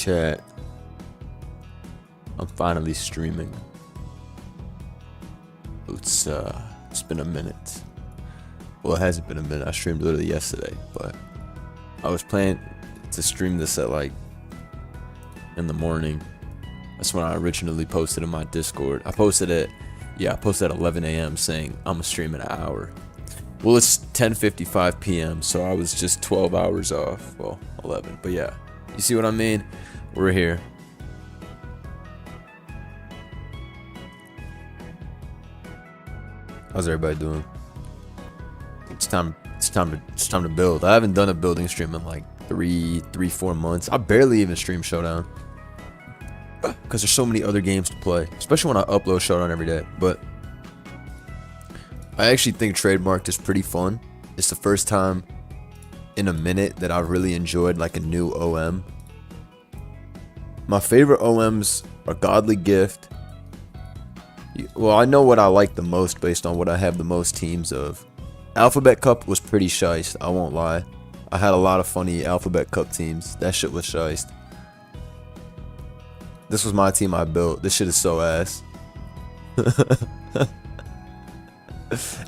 chat. I'm finally streaming. It's been a minute. Well, it hasn't been a minute. I streamed literally yesterday, but I was planning to stream this at like in the morning. That's when I originally posted in my Discord. I posted at 11 a.m. saying I'm gonna stream in an hour. Well, it's 10:55 p.m. so I was just 12 hours off. Well, 11, but yeah, you see what I mean? We're here. How's everybody doing? It's time to build. I haven't done a building stream in like 4 months. I barely even stream Showdown because there's so many other games to play, especially when I upload Showdown every day. But I actually think Trademarked is pretty fun. It's the first time in a minute that I've really enjoyed like a new OM. My favorite OMs are Godly Gift. Well, I know what I like the most based on what I have the most teams of. Alphabet Cup was pretty shiced, I won't lie. I had a lot of funny Alphabet Cup teams. That shit was shiced. This was my team I built. This shit is so ass.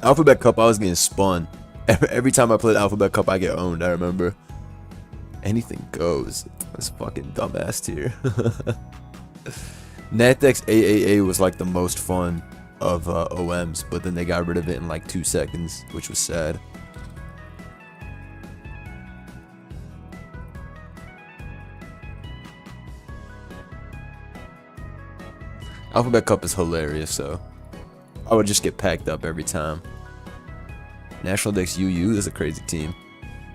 Alphabet Cup, I was getting spun. Every time I played Alphabet Cup, I get owned, I remember. Anything goes. That's fucking dumbass tier. Natdex AAA was like the most fun of OMs, but then they got rid of it in like 2 seconds, which was sad. Alphabet Cup is hilarious, so I would just get packed up every time. National Dex UU is a crazy team.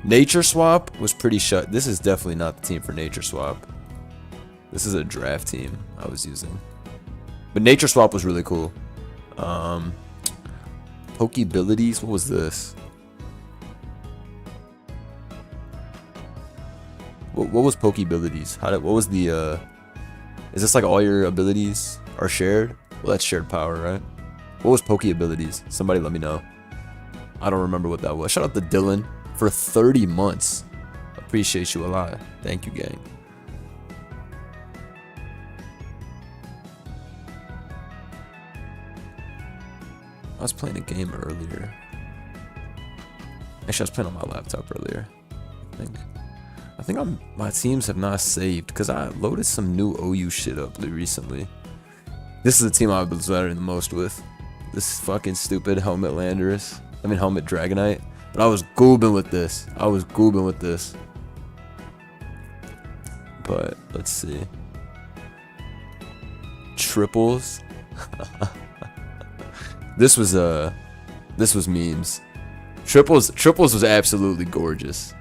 Nature Swap was pretty shut. This is definitely not the team for Nature Swap. This is a draft team I was using. But Nature Swap was really cool. Pokeabilities, what was this? What was Pokeabilities? What was the is this like all your abilities are shared? Well, that's shared power, right? What was Pokeabilities? Somebody let me know. I don't remember what that was. Shout out to Dylan for 30 months. Appreciate you a lot. Thank you, gang. I was playing a game earlier. Actually, I was playing on my laptop earlier. I think my teams have not saved because I loaded some new OU shit up recently. This is the team I was better the most with. This fucking stupid Helmet Landers. I mean Helmet Dragonite. But I was goobing with this. But let's see. Triples. This was memes. Triples was absolutely gorgeous.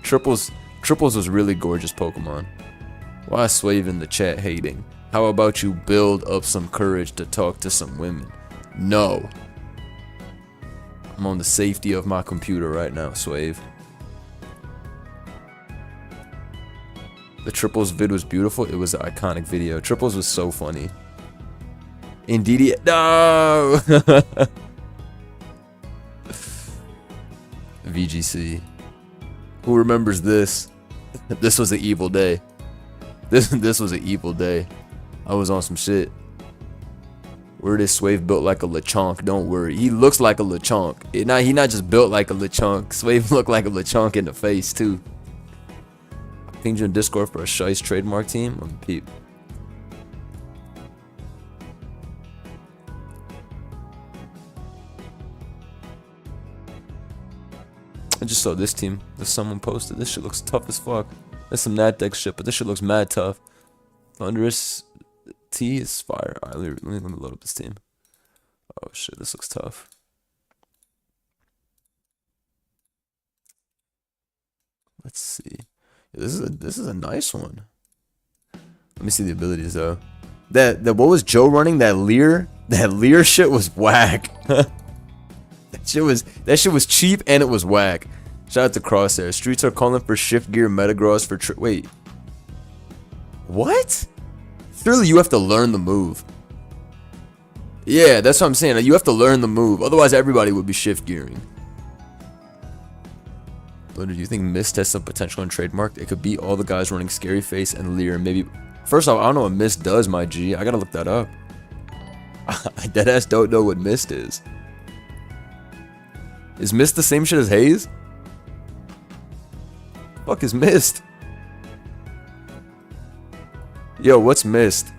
Triples was really gorgeous Pokemon. Why Swave in the chat hating? How about you build up some courage to talk to some women? No. I'm on the safety of my computer right now, Swave. The Triples vid was beautiful. It was an iconic video. Triples was so funny. Indeed, no. VGC. Who remembers this? This was an evil day. This was an evil day. I was on some shit. Word is Swave built like a Lechonk. Don't worry, he looks like a Lechonk. He not just built like a Lechonk. Swave looked like a Lechonk in the face too. Pinged you in Discord for a Shice trademark team. I'm peep. I just saw this team that someone posted. This shit looks tough as fuck. That's some Natdex shit, but this shit looks mad tough. Thunderous T is fire. Alright, let me load up this team. Oh shit, this looks tough. Let's see. This is a nice one. Let me see the abilities though. That what was Joe running? That Leer shit was whack. That shit was cheap and it was whack. Shout out to Crosshair. Streets are calling for shift gear Metagross for wait. What? Surely you have to learn the move. Yeah, that's what I'm saying. You have to learn the move. Otherwise everybody would be shift gearing. Do you think Mist has some potential in Trademarked? It could be all the guys running Scary Face and Leer. Maybe. First off, I don't know what Mist does, my G. I gotta look that up. I deadass don't know what Mist is. Is Mist the same shit as Haze? Fuck is Mist? Yo, what's Mist?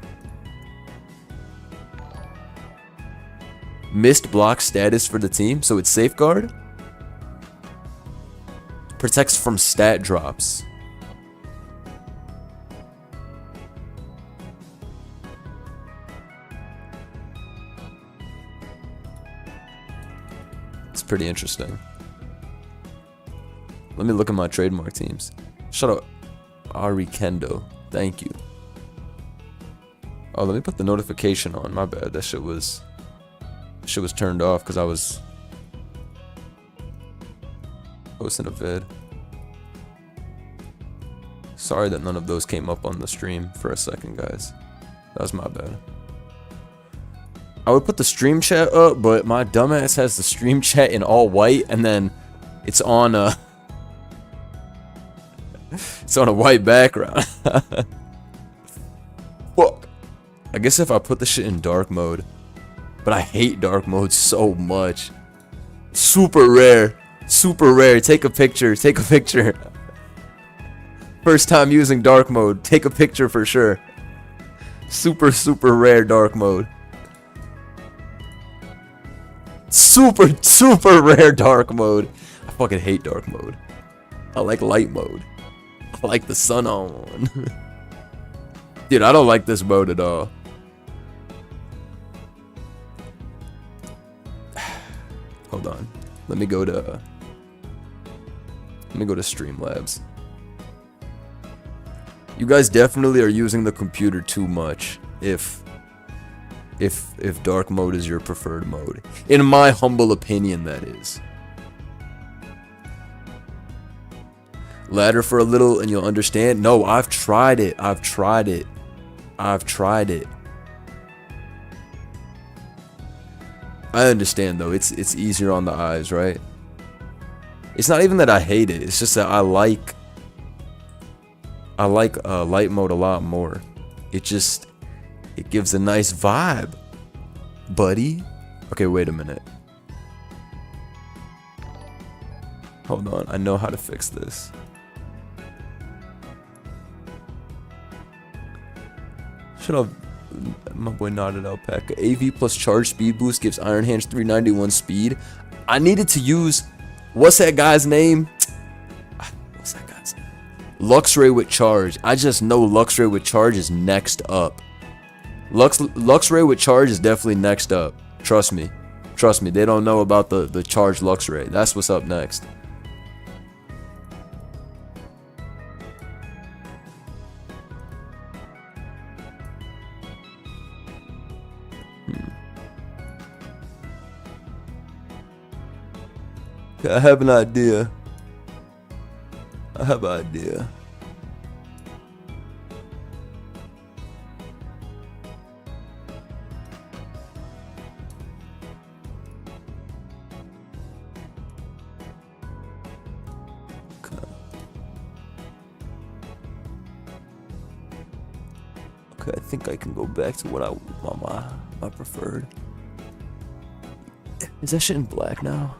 Mist blocks status for the team, so it's Safeguard? Protects from stat drops. It's pretty interesting. Let me look at my trademark teams. Shut up. Ari Kendo. Thank you. Oh, let me put the notification on. My bad. That shit was turned off because I was posting a vid. Sorry that none of those came up on the stream for a second, guys. That was my bad. I would put the stream chat up, but my dumbass has the stream chat in all white, and then it's on a it's on a white background. Fuck. I guess if I put the shit in dark mode, but I hate dark mode so much. Super rare. Super rare. Take a picture. Take a picture. First time using dark mode. Take a picture for sure. Super, super rare dark mode. Super, super rare dark mode. I fucking hate dark mode. I like light mode. I like the sun on. Dude, I don't like this mode at all. Hold on. Let me go to Streamlabs. You guys definitely are using the computer too much if dark mode is your preferred mode. In my humble opinion, that is. Ladder for a little and you'll understand. No, I've tried it. I've tried it. I've tried it. I understand though. It's easier on the eyes, right? It's not even that I hate it. It's just that I like light mode a lot more. It gives a nice vibe, buddy. Okay, wait a minute. Hold on. I know how to fix this. Shut up, my boy Knotted Alpaca. AV plus charge speed boost gives Iron Hands 391 speed. I needed to use, what's that guy's name? What's that guy's name? Luxray with charge. I just know Luxray with charge is next up. Luxray with charge is definitely next up. Trust me. Trust me. They don't know about the charge Luxray. That's what's up next. I have an idea. I have an idea. Okay, I think I can go back to what my preferred. Is that shit in black now?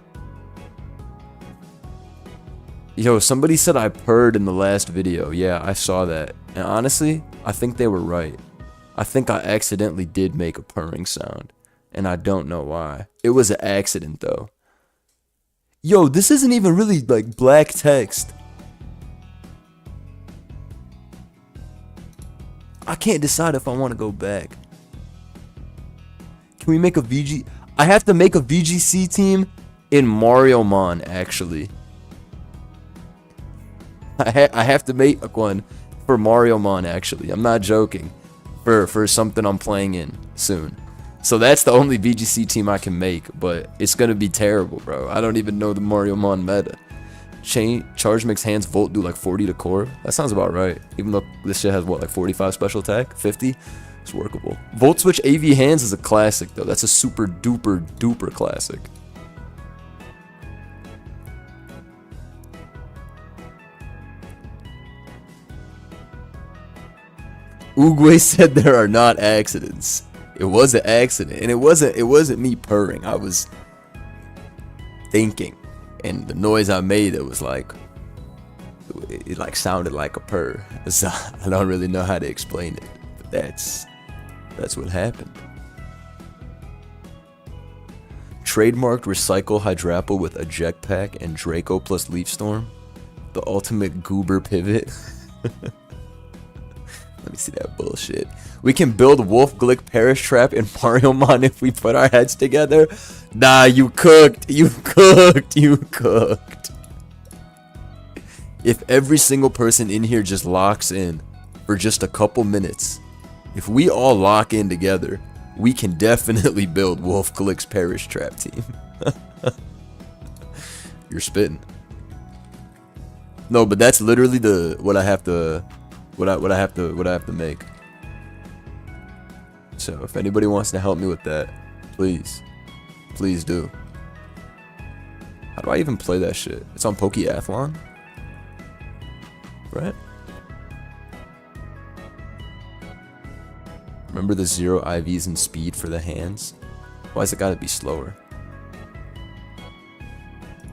Yo, somebody said I purred in the last video. Yeah, I saw that. And honestly, I think they were right. I think I accidentally did make a purring sound. And I don't know why. It was an accident, though. Yo, this isn't even really, like, black text. I can't decide if I want to go back. Can we make a VG? I have to make a VGC team in Mario Mon, actually. I have to make one for Mario Mon, actually. I'm not joking. For something I'm playing in soon. So that's the only VGC team I can make, but it's gonna be terrible, bro. I don't even know the Mario Mon meta. Charge makes hands Volt do like 40 to core. That sounds about right. Even though this shit has what, like 45 special attack? 50? It's workable. Volt switch AV hands is a classic though. That's a super duper duper classic. Uguay said there are not accidents. It was an accident, and it wasn't me purring. I was thinking, and the noise I made, it was like, it like sounded like a purr. So I don't really know how to explain it, but that's what happened. Trademarked recycle Hydrapple with eject pack and Draco plus Leaf Storm. The ultimate goober pivot. Let me see that bullshit. We can build Wolf Glick Perish Trap in Mariomon if we put our heads together. Nah, you cooked. You cooked. You cooked. If every single person in here just locks in for just a couple minutes, if we all lock in together, we can definitely build Wolf Glick's Perish Trap team. You're spitting. No, but that's literally what I have to make. So if anybody wants to help me with that, please do. How do I even play that shit? It's on Pokeathlon, right? Remember the 0 IVs and speed for the hands? Why's it gotta be slower?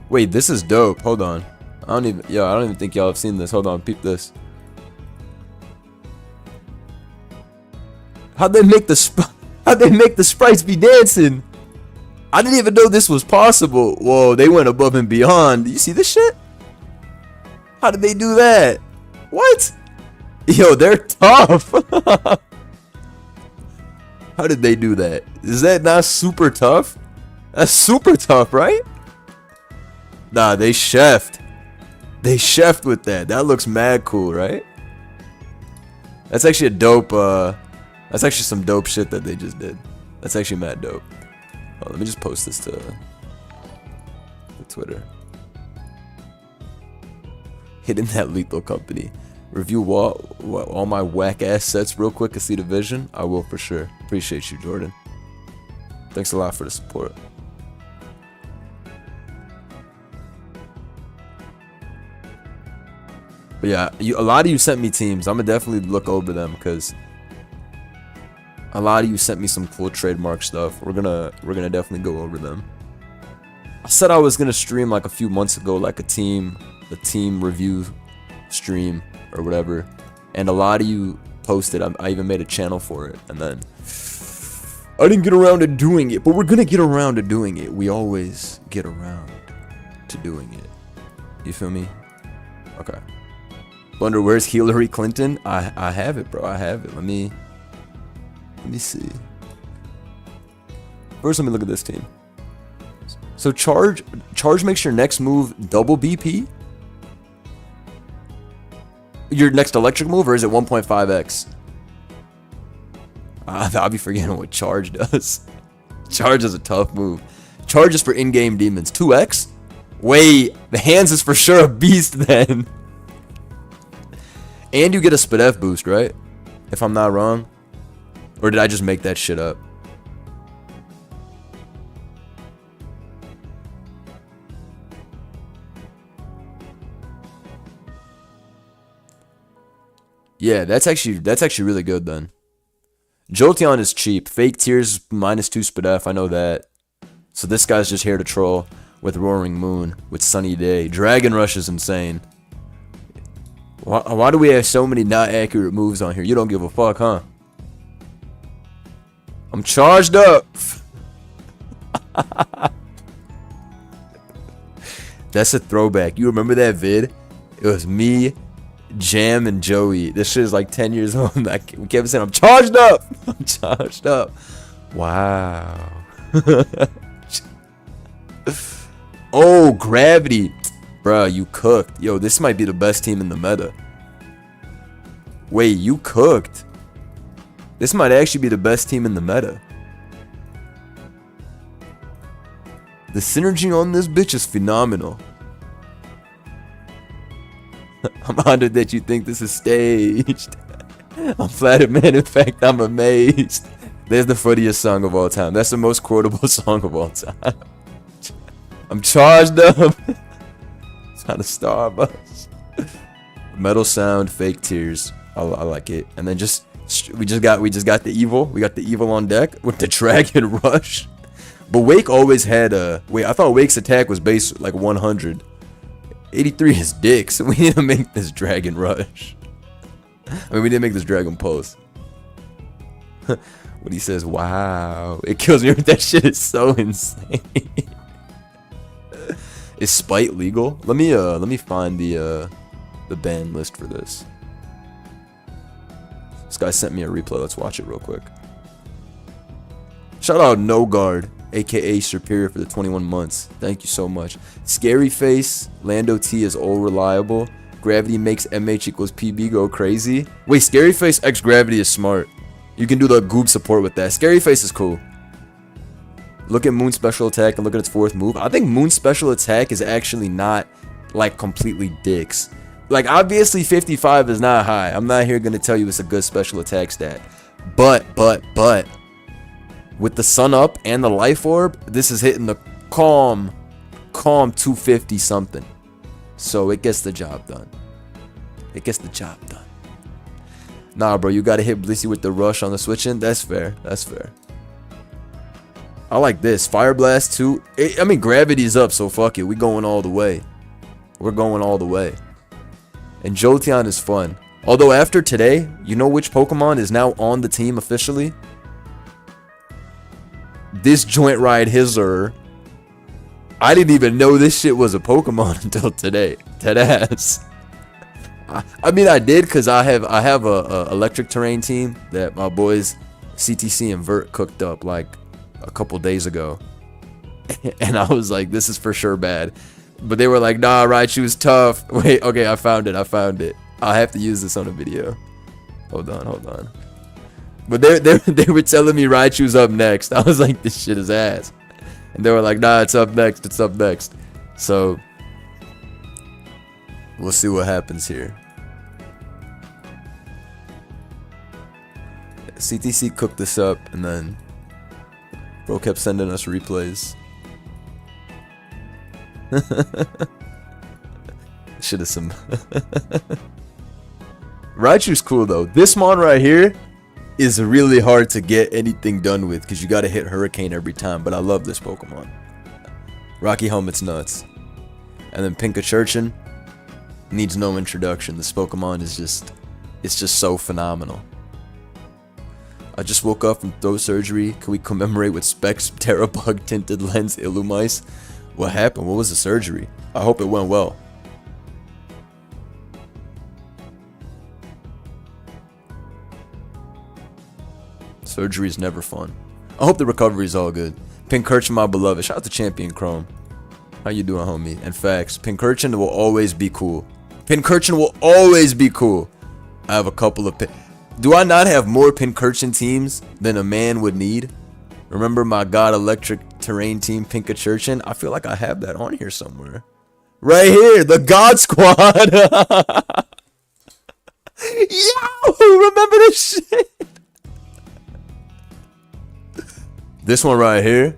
Wait, this is dope. Hold on. I don't even think y'all have seen this. Hold on, peep this. How'd they make the sprites be dancing? I didn't even know this was possible. Whoa, they went above and beyond. You see this shit? How did they do that? What? Yo, they're tough. How did they do that? Is that not super tough? That's super tough, right? Nah, they chefed. They chefed with that. That looks mad cool, right? That's actually a dope, that's actually some dope shit that they just did. That's actually mad dope. Oh, let me just post this to Twitter. Hitting that lethal company. Review all my whack ass sets real quick and see the vision. I will for sure. Appreciate you, Jordan. Thanks a lot for the support. But yeah, a lot of you sent me teams. I'm gonna definitely look over them because a lot of you sent me some cool trademark stuff. We're gonna definitely go over them. I said I was gonna stream like a few months ago, like a team review stream or whatever, and a lot of you posted. I even made a channel for it, and then I didn't get around to doing it. But we're gonna get around to doing it. We always get around to doing it. You feel me? Okay. Wonder where's Hillary Clinton? I have it, bro. I have it. Let me see. First, let me look at this team. So charge makes your next move double BP. Your next electric move, or is it 1.5x? I'll be forgetting what charge does. Charge is a tough move. Charge is for in-game demons. 2x? Wait, the hands is for sure a beast then. And you get a SPDF boost, right? If I'm not wrong. Or did I just make that shit up? Yeah, that's actually really good then. Jolteon is cheap. Fake Tears -2 SPDF, I know that. So this guy's just here to troll with Roaring Moon, with Sunny Day. Dragon Rush is insane. Why do we have so many not accurate moves on here? You don't give a fuck, huh? I'm charged up. That's a throwback. You remember that vid? It was me, Jam, and Joey. This shit is like 10 years old. We kept saying, I'm charged up. I'm charged up. Wow. Oh, Gravity. Bruh, you cooked. Yo, this might be the best team in the meta. Wait, you cooked. This might actually be the best team in the meta. The synergy on this bitch is phenomenal. I'm honored that you think this is staged. I'm flattered, man. In fact, I'm amazed. There's the funniest song of all time. That's the most quotable song of all time. I'm charged up. It's not a Starbucks. Metal sound, fake tears. I like it. And then just We just got the evil. We got the evil on deck with the dragon rush. But Wake always had a wait. I thought Wake's attack was based like 100. 83 is dick. So we need to make this dragon rush. I mean, we didn't make this dragon pulse. When he says, "Wow," it kills me. That shit is so insane. Is spite legal? Let me find the ban list for this. This guy sent me a replay. Let's watch it real quick. Shout out No Guard, aka Superior, for the 21 months. Thank you so much. Scary Face, Lando T is all reliable. Gravity makes MH equals PB go crazy. Wait, Scary Face X Gravity is smart. You can do the goob support with that. Scary Face is cool. Look at Moon's special attack and look at its 4th move. I think Moon's special attack is actually not like completely dicks. Like, obviously 55 is not high. I'm not here gonna tell you it's a good special attack stat. But with the sun up and the life orb, this is hitting the calm 250 something. So it gets the job done. It gets the job done. Nah, bro, you gotta hit Blissey with the rush on the switch in. That's fair. That's fair. I like this. Fire Blast 2. I mean, gravity's up, so fuck it. We going all the way. We're going all the way. And Jolteon is fun. Although after today, you know which Pokemon is now on the team officially? This Joint Ride Hizzer. I didn't even know this shit was a Pokemon until today. Deadass. I mean, I did because I have a electric terrain team that my boys CTC and Vert cooked up like a couple days ago. And I was like, this is for sure bad. But they were like, nah, Raichu's tough. Wait, okay, I found it. I'll have to use this on a video. Hold on. But they were telling me Raichu's up next. I was like, this shit is ass. And they were like, nah, it's up next. So, we'll see what happens here. CTC cooked this up, and then bro kept sending us replays. Shit is some. Raichu's cool though. This mon right here is really hard to get anything done with because you gotta hit Hurricane every time. But I love this Pokemon. Rocky Helmet's nuts. And then Pinkachurchin needs no introduction. This Pokemon is it's just so phenomenal. I just woke up from throat surgery. Can we commemorate with Specs, Terrabug, Tinted Lens, Illumise? What happened? What was the surgery? I hope it went well. Surgery is never fun. I hope the recovery is all good. Pincurchin, my beloved. Shout out to Champion Chrome. How you doing, homie? And facts. Pincurchin will always be cool. Pincurchin will always be cool. I have a couple of Do I not have more Pincurchin teams than a man would need? Remember my God Electric Terrain team, Pinkachurchin? I feel like I have that on here somewhere. Right here, the God Squad. Yo, remember this shit? This one right here.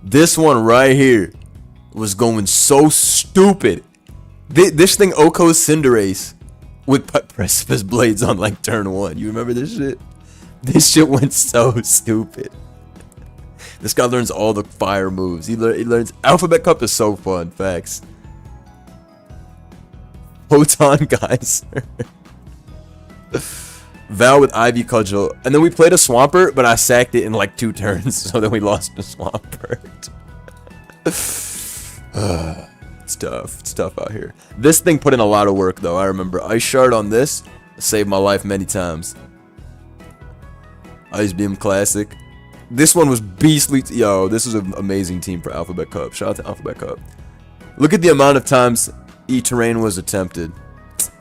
This one right here was going so stupid. This thing Oko's Cinderace with Precipice Blades on like turn 1. You remember this shit? This shit went so stupid. This guy learns all the fire moves. He learns. Alphabet Cup is so fun. Facts. Photon Geyser. Val with Ivy Cudgel. And then we played a Swampert, but I sacked it in like 2 turns. So then we lost the Swampert. It's tough. It's tough out here. This thing put in a lot of work though. I remember Ice Shard on this saved my life many times. Ice Beam Classic. This one was beastly. Yo, this is an amazing team for Alphabet Cup. Shout out to Alphabet Cup. Look at the amount of times E-Terrain was attempted.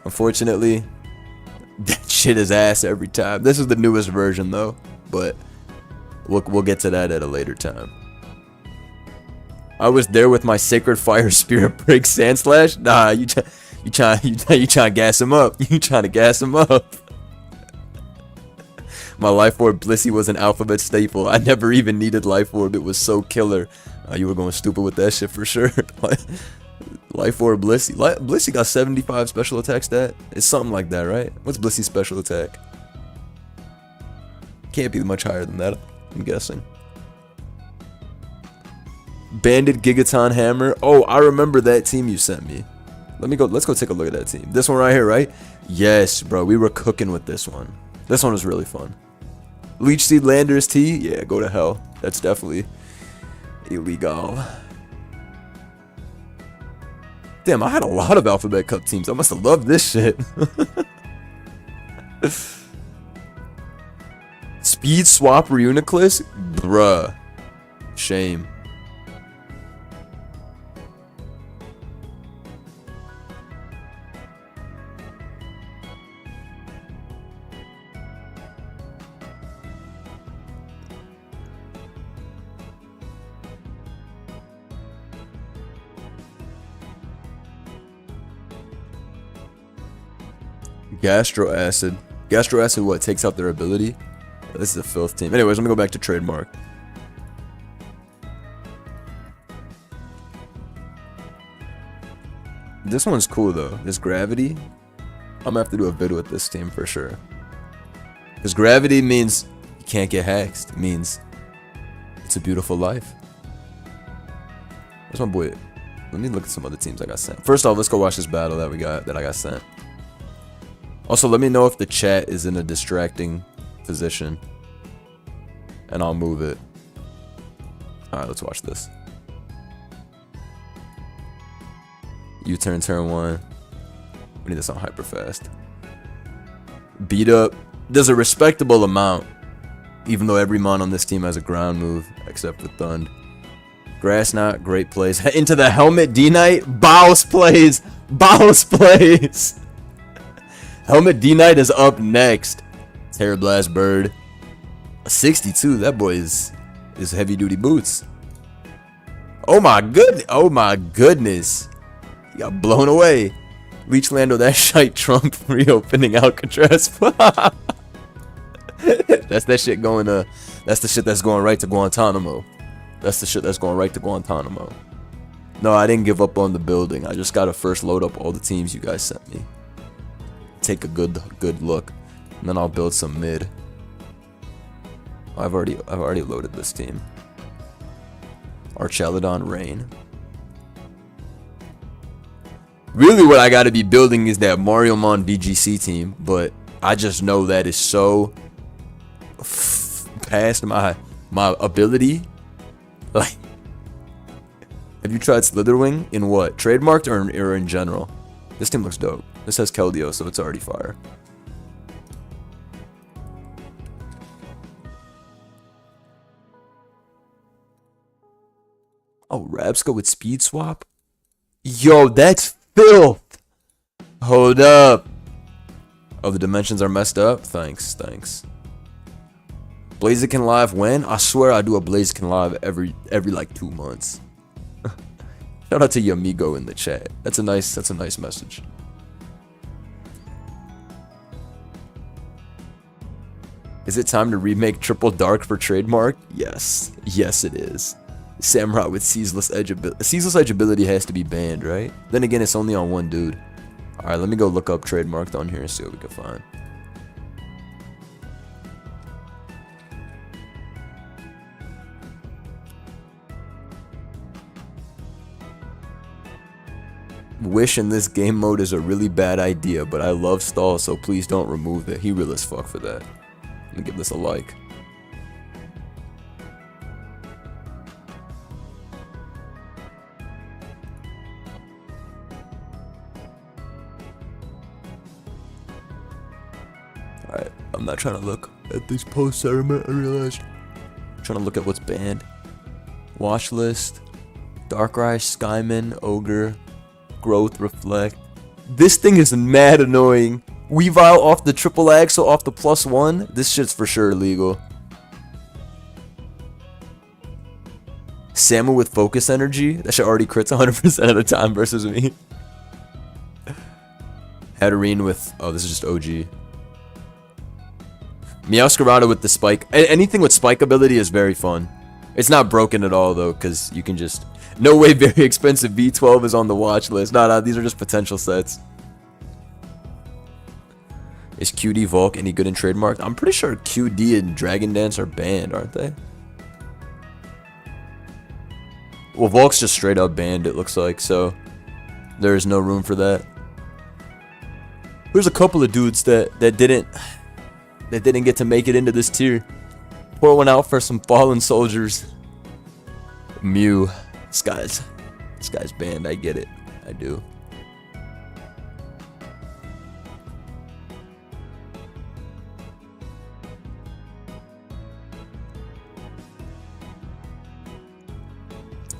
Unfortunately, that shit is ass every time. This is the newest version though, but we'll get to that at a later time. I was there with my Sacred Fire Spirit Break Sandslash. Nah, you trying to gas him up. You trying to gas him up. My Life Orb Blissey was an Alphabet staple. I never even needed Life Orb. It was so killer. You were going stupid with that shit for sure. Life Orb Blissey. Blissey got 75 special attack stat. It's something like that, right? What's Blissey's special attack? Can't be much higher than that, I'm guessing. Bandit Gigaton Hammer. Oh, I remember that team you sent me. Let's go take a look at that team. This one right here, right? Yes, bro. We were cooking with this one. This one was really fun. Leech Seed Landers T. Yeah, go to hell. That's definitely illegal. Damn, I had a lot of Alphabet Cup teams. I must have loved this shit. Speed Swap Reuniclus? Bruh. Shame. Gastro Acid. Gastro Acid, what? Takes out their ability? This is a filth team. Anyways, let me go back to Trademarked. This one's cool, though. This Gravity. I'm gonna have to do a vid with this team for sure. Because Gravity means you can't get hexed. It means it's a beautiful life. Where's my boy? Let me look at some other teams I got sent. First off, let's go watch this battle that I got sent. Also, let me know if the chat is in a distracting position, and I'll move it. Alright, let's watch this. U-turn turn 1. We need this on hyper fast. Beat up. There's a respectable amount, even though every mon on this team has a ground move, except for Thund. Grass Knot, great plays. Into the Helmet D-Knight. Bows plays. Bows plays. Helmet D-Knight is up next. Terror Blast Bird. 62. That boy is heavy duty boots. Oh my goodness. He got blown away. Leech Lando, that shite Trump reopening Alcatraz. That's that shit going to. That's the shit that's going right to Guantanamo. That's the shit that's going right to Guantanamo. No, I didn't give up on the building. I just gotta first load up all the teams you guys sent me. Take a good look, and then I'll build some mid. I've already loaded this team. Archelodon Rain. Really, what I got to be building is that Mariomon VGC team, but I just know that is so past my ability. Like, have you tried Slitherwing in what? Trademarked or in general? This team looks dope. This has Keldeo, so it's already fire. Oh, Rabsco with Speed Swap? Yo, that's filth! Hold up. Oh, the dimensions are messed up? Thanks. Blaziken Live when? I swear I do a Blaziken Live every like 2 months. Shout out to Yamigo in the chat. That's a nice message. Is it time to remake Triple Dark for Trademark? Yes. Yes, it is. Samurai with Ceaseless Edge ability. Ceaseless Edge ability has to be banned, right? Then again, it's only on one dude. Alright, let me go look up Trademarked on here and see what we can find. Wish in this game mode is a really bad idea, but I love Stall, so please don't remove it. He real as fuck for that. Let me give this a like. Alright, I'm not trying to look at these posts, I realized. I'm trying to look at what's banned. Watch list. Darkrai, Skyman, Ogre, Growth, Reflect. This thing is mad annoying. Weavile off the triple axle, off the +1. This shit's for sure illegal. Samu with Focus Energy. That shit already crits 100% of the time versus me. Hatterene with... Oh, this is just OG. Meowscarada with the Spike. Anything with Spike ability is very fun. It's not broken at all, though, because you can just... No way very expensive V12 is on the watch list. Nah, these are just potential sets. Is QD Volk any good in Trademarked? I'm pretty sure QD and Dragon Dance are banned, aren't they? Well, Volk's just straight up banned, it looks like, so there is no room for that. There's a couple of dudes that didn't get to make it into this tier. Pour one out for some fallen soldiers. Mew. This guy's banned, I get it. I do.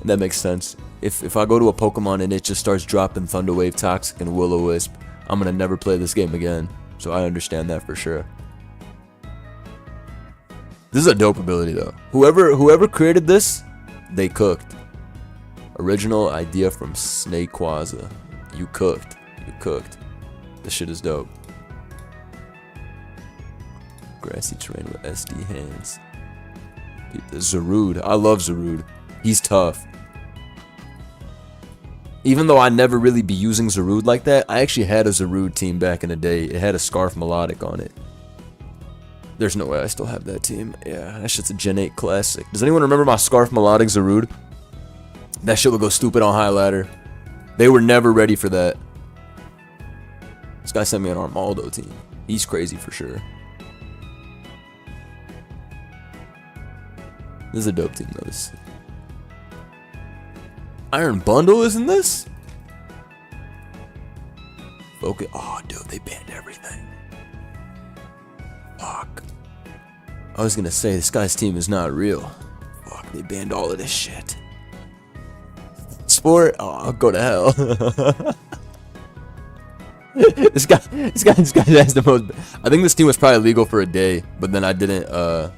That makes sense. If I go to a Pokemon and it just starts dropping Thunder Wave, Toxic, and Will-O-Wisp, I'm gonna never play this game again. So I understand that for sure. This is a dope ability though. Whoever created this, they cooked. Original idea from Snakewaza. You cooked. You cooked. This shit is dope. Grassy terrain with SD hands. Zarude. I love Zarude. He's tough. Even though I never really be using Zarude like that, I actually had a Zarude team back in the day. It had a Scarf Melodic on it. There's no way I still have that team. Yeah, that shit's a Gen 8 classic. Does anyone remember my Scarf Melodic Zarude? That shit would go stupid on high ladder. They were never ready for that. This guy sent me an Armaldo team. He's crazy for sure. This is a dope team though. This Iron Bundle, isn't this? Focus. Oh, dude, they banned everything. Fuck. I was gonna say, this guy's team is not real. Fuck, they banned all of this shit. Sport? Oh, I'll go to hell. This guy has the most. I think this team was probably legal for a day, but then I didn't. I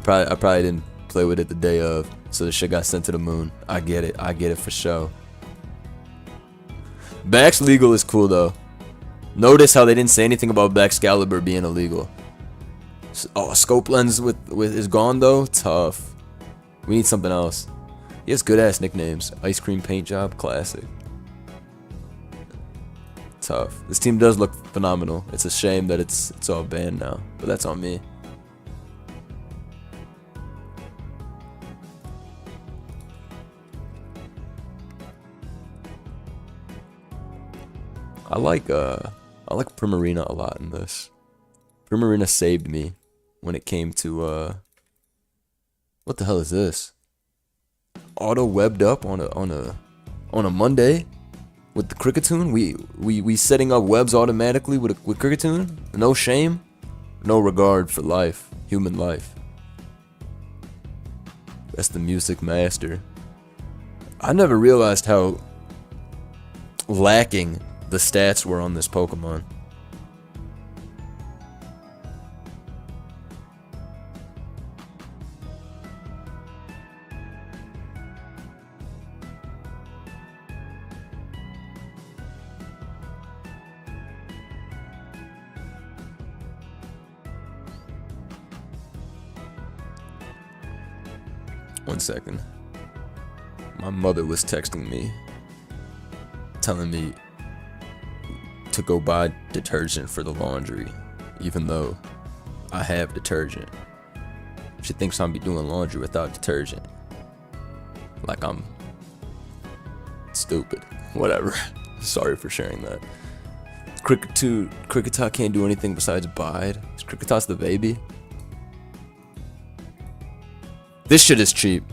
probably didn't play with it the day of, so the shit got sent to the moon. I get it for sure. Bax legal is cool though. Notice how they didn't say anything about Baxcalibur being illegal. Oh, scope lens with is gone though. Tough. We need something else. He has good ass nicknames. Ice cream paint job, classic. Tough. This team does look phenomenal. It's a shame that it's all banned now, but that's on me. I like Primarina a lot in this. Primarina saved me when it came to what the hell is this? Auto webbed up on a Monday with the Kricketune. We setting up webs automatically with Kricketune. No shame, no regard for life, human life. That's the music master. I never realized how lacking the stats were on this Pokemon. One second. My mother was texting me, telling me to go buy detergent for the laundry, even though I have detergent. She thinks I'm be doing laundry without detergent. Like I'm stupid. Whatever. Sorry for sharing that. Kricketot can't do anything besides bide. Is Kricketot's the baby? This shit is cheap.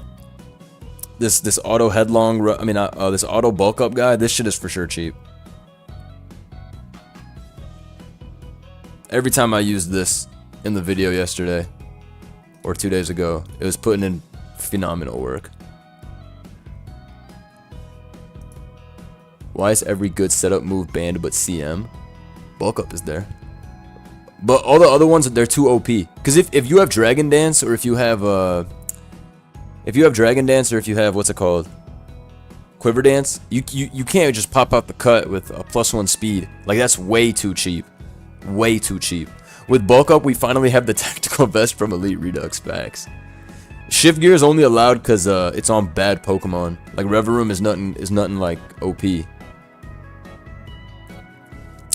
This auto headlong, this auto bulk up guy, this shit is for sure cheap. Every time I used this in the video yesterday, or 2 days ago, it was putting in phenomenal work. Why is every good setup move banned but CM? Bulk up is there. But all the other ones, they're too OP. Because if you have Dragon Dance, or if you have Dragon Dance, or if you have, what's it called? Quiver Dance, you can't just pop out the cut with a +1 speed. Like, that's way too cheap. Way too cheap. With bulk up, we finally have the tactical vest from Elite Redux packs. Shift gear is only allowed because it's on bad Pokemon. Like Reverum is nothing like OP.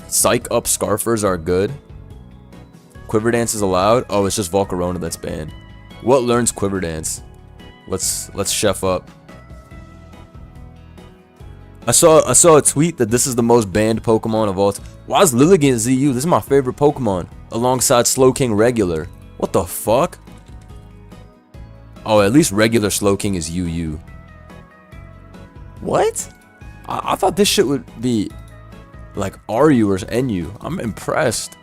Psych up Scarfers are good. Quiver Dance is allowed. Oh, it's just Volcarona that's banned. What learns Quiver Dance? Let's chef up. I saw a tweet that this is the most banned Pokemon of all time. Why is Lilligant ZU? This is my favorite Pokemon. Alongside Slowking Regular. What the fuck? Oh, at least regular Slowking is UU. What? I thought this shit would be like RU or NU. I'm impressed.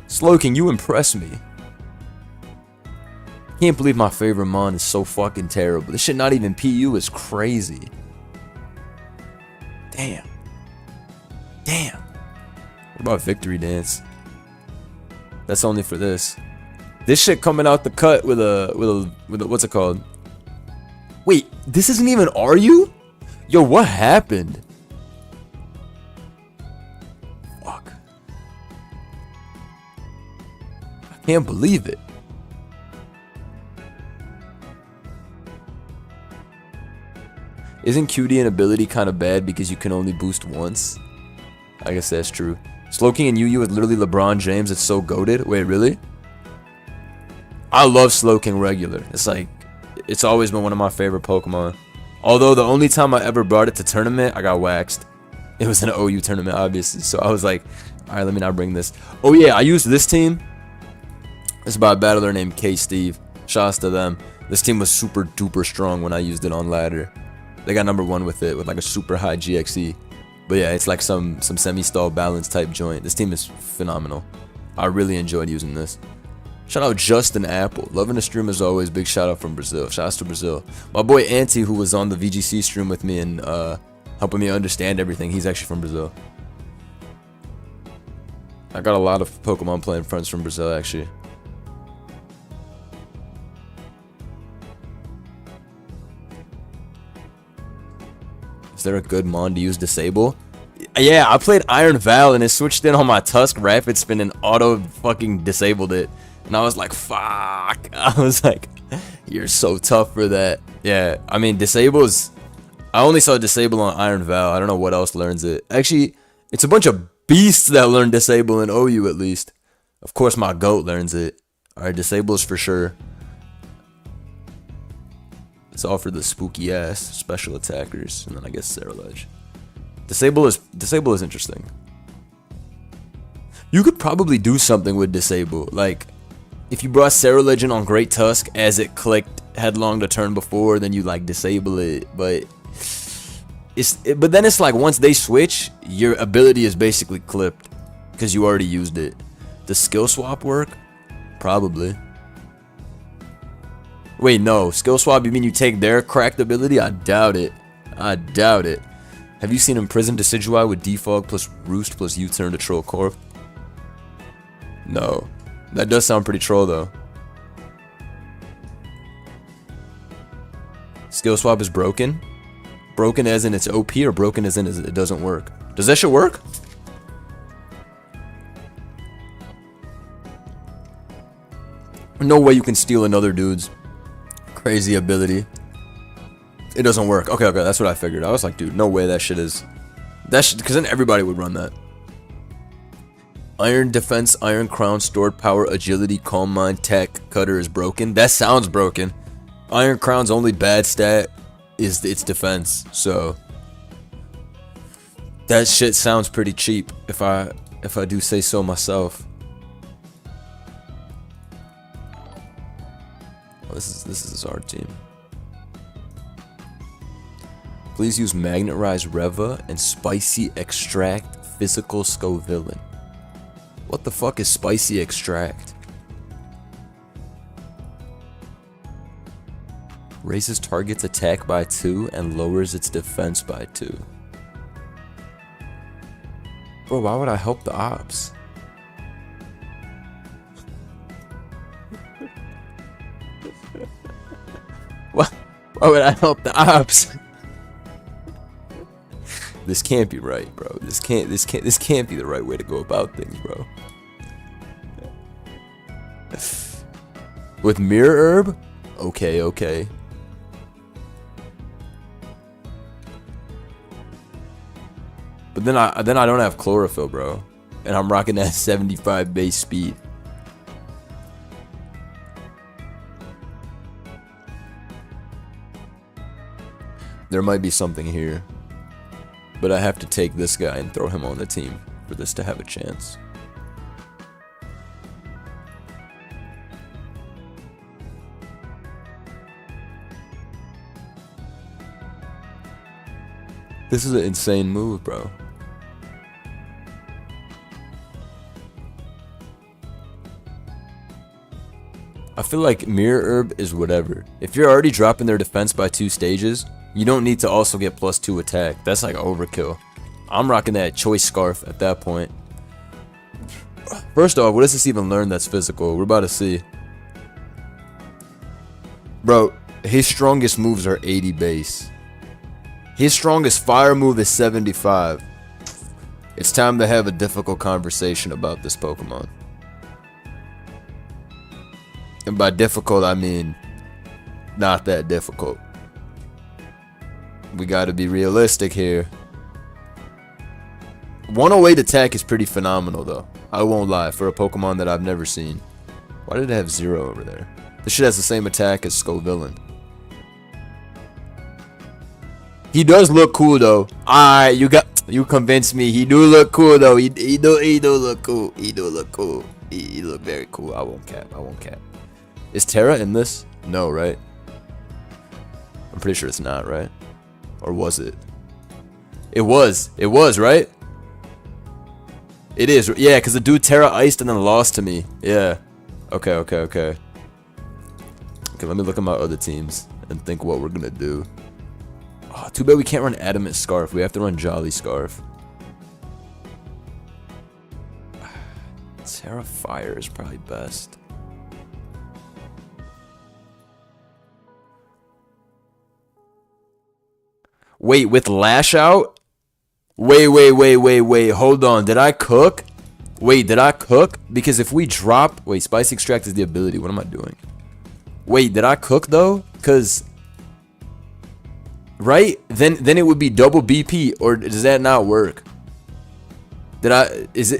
Slowking, you impress me. Can't believe my favorite mon is so fucking terrible. This shit not even PU is crazy. Damn. Damn. What about Victory Dance? That's only for this. This shit coming out the cut with a what's it called? Wait, this isn't even RU? Yo, what happened? Fuck. I can't believe it. Isn't QD an ability kind of bad because you can only boost once? I guess that's true. Slowking and UU is literally LeBron James. It's so goated. Wait, really? I love Slowking regular. It's like, it's always been one of my favorite Pokemon. Although the only time I ever brought it to tournament, I got waxed. It was an OU tournament, obviously. So I was like, alright, let me not bring this. Oh yeah, I used this team. It's by a battler named K-Steve. Shouts to them. This team was super duper strong when I used it on ladder. They got #1 with it, with like a super high GXE. But yeah, it's like some semi-stall balance type joint. This team is phenomenal. I really enjoyed using this. Shout out Justin Apple. Loving the stream as always. Big shout out from Brazil. Shouts to Brazil. My boy Auntie, who was on the VGC stream with me and helping me understand everything. He's actually from Brazil. I got a lot of Pokemon playing friends from Brazil actually. Is there a good mon to use Disable? Yeah, I played Iron Val and it switched in on my Tusk Rapid Spin and auto fucking disabled it. And I was like, fuck. I was like, you're so tough for that. Yeah, I mean, Disable's... I only saw Disable on Iron Val. I don't know what else learns it. Actually, it's a bunch of beasts that learn Disable in OU at least. Of course, my GOAT learns it. Alright, Disable is for sure. It's all for the spooky ass special attackers. And then I guess Cerulege. Disable is interesting. You could probably do something with Disable. Like, if you brought Cerulege in on Great Tusk as it clicked headlong the turn before, then you like disable it. But but then it's like once they switch, your ability is basically clipped because you already used it. Does skill swap work? Probably. Wait, no. Skill swap, you mean you take their cracked ability? I doubt it. I doubt it. Have you seen Imprison Decidueye with Defog plus Roost plus U-turn to Troll Corp? No. That does sound pretty troll though. Skill swap is broken? Broken as in it's OP or broken as in it doesn't work? Does that shit work? No way you can steal another dude's crazy ability. It doesn't work. Okay, that's what I figured. I was like, dude, no way that shit is... because then everybody would run that. Iron Defense, Iron Crown, Stored Power, Agility, Calm Mind, Tech, Cutter is broken. That sounds broken. Iron Crown's only bad stat is its defense, so... that shit sounds pretty cheap, if I do say so myself. Oh, this is our team. Please use Magnet Rise Reva and Spicy Extract Physical Scovillain. What the fuck is Spicy Extract? Raises target's attack by 2 and lowers its defense by 2. Bro, why would I help the ops? Why would I help the ops? This can't be right, bro. This can't be the right way to go about things, bro. With Mirror Herb? Okay. But then I don't have chlorophyll, bro. and I'm rocking that 75 base speed. There might be something here, but I have to take this guy and throw him on the team for this to have a chance. This is an insane move, bro. I feel like Mirror Herb is whatever. If you're already dropping their defense by 2 stages, you don't need to also get +2 attack. That's like overkill. I'm rocking that Choice Scarf at that point. First off, what does this even learn that's physical? We're about to see. Bro, his strongest moves are 80 base. His strongest fire move is 75. It's time to have a difficult conversation about this Pokemon. And by difficult, I mean not that difficult. We gotta be realistic here. 108 attack is pretty phenomenal though. I won't lie, for a Pokemon that I've never seen. Why did it have 0 over there? This shit has the same attack as Scovillain. He does look cool though. Alright, you convinced me. He do look cool though. He do look cool. He do look cool. He look very cool. I won't cap. Is Terra in this? No, right? I'm pretty sure it's not, right? Or was it? It was, right? It is, yeah, because the dude Terra iced and then lost to me. Yeah. Okay. Okay, let me look at my other teams and think what we're gonna do. Oh, too bad we can't run Adamant Scarf. We have to run Jolly Scarf. Terra Fire is probably best. Wait, with Lash Out? Wait, hold on. Did I cook? Wait, did I cook? Because if we drop... Wait, Spice Extract is the ability. What am I doing? Wait, did I cook though? Because... Right? Then it would be double BP, or does that not work? Does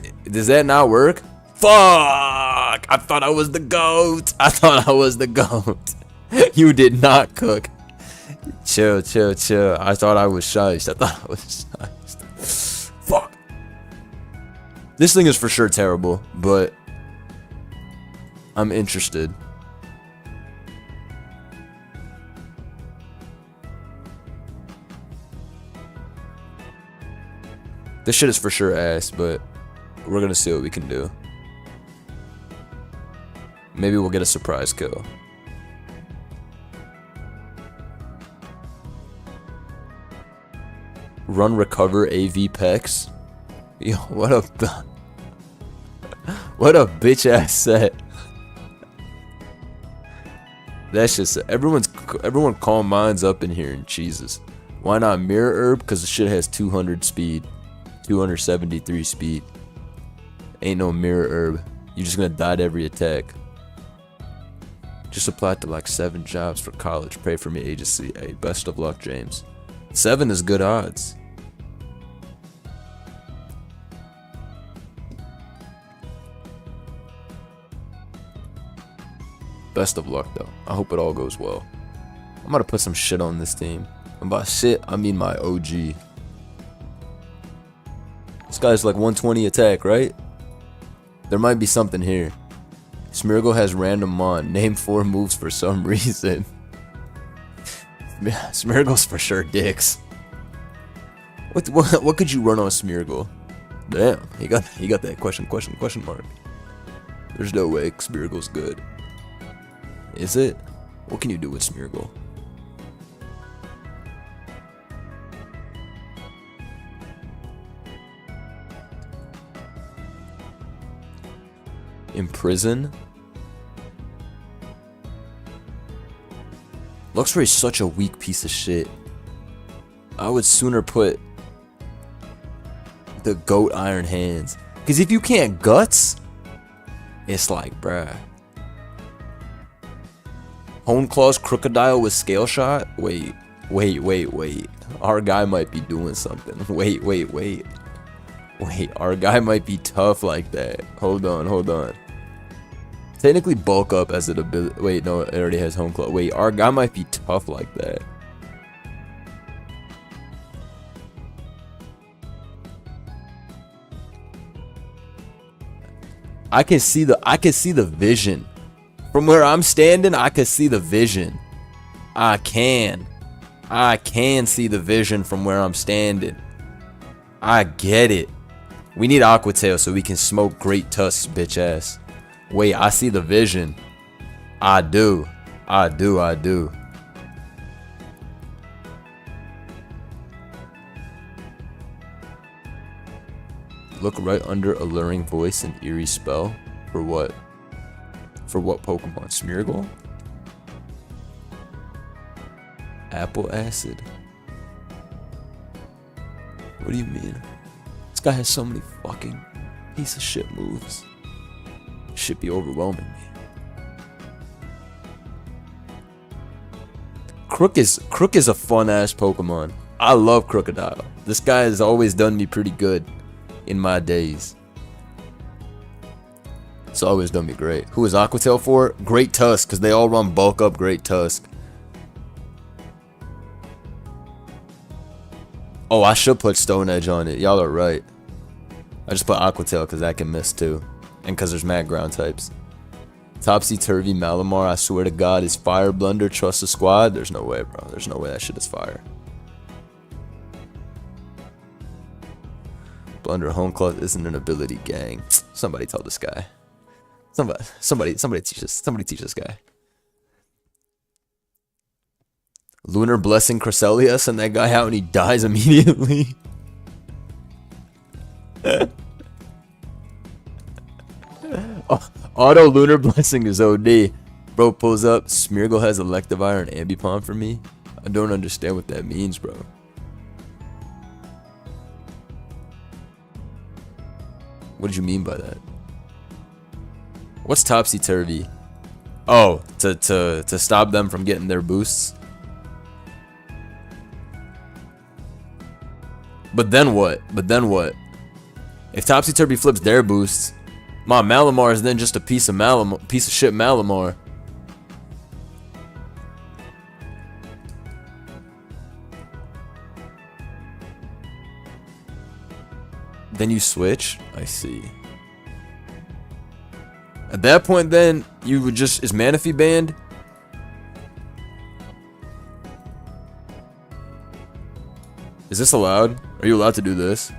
that not work? Fuck! I thought I was the GOAT. You did not cook. Chill. I thought I was shiced. Fuck. This thing is for sure terrible, but I'm interested. This shit is for sure ass, but we're gonna see what we can do. Maybe we'll get a surprise kill. Run, recover, AV Pex. Yo, what a bitch ass set. That's just everyone calm minds up in here and Jesus. Why not Mirror Herb? Because the shit has 200 speed, 273 speed. Ain't no Mirror Herb. You're just gonna die to every attack. Just applied to like 7 jobs for college. Pray for me, agency. Hey, best of luck, James. 7 is good odds. Best of luck though. I hope it all goes well. I'm gonna put some shit on this team. And by shit, I mean my OG. This guy's like 120 attack, right? There might be something here. Smeargle has random mon. Name 4 moves for some reason. Smeargle's for sure dicks. What could you run on Smeargle? Damn, he got that question mark. There's no way Smeargle's good. Is it? What can you do with Smeargle? Imprison? Luxray is such a weak piece of shit. I would sooner put the GOAT Iron Hands. Because if you can't Guts, it's like, bruh. Hone Claws Crocodile with Scale Shot? Wait. Our guy might be doing something. Wait. Wait, our guy might be tough like that. Hold on, hold on. Technically bulk up as an ability. Wait, no, it already has home club. Wait, our guy might be tough like that. I can see the vision. From where I'm standing, I can see the vision. I can see the vision from where I'm standing. I get it. We need Aquatail so we can smoke Great Tusks, bitch ass. Wait, I see the vision. I do. Look right under Alluring Voice and Eerie Spell. For what? For what Pokemon? Smeargle? Apple Acid? What do you mean? This guy has so many fucking piece of shit moves. Should be overwhelming me. Crook is a fun ass Pokemon. I love Crocodile. This guy has always done me pretty good in my days. It's always done me great. Who is Aquatail for? Great Tusk, because they all run bulk up Great Tusk. Oh, I should put Stone Edge on it. Y'all are right. I just put Aquatail because that can miss too. And because there's mad ground types. Topsy-Turvy Malamar, I swear to God, is Fire Blunder. Trust the squad? There's no way, bro. There's no way that shit is fire. Blunder Home Club isn't an ability, gang. Somebody tell this guy. Somebody teach this guy. Lunar Blessing Cresselia, send that guy out and he dies immediately. Auto Lunar Blessing is OD. Bro pulls up. Smeargle has Electivire and Ambipom for me. I don't understand what that means, bro. What did you mean by that? What's Topsy-Turvy? Oh, to stop them from getting their boosts. But then what? If Topsy-Turvy flips their boosts, my Malamar is then just a piece of shit Malamar. Then you switch? I see. At that point then, you would just... Is Manaphy banned? Is this allowed? Are you allowed to do this?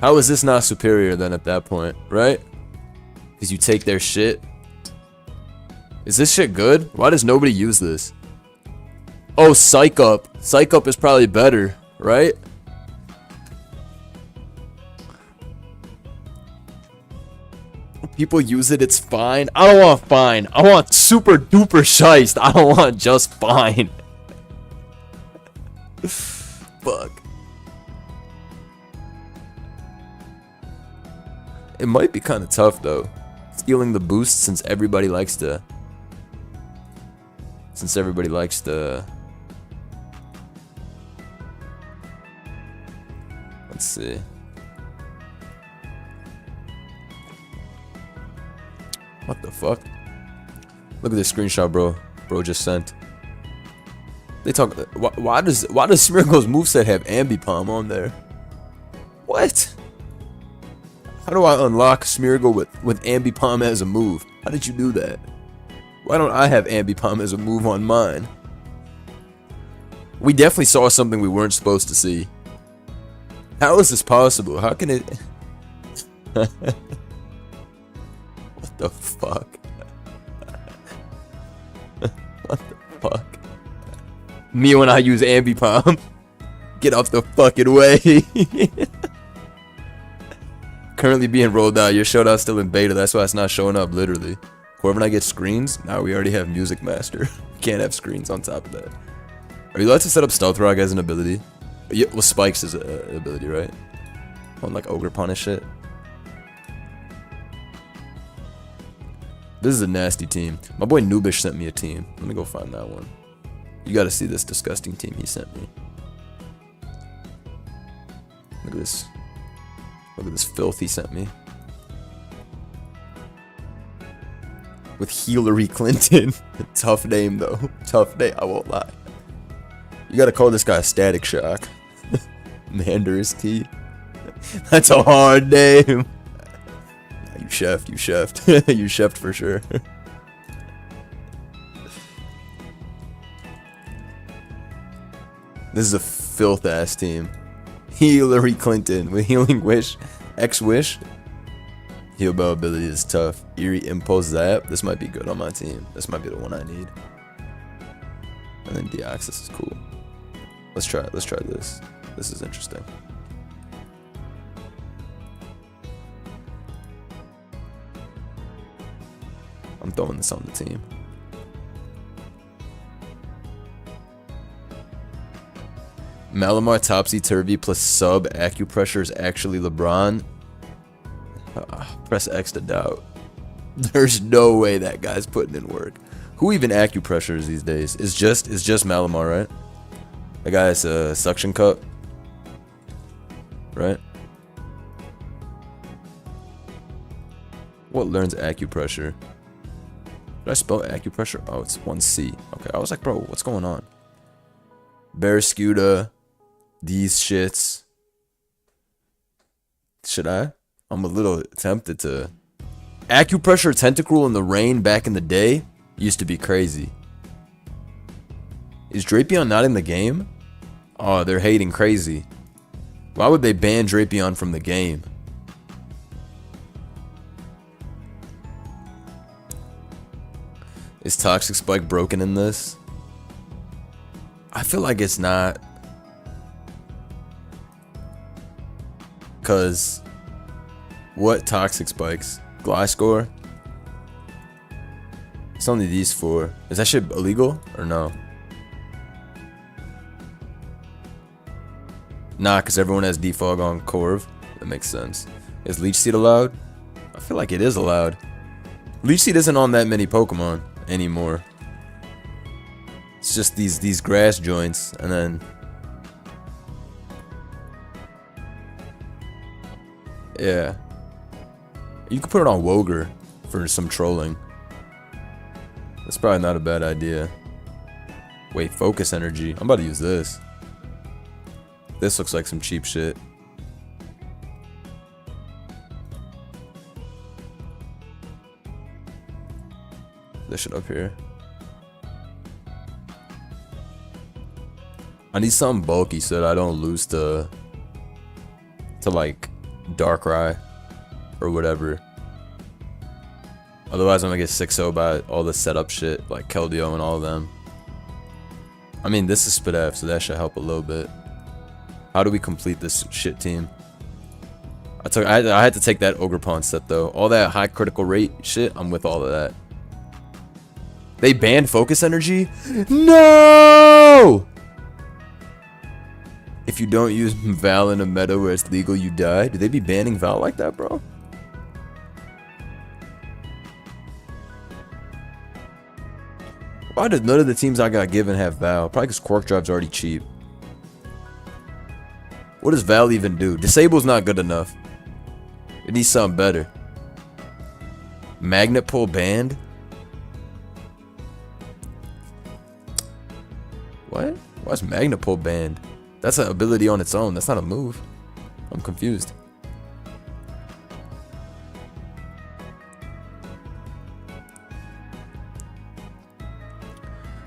How is this not superior then at that point, right? Because you take their shit. Is this shit good? Why does nobody use this? Oh, Psych Up. Psych Up is probably better, right? People use it, it's fine. I don't want fine. I want super duper shiest. I don't want just fine. Fuck. It might be kind of tough though, stealing the boost since everybody likes to. Let's see. What the fuck? Look at this screenshot, bro. Bro just sent. They talk. Why does Smeargle's moveset have Ambipom on there? What? How do I unlock Smeargle with Ambipom as a move? How did you do that? Why don't I have Ambipom as a move on mine? We definitely saw something we weren't supposed to see. How is this possible? How can it... What the fuck? What the fuck? Me when I use Ambipom. Get off the fucking way. Currently being rolled out. Your showdown's still in beta. That's why it's not showing up, literally. Corvin, I get screens. Now we already have Music Master. Can't have screens on top of that. Are you allowed to set up Stealth Rock as an ability? Yeah, well, Spikes is an ability, right? On like Ogerpon and shit. This is a nasty team. My boy Noobish sent me a team. Let me go find that one. You gotta see this disgusting team he sent me. Look at this. Look at this filth he sent me. With Hillary Clinton. Tough name though. Tough name, I won't lie. You gotta call this guy Static Shock. Mandarus T. That's a hard name. You chefed, you chefed. You chefed for sure. This is a filth ass team. Hillary Clinton with Healing Wish, X-Wish. Heal Bell ability is tough. Eerie Impulse Zap. This might be good on my team. This might be the one I need. And then Deoxys is cool. Let's try it. Let's try this. This is interesting. I'm throwing this on the team. Malamar Topsy-Turvy plus sub Acupressure is actually LeBron. Press X to doubt. There's no way that guy's putting in work. Who even acupressures these days? It's just Malamar, right? That guy has a suction cup, right? What learns acupressure? Did I spell acupressure? Oh, it's 1C. Okay, I was like, bro, what's going on? Barracuda, these shits. Should I? I'm a little tempted to. Acupressure Tentacruel in the rain back in the day used to be crazy. Is Drapion not in the game? Oh, they're hating crazy. Why would they ban Drapion from the game? Is Toxic Spike broken in this? I feel like it's not. Cause what Toxic Spikes? Gliscor? It's only these four. Is that shit illegal or no? Nah, cause everyone has defog on Corv. That makes sense. Is Leech Seed allowed? I feel like it is allowed. Leech Seed isn't on that many Pokemon anymore. It's just these grass joints, and then yeah, you could put it on Woger for some trolling. That's probably not a bad idea. Wait, Focus Energy. I'm about to use this. This looks like some cheap shit. This shit up here. I need something bulky so that I don't lose to like Darkrai or whatever. Otherwise I'm gonna get 6-0 by all the setup shit like Keldeo and all of them. I mean, this is Sprites, so that should help a little bit. How do we complete this shit team? I had to take that Ogerpon set though. All that high critical rate shit, I'm with all of that. They banned Focus Energy? No! If you don't use Val in a meta where it's legal, you die. Do they be banning Val like that, bro? Why did none of the teams I got given have Val? Probably because Quark Drive's already cheap. What does Val even do? Disable's not good enough. It needs something better. Magnet Pull banned? What? Why is Magnet Pull banned? That's an ability on its own. That's not a move. I'm confused.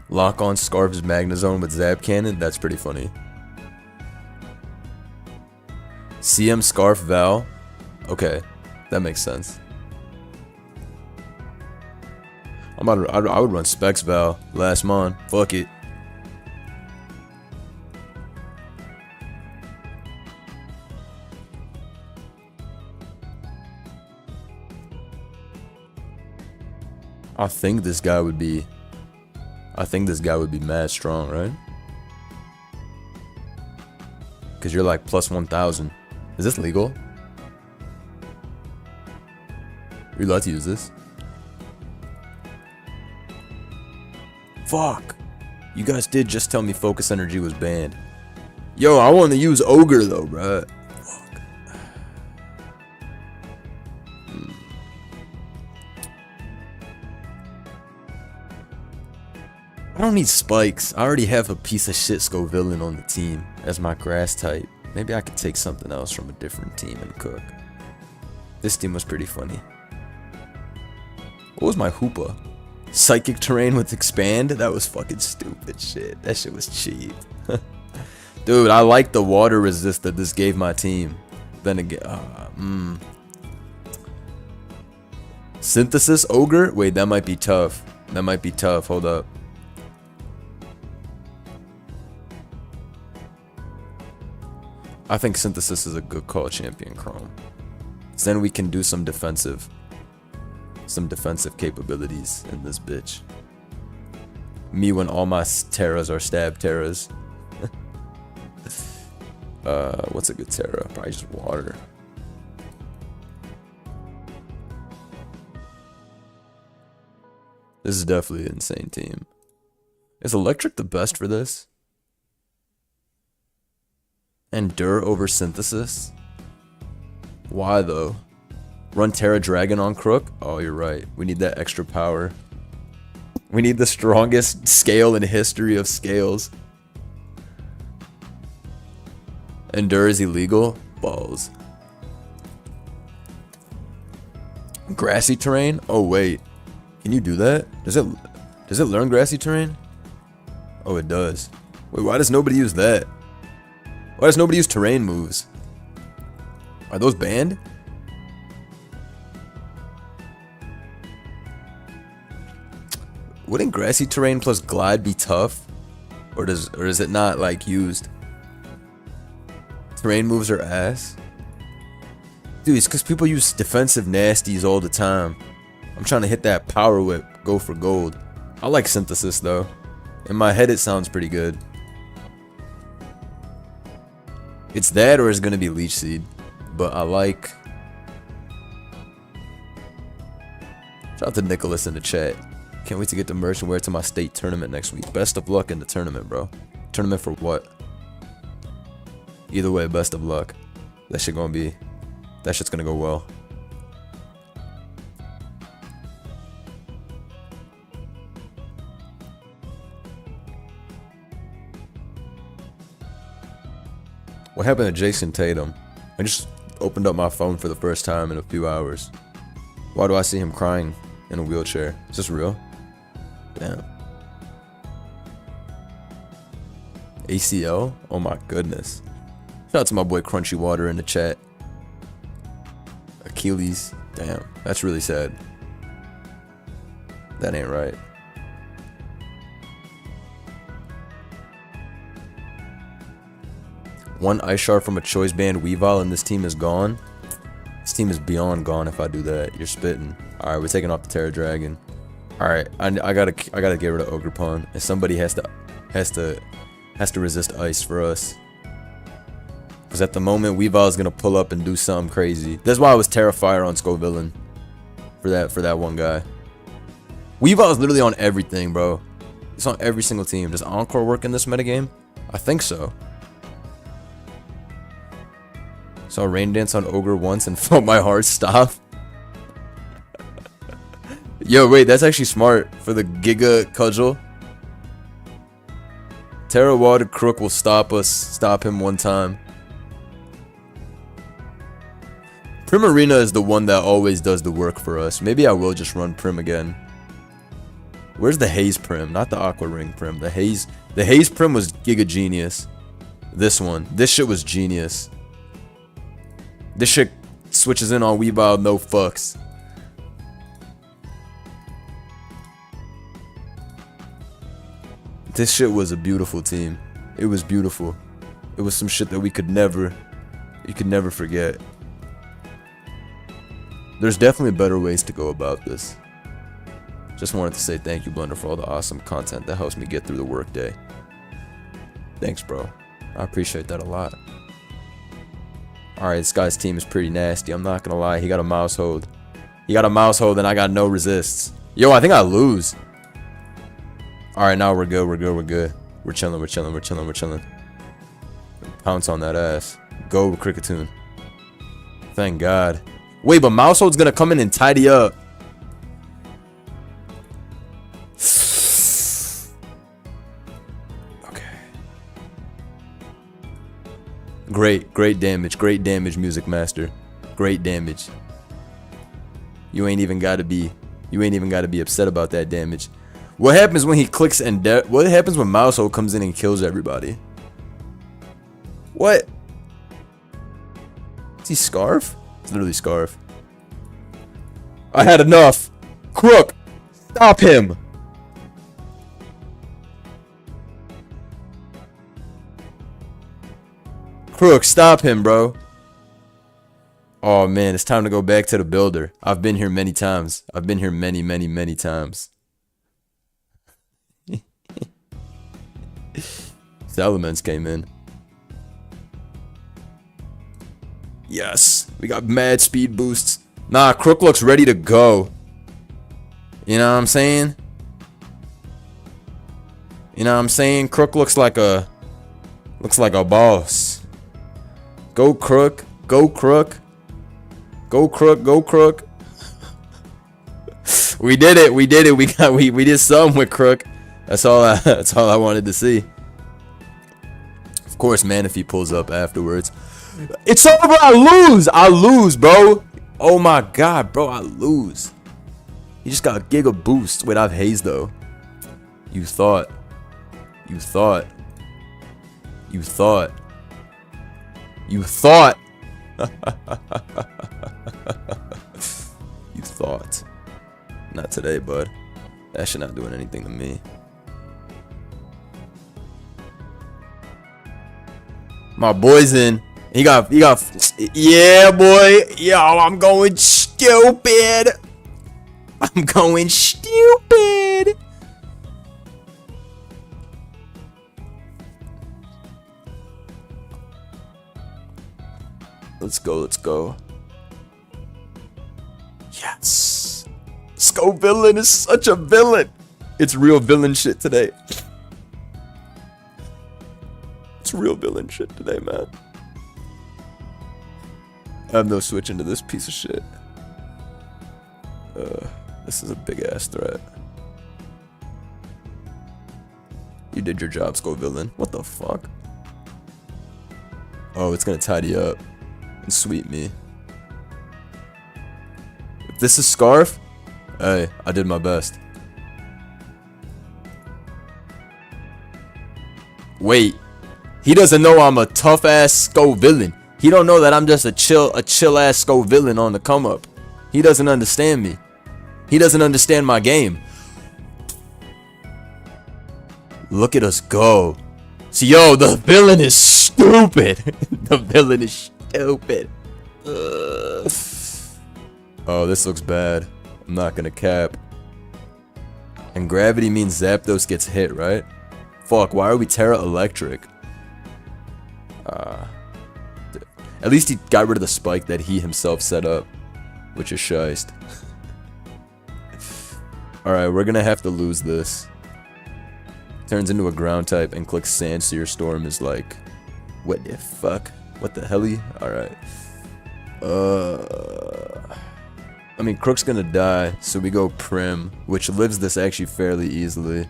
Lock on Scarf's Magnezone with Zap Cannon. That's pretty funny. CM Scarf Val. Okay, that makes sense. I would run Specs Val. Last Mon. Fuck it. I think this guy would be mad strong, right? Because you're like plus 1,000. Is this legal? Are you allowed to use this? Fuck. You guys did just tell me Focus Energy was banned. Yo, I want to use Ogre though, bruh. don't need spikes. I already have a piece of shit Scovillain on the team as my grass type. Maybe I could take something else from a different team and cook. This team was pretty funny. What was my Hoopa? Psychic terrain with expand? That was fucking stupid shit. That shit was cheap. Dude, I like the water resist that this gave my team. Then again, Synthesis Ogre? Wait, that might be tough. That might be tough. Hold up. I think Synthesis is a good call, Champion Chrome. Then we can do some defensive capabilities in this bitch. Me when all my Terras are stab Terras. What's a good Terra? Probably just water. This is definitely an insane team. Is Electric the best for this? Endure over Synthesis? Why though? Run Terra Dragon on Crook? Oh, you're right. We need that extra power. We need the strongest scale in history of scales. Endure is illegal? Balls. Grassy terrain? Oh wait. Can you do that? Does it learn grassy terrain? Oh, it does. Wait, why does nobody use that? Why does nobody use terrain moves? Are those banned? Wouldn't grassy terrain plus glide be tough? Or is it not like used? Terrain moves are ass. Dude, it's because people use defensive nasties all the time. I'm trying to hit that power whip, go for gold. I like Synthesis though. In my head it sounds pretty good. It's that or it's gonna be Leech Seed. But I like... Shout out to Nicholas in the chat. Can't wait to get the merch and wear it to my state tournament next week. Best of luck in the tournament, bro. Tournament for what? Either way, best of luck. That shit's gonna go well. What happened to Jason Tatum? I just opened up my phone for the first time in a few hours. Why do I see him crying in a wheelchair? Is this real? Damn. ACL? Oh my goodness. Shout out to my boy Crunchy Water in the chat. Achilles. Damn. That's really sad. That ain't right. One Ice Shard from a choice band Weavile and this team is gone. This team is beyond gone if I do that. You're spitting. Alright, we're taking off the Terra Dragon. Alright, I gotta get rid of Ogerpon. And somebody has to resist ice for us. Because at the moment Weavile is gonna pull up and do something crazy. That's why I was Terrafire on Scovillain. For that one guy. Weavile is literally on everything, bro. It's on every single team. Does Encore work in this metagame? I think so. Saw Rain Dance on Ogre once and felt my heart stop. Yo, wait, that's actually smart for the Giga Cudgel. Terra Water Crook will stop him one time. Primarina is the one that always does the work for us. Maybe I will just run Prim again. Where's the Haze Prim? Not the Aqua Ring Prim. The Haze Prim was Giga Genius. This shit was genius. This shit switches in on Weavile, no fucks. This shit was a beautiful team. It was beautiful. It was some shit that you could never forget. There's definitely better ways to go about this. Just wanted to say thank you, Blender, for all the awesome content that helps me get through the workday. Thanks, bro. I appreciate that a lot. Alright, this guy's team is pretty nasty. I'm not gonna lie. He got a mouse hold. And I got no resists. Yo, I think I lose. Alright, now we're good. We're chilling. Pounce on that ass. Go, Cricketune. Thank God. Wait, but Mousehold's gonna come in and tidy up. Great damage, Music Master. Great damage. You ain't even gotta be upset about that damage. What happens when he clicks and what happens when Mousehole comes in and kills everybody? What? Is he Scarf? It's literally Scarf. I had enough. Crook, stop him. Crook, stop him, bro. Oh man, it's time to go back to the builder. I've been here many times. I've been here many times. Elements came in. Yes, we got mad speed boosts. Nah, Crook looks ready to go. You know what I'm saying? You know what I'm saying? Crook looks like a boss. Go Crook, go Crook. Go Crook, go Crook. We did it. We did something with Crook. That's all I wanted to see. Of course, man, if he pulls up afterwards. It's over, I lose, bro. Oh my god, bro, I lose. He just got a giga boost. Wait, I have haze though. You thought. You thought. You thought. Not today, bud. That shit not doing anything to me. My boy's in. He got. Yeah, boy. Yo, I'm going stupid. I'm going stupid. Let's go. Let's go. Yes. Sco Villain is such a villain. It's real villain shit today. It's real villain shit today, man. I have no switch into this piece of shit. This is a big ass threat. You did your job, Sco Villain. What the fuck? Oh, it's gonna tidy up and sweep me. If this is Scarf, hey, I did my best. Wait, he doesn't know I'm a tough ass Sco Villain. He don't know that I'm just a chill ass Sco Villain on the come up. He doesn't understand me. He doesn't understand my game. Look at us go. So, yo, the villain is stupid. The villain is stupid. Oh, this looks bad. I'm not gonna cap. And gravity means Zapdos gets hit, right? Fuck, why are we Terra Electric? At least he got rid of the spike that he himself set up, which is shiced. Alright, we're gonna have to lose this. Turns into a ground type and clicks Sand Seer Storm is like, what the fuck? What the helly? Alright. I mean, Crook's gonna die, so we go Prim, which lives this actually fairly easily.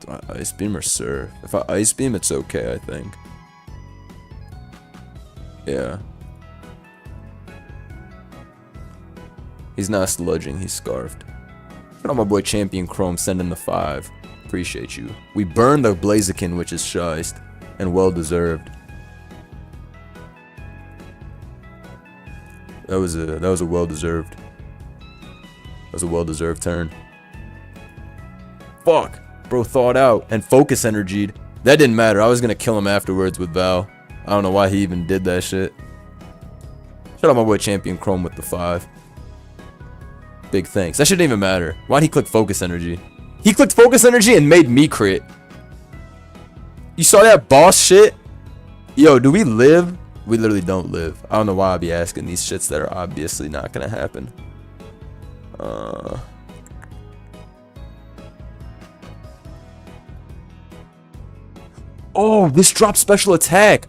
Do I Ice Beam or Surf? If I Ice Beam, it's okay, I think. Yeah. He's not sludging, he's scarfed. Shout out my boy Champion Chrome sending the 5. Appreciate you. We burned the Blaziken, which is shiced, and well deserved. That was a well deserved. That was a well deserved turn. Fuck, bro, thawed out and focus energied. That didn't matter. I was gonna kill him afterwards with Val. I don't know why he even did that shit. Shout out my boy Champion Chrome with the 5. Big thanks. That shouldn't even matter. Why'd he click focus energy? He clicked focus energy and made me crit. You saw that boss shit? Yo, do we live? We literally don't live. I don't know why I'd be asking these shits that are obviously not gonna happen. Oh, this dropped special attack.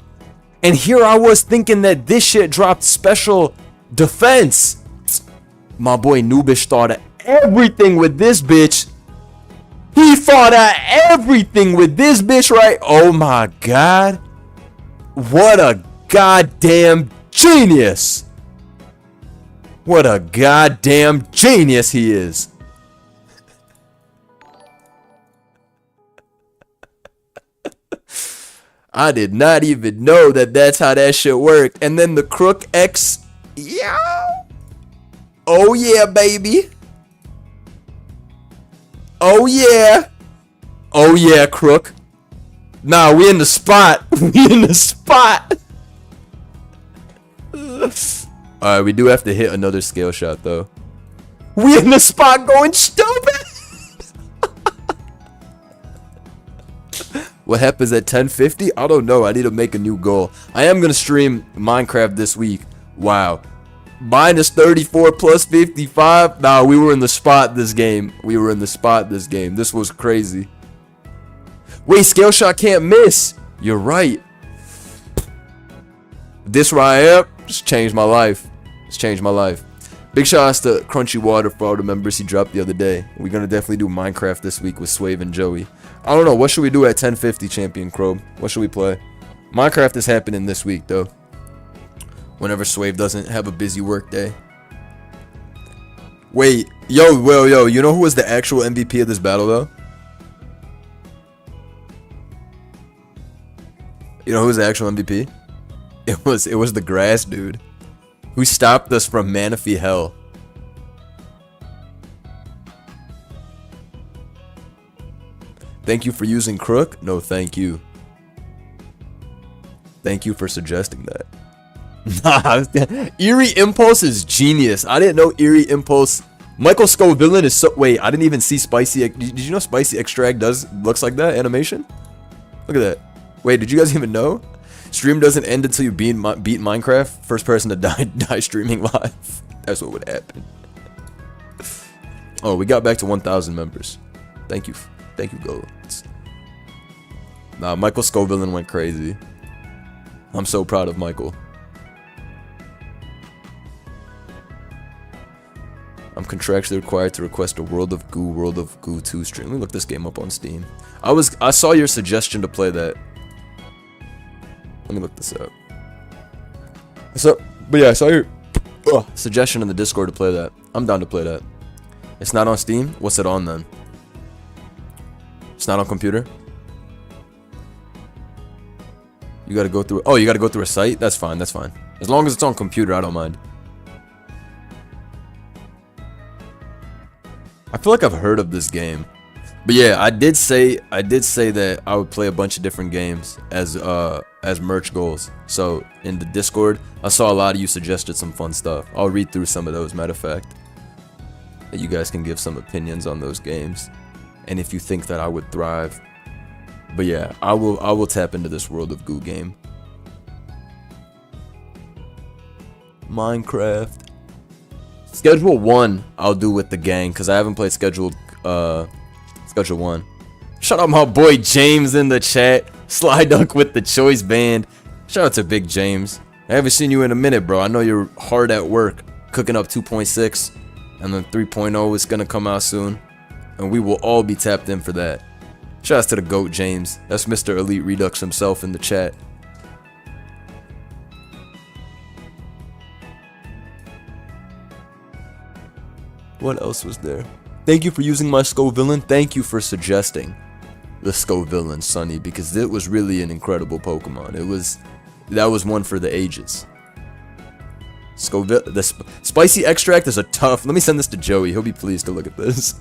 And here I was thinking that this shit dropped special defense. My boy Noobish thought of everything with this bitch. He thought out everything with this bitch, right? Oh my god. What a goddamn genius. What a goddamn genius he is. I did not even know that that's how that shit worked. And then the Crook X. Yo. Oh yeah, baby. Oh yeah. Oh yeah, Crook. Nah, we in the spot. We in the spot. Alright, we do have to hit another scale shot though. We in the spot going stupid. What happens at 10:50? I don't know. I need to make a new goal. I am gonna stream Minecraft this week. Wow. Minus 34 plus 55. Nah, we were in the spot this game. We were in the spot this game. This was crazy. Wait, scale shot can't miss. You're right. This right here just changed my life. It's changed my life. Big shout outs to Crunchy Water for all the members he dropped the other day. We're gonna definitely do Minecraft this week with Swave and Joey. I don't know. What should we do at 10:50, Champion Crow? What should we play? Minecraft is happening this week though. Whenever Swave doesn't have a busy work day. Wait, yo, you know who was the actual MVP of this battle though? You know who was the actual MVP? It was the grass dude who stopped us from Manaphy Hell. Thank you for using Crook? No, thank you. Thank you for suggesting that. Nah, Eerie Impulse is genius. I didn't know Eerie Impulse. Michael Scovillain is so. Wait, I didn't even see Spicy. Did you know Spicy Extract looks like that animation? Look at that. Wait, did you guys even know? Stream doesn't end until you beat Minecraft. First person to die streaming live. That's what would happen. Oh, we got back to 1,000 members. Thank you, Goats. Nah, Michael Scovillain went crazy. I'm so proud of Michael. I'm contractually required to request a World of Goo 2 stream. Let me look this game up on Steam. I saw your suggestion to play that. Let me look this up. But yeah, I saw your suggestion in the Discord to play that. I'm down to play that. It's not on Steam? What's it on then? It's not on computer? You gotta go through. Oh, you gotta go through a site? That's fine, that's fine. As long as it's on computer, I don't mind. I feel like I've heard of this game. But yeah, I did say that I would play a bunch of different games as merch goals. So in the Discord, I saw a lot of you suggested some fun stuff. I'll read through some of those, matter of fact. You guys can give some opinions on those games. And if you think that I would thrive. But yeah, I will tap into this World of Goo game. Minecraft. Schedule 1 I'll do with the gang, because I haven't played Schedule 1. Shout out my boy James in the chat. Sly Dunk with the choice band. Shout out to Big James. I haven't seen you in a minute, bro. I know you're hard at work, cooking up 2.6, and then 3.0 is gonna come out soon, and we will all be tapped in for that. Shout out to the GOAT James. That's Mr. Elite Redux himself in the chat. What else was there? Thank you for using my Scovillain. Thank you for suggesting the Scovillain, Sonny, because it was really an incredible Pokemon. That was one for the ages. The Spicy Extract is a tough. Let me send this to Joey. He'll be pleased to look at this.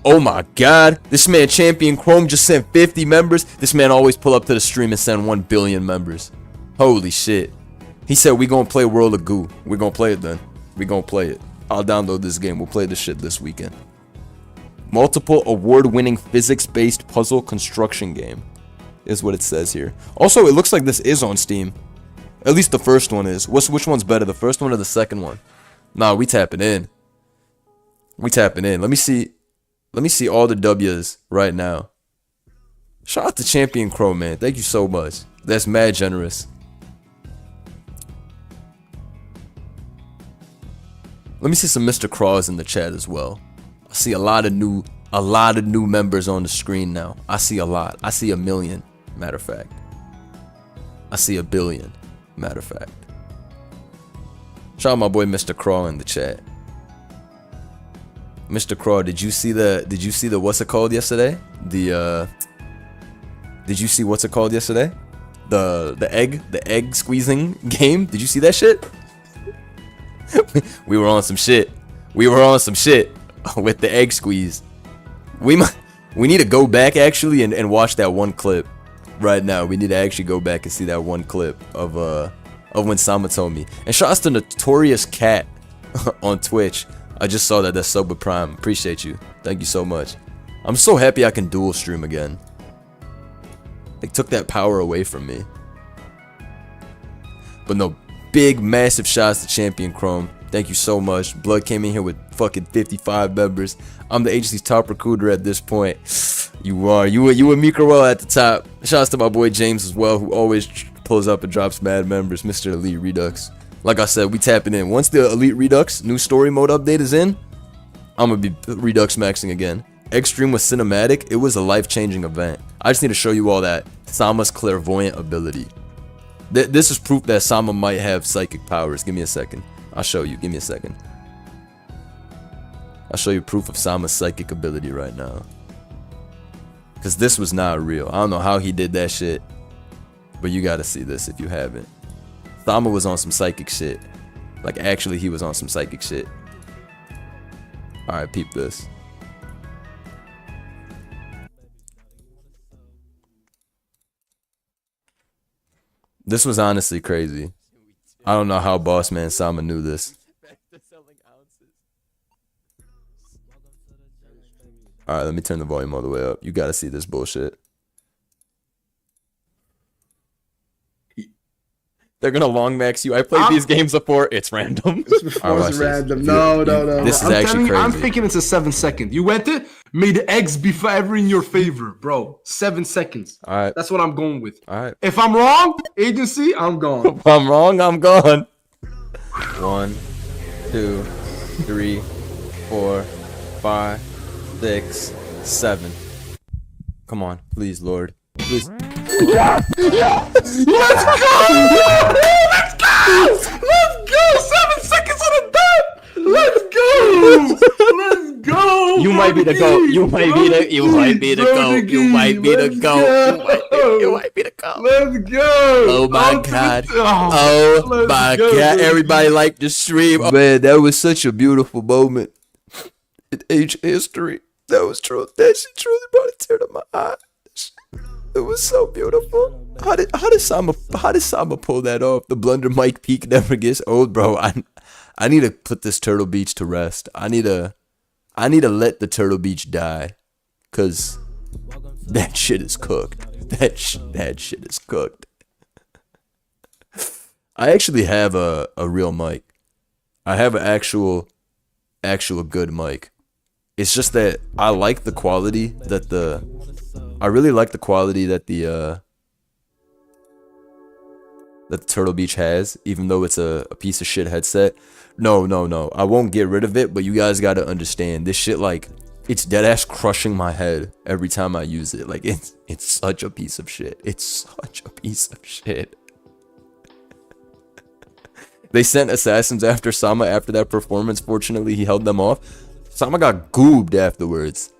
Oh my god, this man Champion Chrome just sent 50 members. This man always pull up to the stream and send 1 billion members. Holy shit. He said we gonna play World of Goo. We're gonna play it then. We gonna play it. I'll download this game. We'll play this shit this weekend. Multiple award-winning physics-based puzzle construction game is what it says here. Also, it looks like this is on Steam. At least the first one is. Which one's better, the first one or the second one? Nah, we tapping in. We tapping in. Let me see. Let me see all the W's right now. Shout out to Champion Crow, man. Thank you so much. That's mad generous. Let me see some Mr. Craws in the chat as well. I see a lot of new members on the screen now. I see a lot. I see 1 million, matter of fact. I see 1 billion, matter of fact. Shout out my boy Mr. Craw in the chat. Mr. Craw, did you see the what's it called yesterday? Did you see what's it called yesterday? The egg squeezing game? Did you see that shit? We were on some shit. We were on some shit with the egg squeeze. We need to go back actually and watch that one clip right now. We need to actually go back and see that one clip of when Sama told me. And shout out to Notorious Cat on Twitch. I just saw that. That's sub with Prime. Appreciate you. Thank you so much. I'm so happy I can dual stream again. They took that power away from me. But no, big massive shouts to Champion Chrome. Thank you so much. Blood came in here with fucking 55 members. I'm the agency's top recruiter at this point. You are. You and Microwell at the top. Shouts to my boy James as well, who always pulls up and drops mad members. Mr. Elite Redux. Like I said, we tapping in. Once the Elite Redux new story mode update is in, I'm gonna be Redux maxing again. Extreme with cinematic. It was a life-changing event. I just need to show you all that Sama's clairvoyant ability. This is proof that Sama might have psychic powers. Give me a second. I'll show you. Give me a second. I'll show you proof of Sama's psychic ability right now. Because this was not real. I don't know how he did that shit. But you gotta see this if you haven't. Sama was on some psychic shit. Like, actually, he was on some psychic shit. Alright, peep this. This was honestly crazy. I don't know how Boss Man Sama knew this. Alright, let me turn the volume all the way up. You gotta see this bullshit. They're gonna long max you. I played these games before. It's random. It's random. No. This is actually crazy. I'm thinking it's a 7 second. You went it, made the eggs be forever in your favor, bro. 7 seconds. All right. That's what I'm going with. All right. If I'm wrong, agency, I'm gone. If I'm wrong, I'm gone. 1, 2, 3, 4, 5, 6, 7. Come on, please, Lord. Please. Let's go! Let's go! Let's go! 7 seconds on the dot! Let's go! Let's go! You might be the GOAT. You might be the GOAT. You might be the GOAT. You might be the GOAT. Let's go! Oh my god. Oh my god. Everybody liked the stream. Oh, man, that was such a beautiful moment in age history. That was true. That shit truly brought a tear to my eye. It was so beautiful. How did Sama pull that off? The blunder Mike peak never gets old, bro. I need to put this Turtle Beach to rest. I need to let the Turtle Beach die, cause that shit is cooked. That shit is cooked. I actually have a real mic. I have an actual good mic. It's just that I like the quality that I really like the quality that the Turtle Beach has, even though it's a piece of shit headset. No. I won't get rid of it, but you guys gotta understand, this shit, like, it's deadass crushing my head every time I use it. Like, it's such a piece of shit. It's such a piece of shit. They sent assassins after Sama after that performance. Fortunately, he held them off. Sama got goobed afterwards.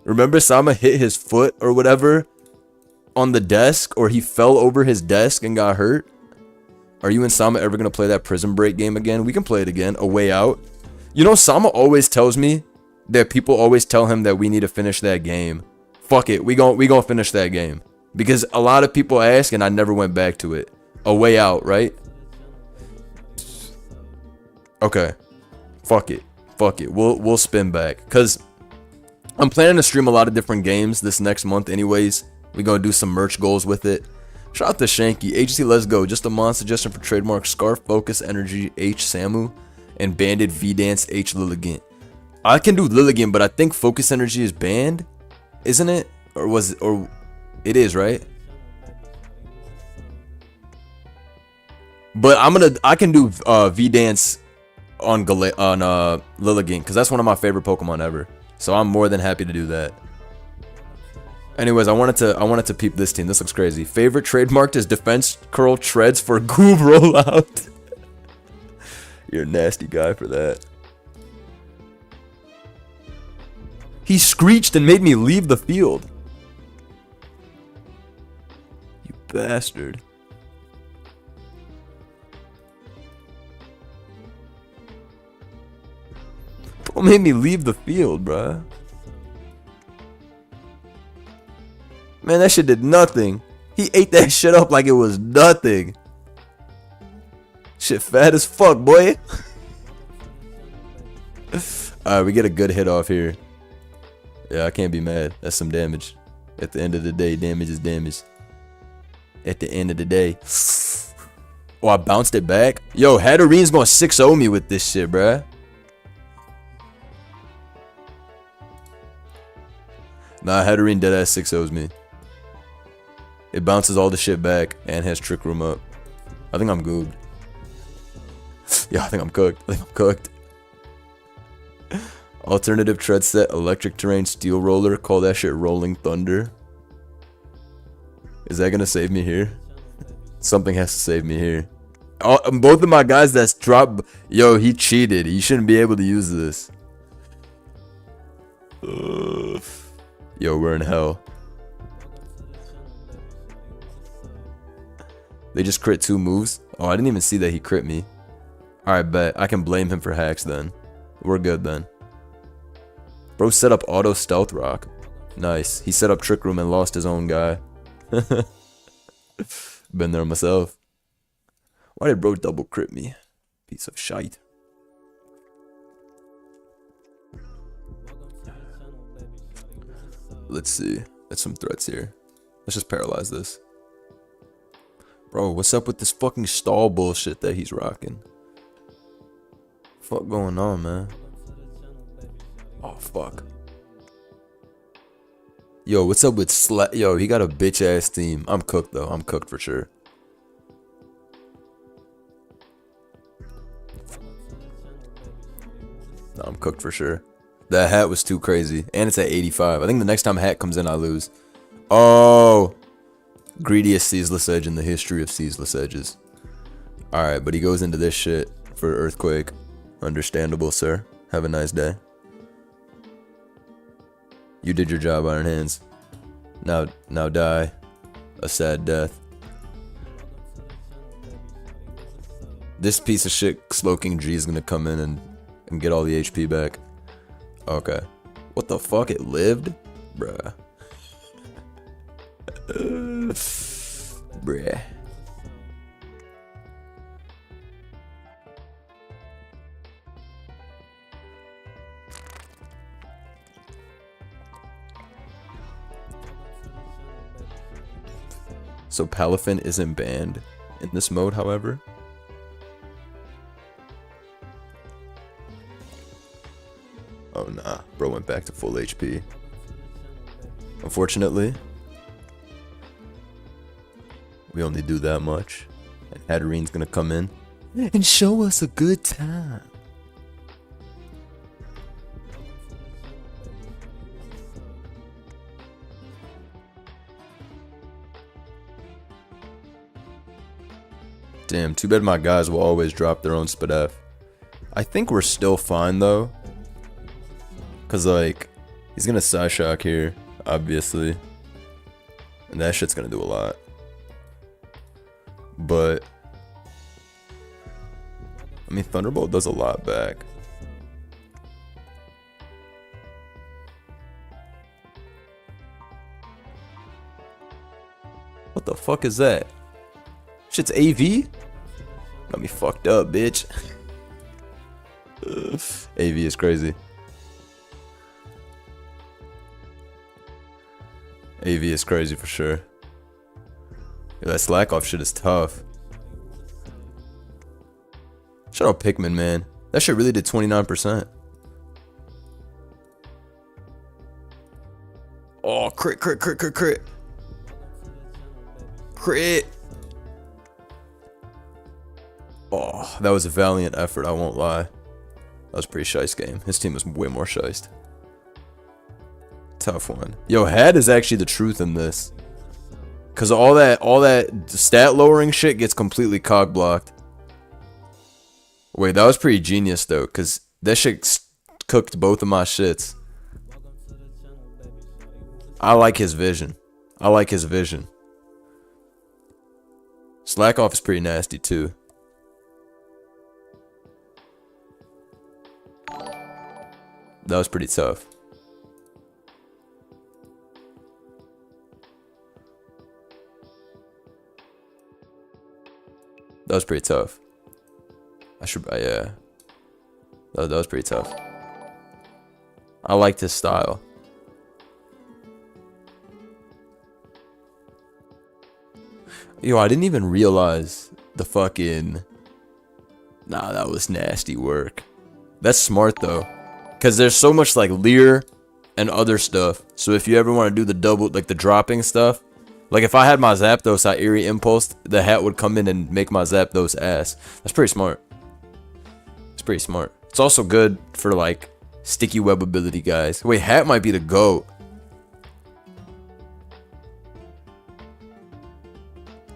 Remember, Sama hit his foot or whatever on the desk, or he fell over his desk and got hurt. Are you and Sama ever gonna play that Prison Break game again? We can play it again. A Way Out. You know, Sama always tells me that people always tell him that we need to finish that game. Fuck it, we gon' finish that game, because a lot of people ask and I never went back to it. A Way Out, right? Okay. Fuck it. We'll spin back, cause I'm planning to stream a lot of different games this next month anyways. We're gonna do some merch goals with it. Shout out to Shanky. Agency, let's go. Just a mod suggestion for Trademark: Scarf, Focus, Energy, H, Samu, and Bandit, V-Dance, H, Lilligant. I can do Lilligant, but I think Focus Energy is banned, isn't it? Or was it? Or it is, right? But I can do V Dance on Lilligant because that's one of my favorite Pokemon ever. So I'm more than happy to do that. Anyways, I wanted to peep this team. This looks crazy. Favorite trademarked is Defense Curl Treads for Goob rollout. You're a nasty guy for that. He screeched and made me leave the field. You bastard. Bro made me leave the field, bruh. Man, that shit did nothing. He ate that shit up like it was nothing. Shit fat as fuck, boy. Alright, we get a good hit off here. Yeah, I can't be mad. That's some damage. At the end of the day, damage is damage. At the end of the day. Oh, I bounced it back. Yo, Hatterine's gonna 6-0 me with this shit, bruh. Nah, Hatterene deadass 6-0s me. It bounces all the shit back and has Trick Room up. I think I'm goobed. Yeah, I think I'm cooked. Alternative tread set, electric terrain, steel roller. Call that shit Rolling Thunder. Is that gonna save me here? Something has to save me here. Both of my guys that's dropped. Yo, he cheated. He shouldn't be able to use this. Yo, we're in hell. They just crit 2 moves. Oh, I didn't even see that he crit me. Alright, bet. I can blame him for hacks then. We're good then. Bro set up auto stealth rock. Nice. He set up Trick Room and lost his own guy. Been there myself. Why did bro double crit me? Piece of shite. Let's see. There's some threats here. Let's just paralyze this. Bro, what's up with this fucking stall bullshit that he's rocking? Fuck going on, man? Oh, fuck. Yo, what's up with Yo, he got a bitch ass team. I'm cooked though. I'm cooked for sure. No, I'm cooked for sure. That hat was too crazy. And it's at 85. I think the next time hat comes in, I lose. Oh. Greediest Ceaseless Edge in the history of Ceaseless Edges. Alright, but he goes into this shit for Earthquake. Understandable, sir. Have a nice day. You did your job, Iron Hands. Now die. A sad death. This piece of shit, Slowking G, is gonna come in and get all the HP back. Okay. What the fuck? It lived? Bruh. Bruh. So Palafin isn't banned in this mode, however. Oh nah, bro went back to full HP. Unfortunately, we only do that much. And Hatterine's gonna come in and show us a good time. Damn, too bad my guys will always drop their own Spadef. I think we're still fine though. Cause like, he's gonna Psyshock here, obviously. And that shit's gonna do a lot. But I mean, Thunderbolt does a lot back. What the fuck is that? Shit's AV? Got me fucked up, bitch. AV is crazy. AV is crazy for sure. Yeah, that slack off shit is tough. Shout out Pikmin, man. That shit really did 29%. Oh, crit, crit, crit, crit, crit. Crit. Oh, that was a valiant effort, I won't lie. That was a pretty shice game. His team was way more shiced. Tough one. Yo, Had is actually the truth in this. Cause all that stat lowering shit gets completely cog blocked. Wait, that was pretty genius though, cause that shit cooked both of my shits. I like his vision. I like his vision. Slack off is pretty nasty too. That was pretty tough. That was pretty tough. Yeah. That was pretty tough. I liked his style. Yo, I didn't even realize the fucking... Nah, that was nasty work. That's smart though. Because there's so much like Leer and other stuff. So if you ever want to do the double, like the dropping stuff. Like if I had my Zapdos at Eerie Impulse, the hat would come in and make my Zapdos ass. That's pretty smart. It's pretty smart. It's also good for like sticky web ability guys. Wait, hat might be the GOAT.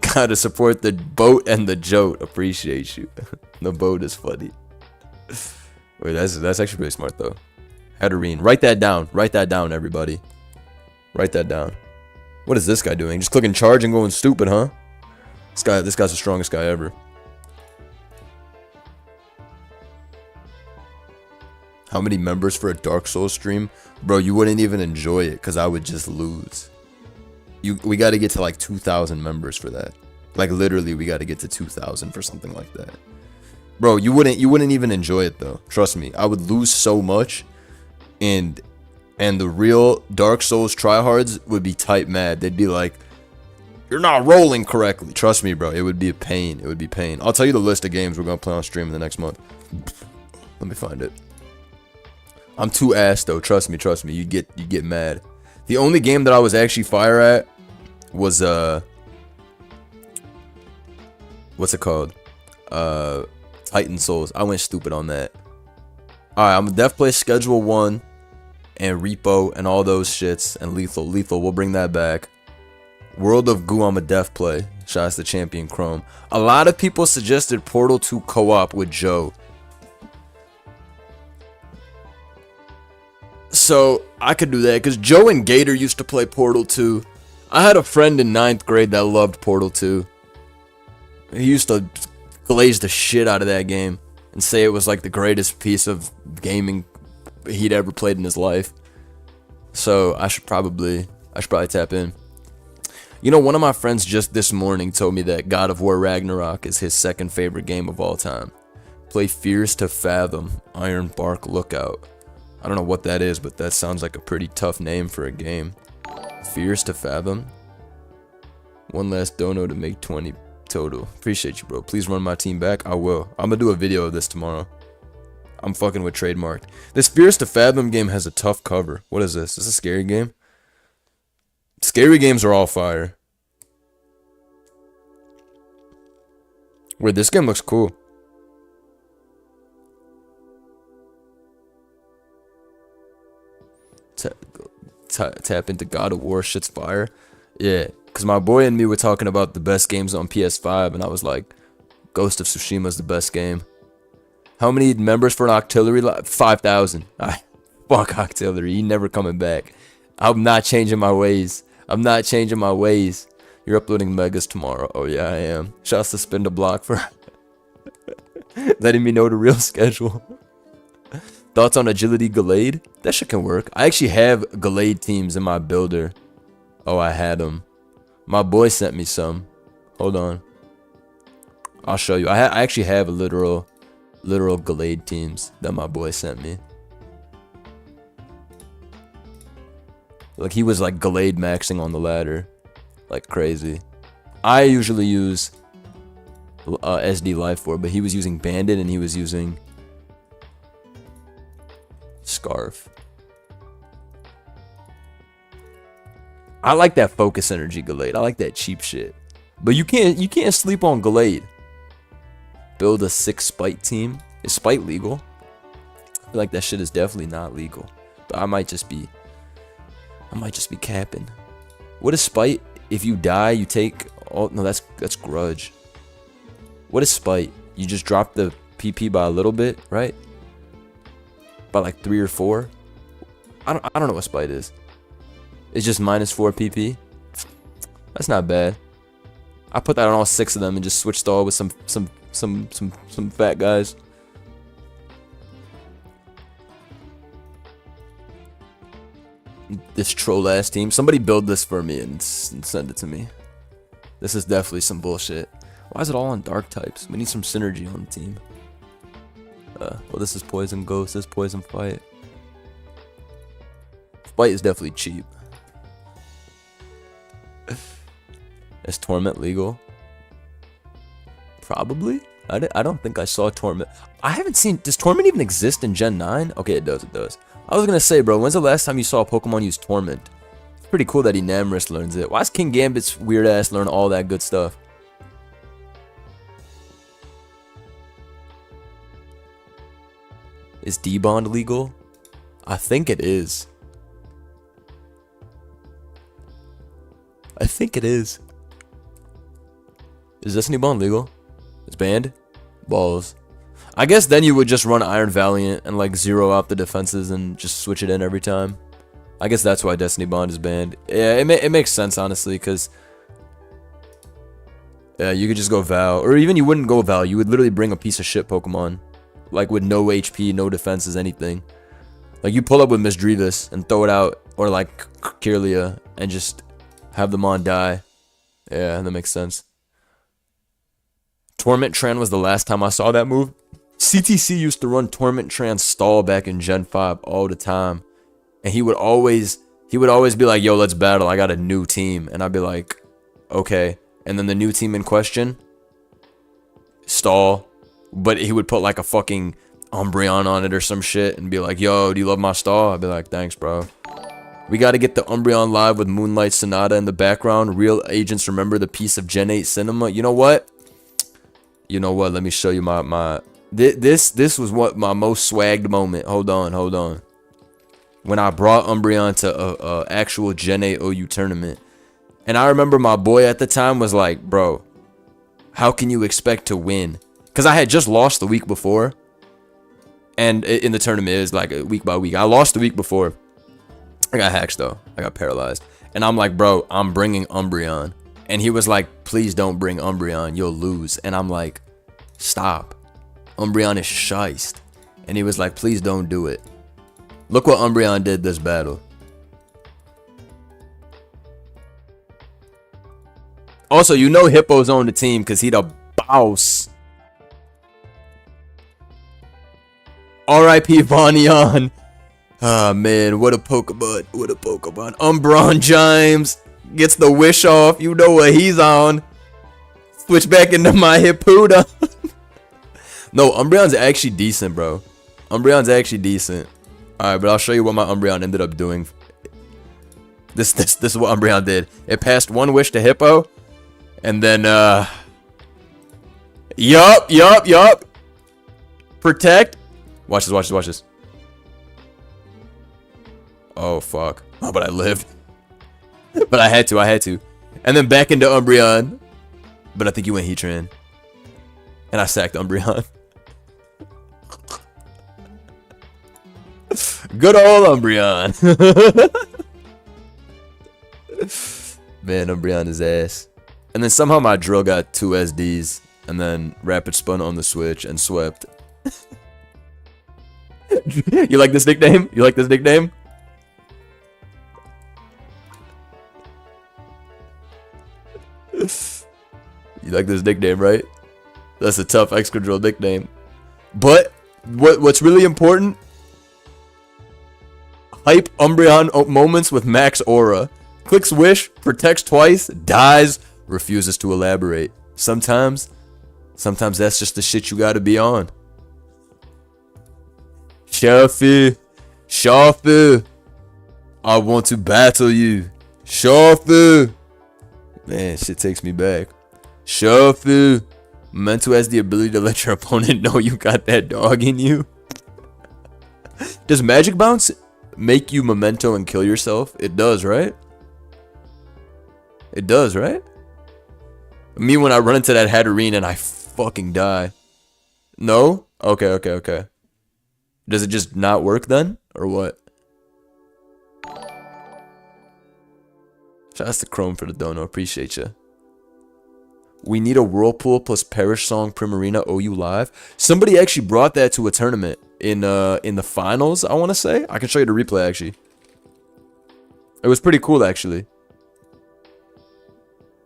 Gotta support the boat and the jote. Appreciate you. The boat is funny. Wait, that's actually pretty smart though. Hatterene. Write that down. Write that down, everybody. Write that down. What is this guy doing? Just clicking charge and going stupid, huh? This guy's the strongest guy ever. How many members for a Dark Souls stream? Bro, you wouldn't even enjoy it because I would just lose. We got to get to like 2,000 members for that. Like literally, we got to get to 2,000 for something like that. Bro, you wouldn't even enjoy it though. Trust me, I would lose so much, and the real Dark Souls tryhards would be tight mad. They'd be like, "You're not rolling correctly." Trust me, bro. It would be a pain. It would be pain. I'll tell you the list of games we're gonna play on stream in the next month. Let me find it. I'm too ass though. Trust me. Trust me. You get mad. The only game that I was actually fire at was what's it called? Titan Souls. I went stupid on that. Alright, I'm gonna def play Schedule 1 and Repo and all those shits and Lethal. We'll bring that back. World of Goo, I'm a def play. Shots to Champion Chrome. A lot of people suggested Portal 2 co-op with Joe. So I could do that because Joe and Gator used to play Portal 2. I had a friend in 9th grade that loved Portal 2. He used to glaze the shit out of that game and say it was like the greatest piece of gaming he'd ever played in his life. So I should probably tap in. You know, one of my friends just this morning told me that God of War Ragnarok is his second favorite game of all time. Play Fears to Fathom, Iron Bark Lookout. I don't know what that is, but that sounds like a pretty tough name for a game. Fears to Fathom. One last dono to make 20 total. Appreciate you, bro. Please run my team back. I will. I'm gonna do a video of this tomorrow. I'm fucking with Trademarked. This Fears to Fathom game has a tough cover. What is this? Is this a scary game? Scary games are all fire. Wait, this game looks cool. Tap into God of War, shit's fire. Yeah, because my boy and me were talking about the best games on PS5, and I was like, Ghost of Tsushima's the best game. How many members for an Octillery? 5,000. Fuck Octillery, he never coming back. I'm not changing my ways. I'm not changing my ways. You're uploading megas tomorrow. Oh yeah, I am. Shouts to Spin the Block for letting me know the real schedule. Thoughts on Agility Gallade? That shit can work. I actually have Gallade teams in my builder. Oh, I had them. My boy sent me some. Hold on. I'll show you. I actually have a literal Gallade teams that my boy sent me. Like, he was like Gallade maxing on the ladder. Like crazy. I usually use SD Life for, but he was using Bandit and he was using Scarf. I like that focus energy Gallade. I like that cheap shit. But you can't sleep on Gallade. Build a 6 Spite team. Is Spite legal? I feel like that shit is definitely not legal. But I might just be capping. What is Spite? If you die, you take oh no, that's Grudge. What is Spite? You just drop the PP by a little bit, right? By like 3 or 4. I don't know what Spite is. It's just -4 PP. That's not bad. I put that on all 6 of them and just switched all with some fat guys. This troll ass team. Somebody build this for me and send it to me. This is definitely some bullshit. Why is it all on dark types? We need some synergy on the team. Well, this is Poison Ghost. This is Poison Fight. Fight is definitely cheap. Is Torment legal? Probably. I don't think I saw Torment. I haven't seen. Does Torment even exist in Gen 9? Okay, it does. It does. I was gonna say, bro, when's the last time you saw a Pokemon use Torment? It's pretty cool that Enamorous learns it. Why does King Gambit's weird ass learn all that good stuff? Is D-Bond legal? I think it is. I think it is. Is Destiny Bond legal? It's banned? Balls. I guess then you would just run Iron Valiant and like zero out the defenses and just switch it in every time. I guess that's why Destiny Bond is banned. Yeah, it makes sense honestly, because yeah, you could just go Val, or even you wouldn't go Val. You would literally bring a piece of shit Pokemon, like with no HP, no defenses, anything. Like you pull up with Miss Drevis and throw it out, or like Kirlia, and just have the Mon die. Yeah, that makes sense. Torment Tran was the last time I saw that move. CTC used to run Torment Tran stall back in Gen 5 all the time. And he would always be like, yo, let's battle. I got a new team. And I'd be like, okay. And then the new team in question, stall. But he would put like a fucking Umbreon on it or some shit and be like, yo, do you love my stall? I'd be like, thanks, bro. We got to get the Umbreon live with Moonlight Sonata in the background. Real agents remember the piece of Gen 8 cinema. You know what? You know what? Let me show you my this was what my most swagged moment. Hold on. When I brought Umbreon to a actual Gen 8 OU tournament. And I remember my boy at the time was like, bro, how can you expect to win? Because I had just lost the week before. And in the tournament, it was like week by week. I lost the week before. I got hacks though. I got paralyzed. And I'm like, bro, I'm bringing Umbreon. And he was like, please don't bring Umbreon. You'll lose. And I'm like, stop. Umbreon is shiced. And he was like, please don't do it. Look what Umbreon did this battle. Also, you know Hippo's on the team because he the boss. R.I.P. Vonneon. Ah, man, what a Pokemon. What a Pokemon. Umbreon James gets the wish off. You know what he's on. Switch back into my Hippoda. No, Umbreon's actually decent, bro. Umbreon's actually decent. Alright, but I'll show you what my Umbreon ended up doing. This is what Umbreon did. It passed one wish to Hippo. And then, Yup. Protect. Watch this. Oh, fuck. Oh, but I lived. But I had to. And then back into Umbreon. But I think you went Heatran. And I sacked Umbreon. Good old Umbreon. Man, Umbreon is ass. And then somehow my drill got 2 SDs. And then Rapid Spun on the Switch and swept. You like this nickname? You like this nickname? You like this nickname, right? That's a tough Excadrill nickname. But what's really important? Hype Umbreon moments with max aura. Clicks wish, protects twice, dies, refuses to elaborate. Sometimes that's just the shit you gotta be on. Shafu, I want to battle you. Shuffle. Man, shit takes me back. Shuffle. Memento has the ability to let your opponent know you got that dog in you. Does Magic Bounce make you Memento and kill yourself? It does, right? It does, right? Me when I run into that Hatterene and I fucking die. No? Okay. Does it just not work then? Or what? Shouts to Chrome for the dono. Appreciate you. We need a Whirlpool plus Perish Song Primarina OU Live. Somebody actually brought that to a tournament in the finals, I want to say. I can show you the replay, actually. It was pretty cool, actually.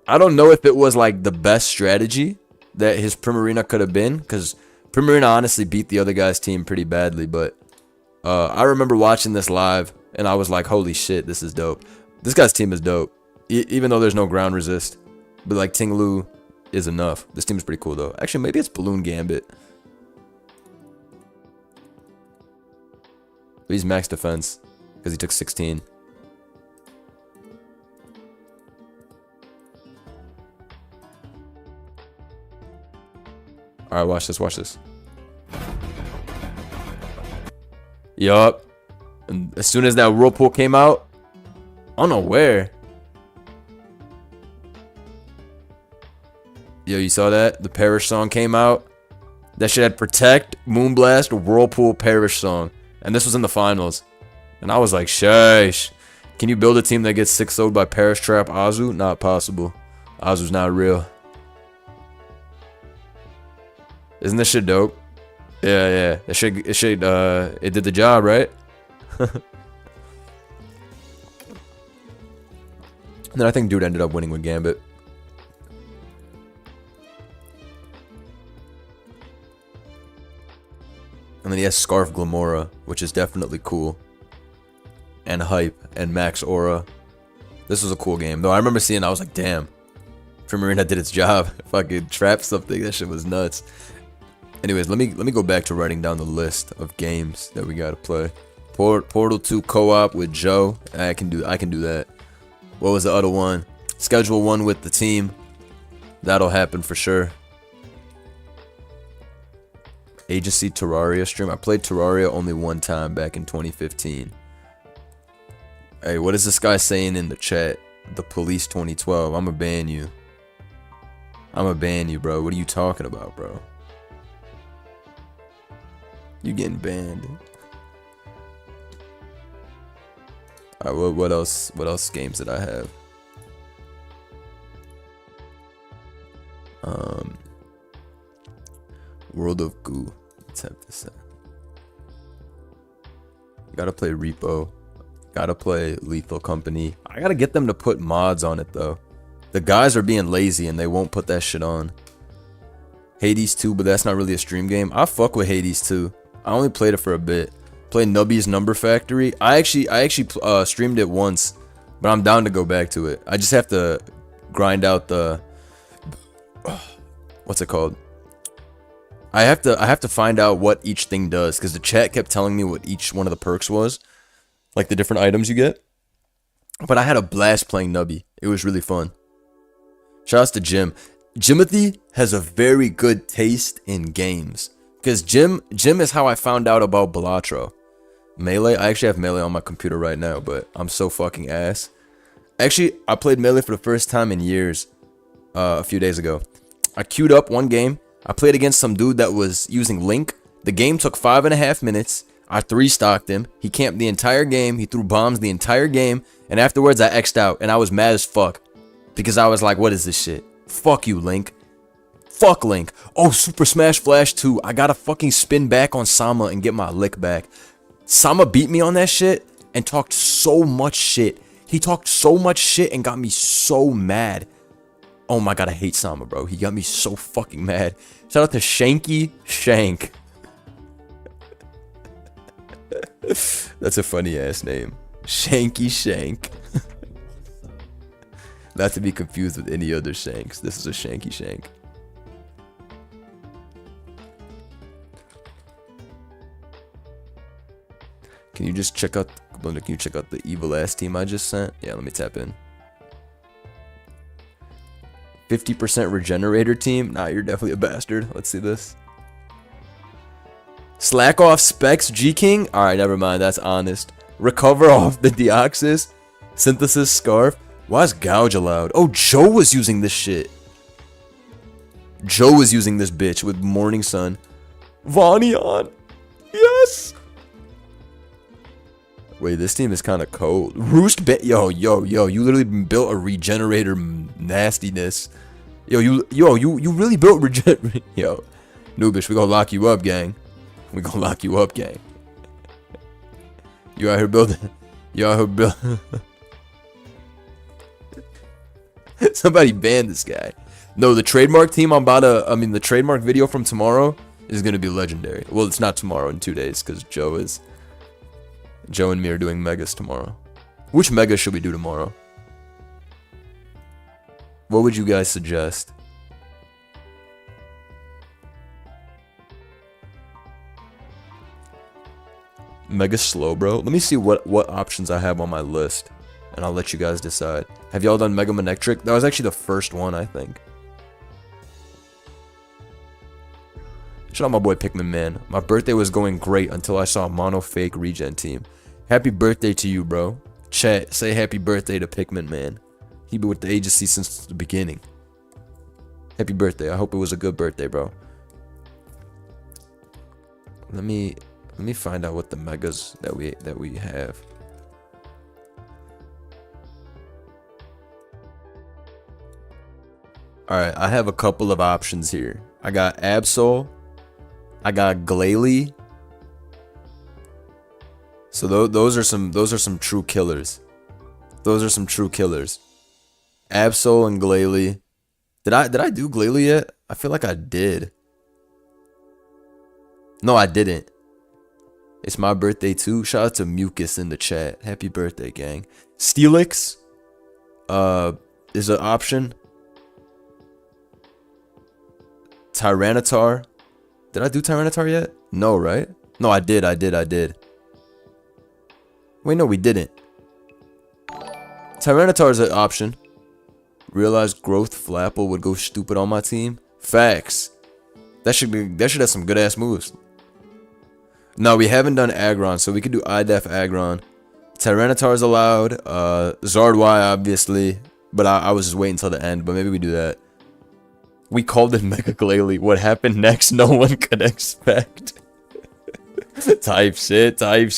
I don't know if it was, like, the best strategy that his Primarina could have been, because Primarina honestly beat the other guy's team pretty badly, but I remember watching this live, and I was like, holy shit, this is dope. This guy's team is dope, even though there's no ground resist. But, like, Ting Lu is enough. This team is pretty cool, though. Actually, maybe it's Balloon Gambit. But he's max defense, because he took 16. Alright, watch this. Yup. And as soon as that Whirlpool came out, I don't know where. Yo, you saw that? The Perish Song came out. That shit had Protect, Moonblast, Whirlpool, Perish Song. And this was in the finals. And I was like, sheesh. Can you build a team that gets 6-0'd by Perish Trap Azu? Not possible. Azu's not real. Isn't this shit dope? Yeah. It did the job, right? And then I think dude ended up winning with Gambit. And then he has Scarf Glamora, which is definitely cool. And Hype and Max Aura. This was a cool game. Though I remember seeing, I was like, damn. Primarina did its job. Fucking trap something. That shit was nuts. Anyways, let me go back to writing down the list of games that we gotta play. Portal 2 co-op with Joe. I can do that. What was the other one? Schedule 1 with the team. That'll happen for sure. Agency Terraria stream. I played Terraria only one time back in 2015. Hey, what is this guy saying in the chat? The Police 2012. I'ma ban you. I'ma ban you, bro. What are you talking about, bro? You getting banned. Alright, what else? What else games did I have? World of Goo. 10%. Gotta play Repo. Gotta play Lethal Company. I gotta get them to put mods on it though. The guys are being lazy and they won't put that shit on. Hades 2, but that's not really a stream game. I fuck with Hades 2. I only played it for a bit. Played Nubby's Number Factory. I actually streamed it once, but I'm down to go back to it. I just have to grind out the what's it called? I have to find out what each thing does because the chat kept telling me what each one of the perks was, like the different items you get. But I had a blast playing Nubby. It was really fun. Shouts to Jim. Jimothy has a very good taste in games. Because Jim is how I found out about Balatro. Melee, I actually have Melee on my computer right now, but I'm so fucking ass. Actually, I played Melee for the first time in years a few days ago. I queued up one game. I played against some dude that was using Link. The game took 5.5 minutes. I 3-stocked him. He camped the entire game. He threw bombs the entire game. And afterwards, I X'd out. And I was mad as fuck. Because I was like, what is this shit? Fuck you, Link. Fuck Link. Oh, Super Smash Flash 2. I gotta fucking spin back on Sama and get my lick back. Sama beat me on that shit and talked so much shit. He talked so much shit and got me so mad. Oh my god, I hate Sama, bro. He got me so fucking mad. Shout out to Shanky Shank. That's a funny ass name. Shanky Shank. Not to be confused with any other Shanks. This is a Shanky Shank. Can you just check out the evil ass team I just sent? Yeah, let me tap in. 50% regenerator team. Nah, you're definitely a bastard. Let's see this. Slack off specs G King. All right, never mind. That's honest. Recover off the Deoxys. Synthesis scarf. Why is gouge allowed? Oh, Joe was using this shit. Joe was using this bitch with Morning Sun. Vonion. Yes. Wait, this team is kind of cold. Roost yo, you literally built a regenerator nastiness. You really built yo. Noobish, we gonna lock you up, gang. We gonna lock you up, gang. You out here building. You out here building. Somebody ban this guy. No, the trademark team I'm about to, the trademark video from tomorrow is gonna be legendary. Well, it's not tomorrow, in 2 days, because Joe and me are doing megas tomorrow. Which mega should we do tomorrow? What would you guys suggest? Mega slow, bro. Let me see what options I have on my list, and I'll let you guys decide. Have y'all done Mega Manectric? That was actually the first one, I think. Shout out my boy Pikmin Man. My birthday was going great until I saw a mono fake regen team. Happy birthday to you, bro. Chat, say happy birthday to Pikmin Man. He been with the agency since the beginning. Happy birthday. I hope it was a good birthday, bro. Let me find out what the megas that we have. Alright, I have a couple of options here. I got Absol. I got Glalie. So those are some true killers. Those are some true killers. Absol and Glalie. Did I do Glalie yet? I feel like I did. No, I didn't. It's my birthday too. Shout out to Mucus in the chat. Happy birthday, gang. Steelix is an option. Tyranitar. Did I do Tyranitar yet? No, right? No, I did. Wait, no, we didn't. Tyranitar is an option. Realized Growth Flapple would go stupid on my team. Facts. That should have some good ass moves. No, we haven't done Aggron, so we could do IDEF Aggron. Tyranitar's allowed. Zardwai, obviously. But I was just waiting until the end, but maybe we do that. We called it Mega Glalie. What happened next, no one could expect. Type shit. Oh,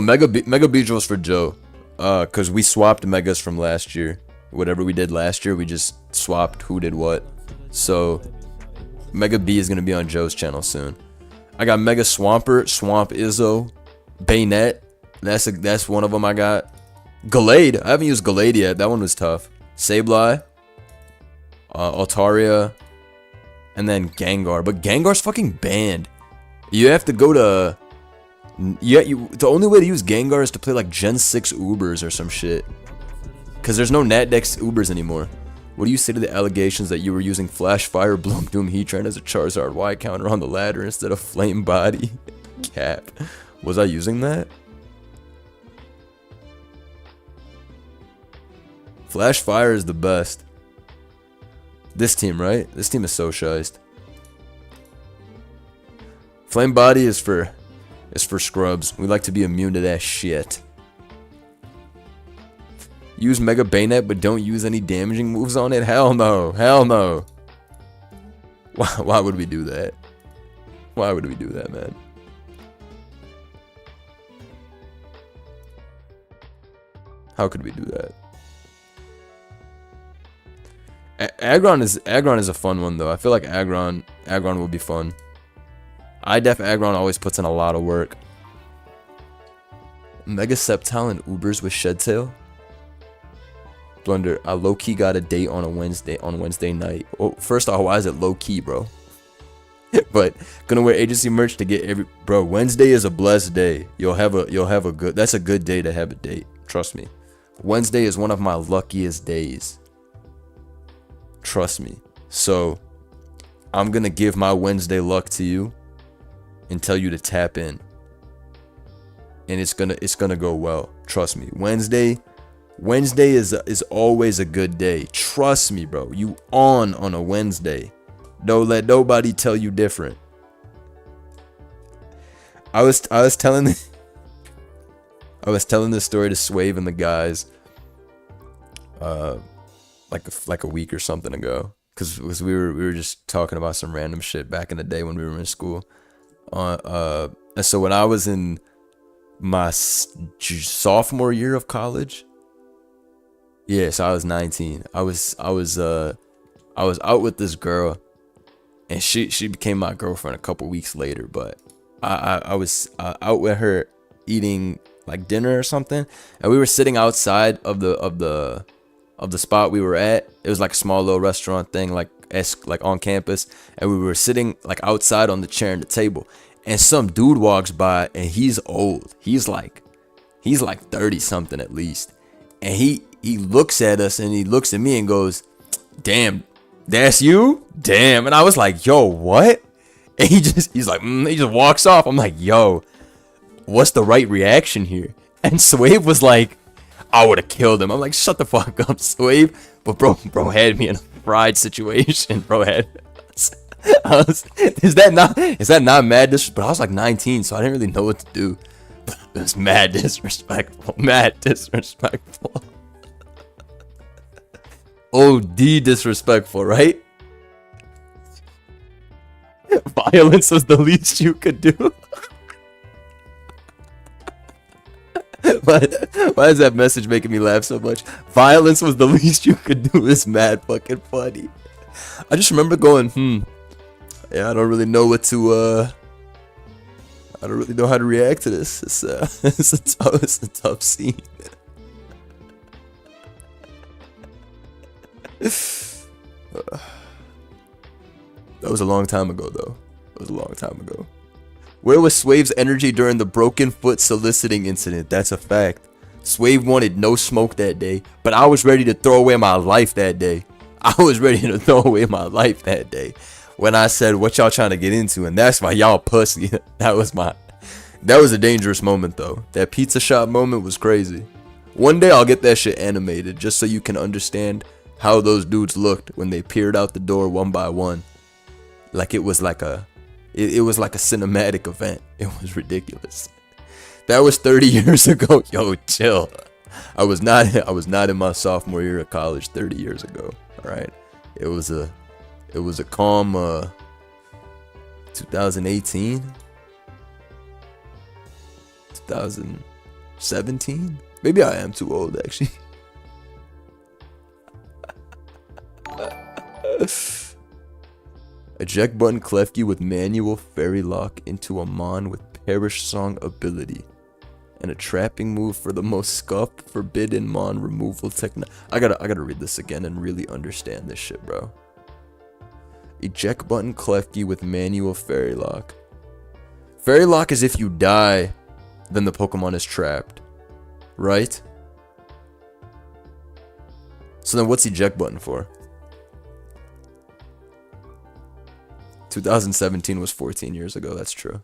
Mega Beedrill's for Joe. Cause we swapped megas from last year. Whatever we did last year, we just swapped who did what. So Mega B is gonna be on Joe's channel soon. I got Mega Swampert, Swamp Izzo, Bayonet. That's one of them I got. Gallade. I haven't used Gallade yet. That one was tough. Sableye. Altaria. And then Gengar. But Gengar's fucking banned. You have to go to... the only way to use Gengar is to play like Gen 6 Ubers or some shit. Because there's no Natdex Ubers anymore. What do you say to the allegations that you were using Flash Fire, Bloom Doom, Heatran as a Charizard Y counter on the ladder instead of Flame Body? Cap. Was I using that? Flash Fire is the best. This team, right? This team is so shized. Flame Body is for scrubs. We like to be immune to that shit. Use Mega Bayonet, but don't use any damaging moves on it? Hell no. Hell no. Why would we do that? Why would we do that, man? How could we do that? Aggron is a fun one though. I feel like Aggron will be fun. IDEF Aggron always puts in a lot of work. Mega Sceptile and Ubers with Shedtail. Blunder. I low key got a date on Wednesday night. Oh, first off, why is it low key, bro? But gonna wear agency merch to get every bro. Wednesday is a blessed day. You'll have a good. That's a good day to have a date. Trust me. Wednesday is one of my luckiest days. Trust me. So I'm gonna give my Wednesday luck to you and tell you to tap in. And it's gonna go well. Trust me. Wednesday Wednesday is always a good day. Trust me, bro. You on a Wednesday. Don't let nobody tell you different. I was telling this story to Swave and the guys like a week or something ago, because we were just talking about some random shit back in the day when we were in school. And so when I was in my sophomore year of college, yeah, so I was 19. I was out with this girl, and she became my girlfriend a couple weeks later. But I was out with her eating like dinner or something, and we were sitting outside of the spot we were at. It was like a small little restaurant thing, like on campus, and we were sitting like outside on the chair and the table, and some dude walks by, and he's old. He's like 30 something at least, and he looks at us, and he looks at me and goes, "Damn, that's you? Damn." And I was like, "Yo, what?" And he's like, he just walks off. I'm like, "Yo, what's the right reaction here?" And Swave was like, "I would have killed him." I'm like, "Shut the fuck up, Swave." But bro had me in a fried situation. Bro had is that not mad disrespectful? But I was like 19, so I didn't really know what to do. But it was mad disrespectful. OD disrespectful, right? Violence was the least you could do. Why is that message making me laugh so much? Violence was the least you could do is mad fucking funny. I just remember going, yeah, I don't really know what to, I don't really know how to react to this. It's a tough scene. That was a long time ago, though. Where was Swave's energy during the broken foot soliciting incident? That's a fact. Swave wanted no smoke that day, but I was ready to throw away my life that day. When I said, "What y'all trying to get into?" And that's why y'all pussy. That was a dangerous moment, though. That pizza shop moment was crazy. One day I'll get that shit animated, just so you can understand how those dudes looked when they peered out the door one by one. Like it was like a cinematic event. It was ridiculous. That was 30 years ago. Yo, chill. I was not in my sophomore year of college 30 years ago. All right. It was a calm 2018, 2017. Maybe I am too old, actually. Eject button Klefki with manual fairy lock into a mon with perish song ability, and a trapping move for the most scuffed forbidden mon removal technique. I gotta read this again and really understand this shit, bro. Eject button Klefki with manual fairy lock. Fairy lock is if you die, then the Pokemon is trapped, right? So then what's eject button for? 2017 was 14 years ago, that's true.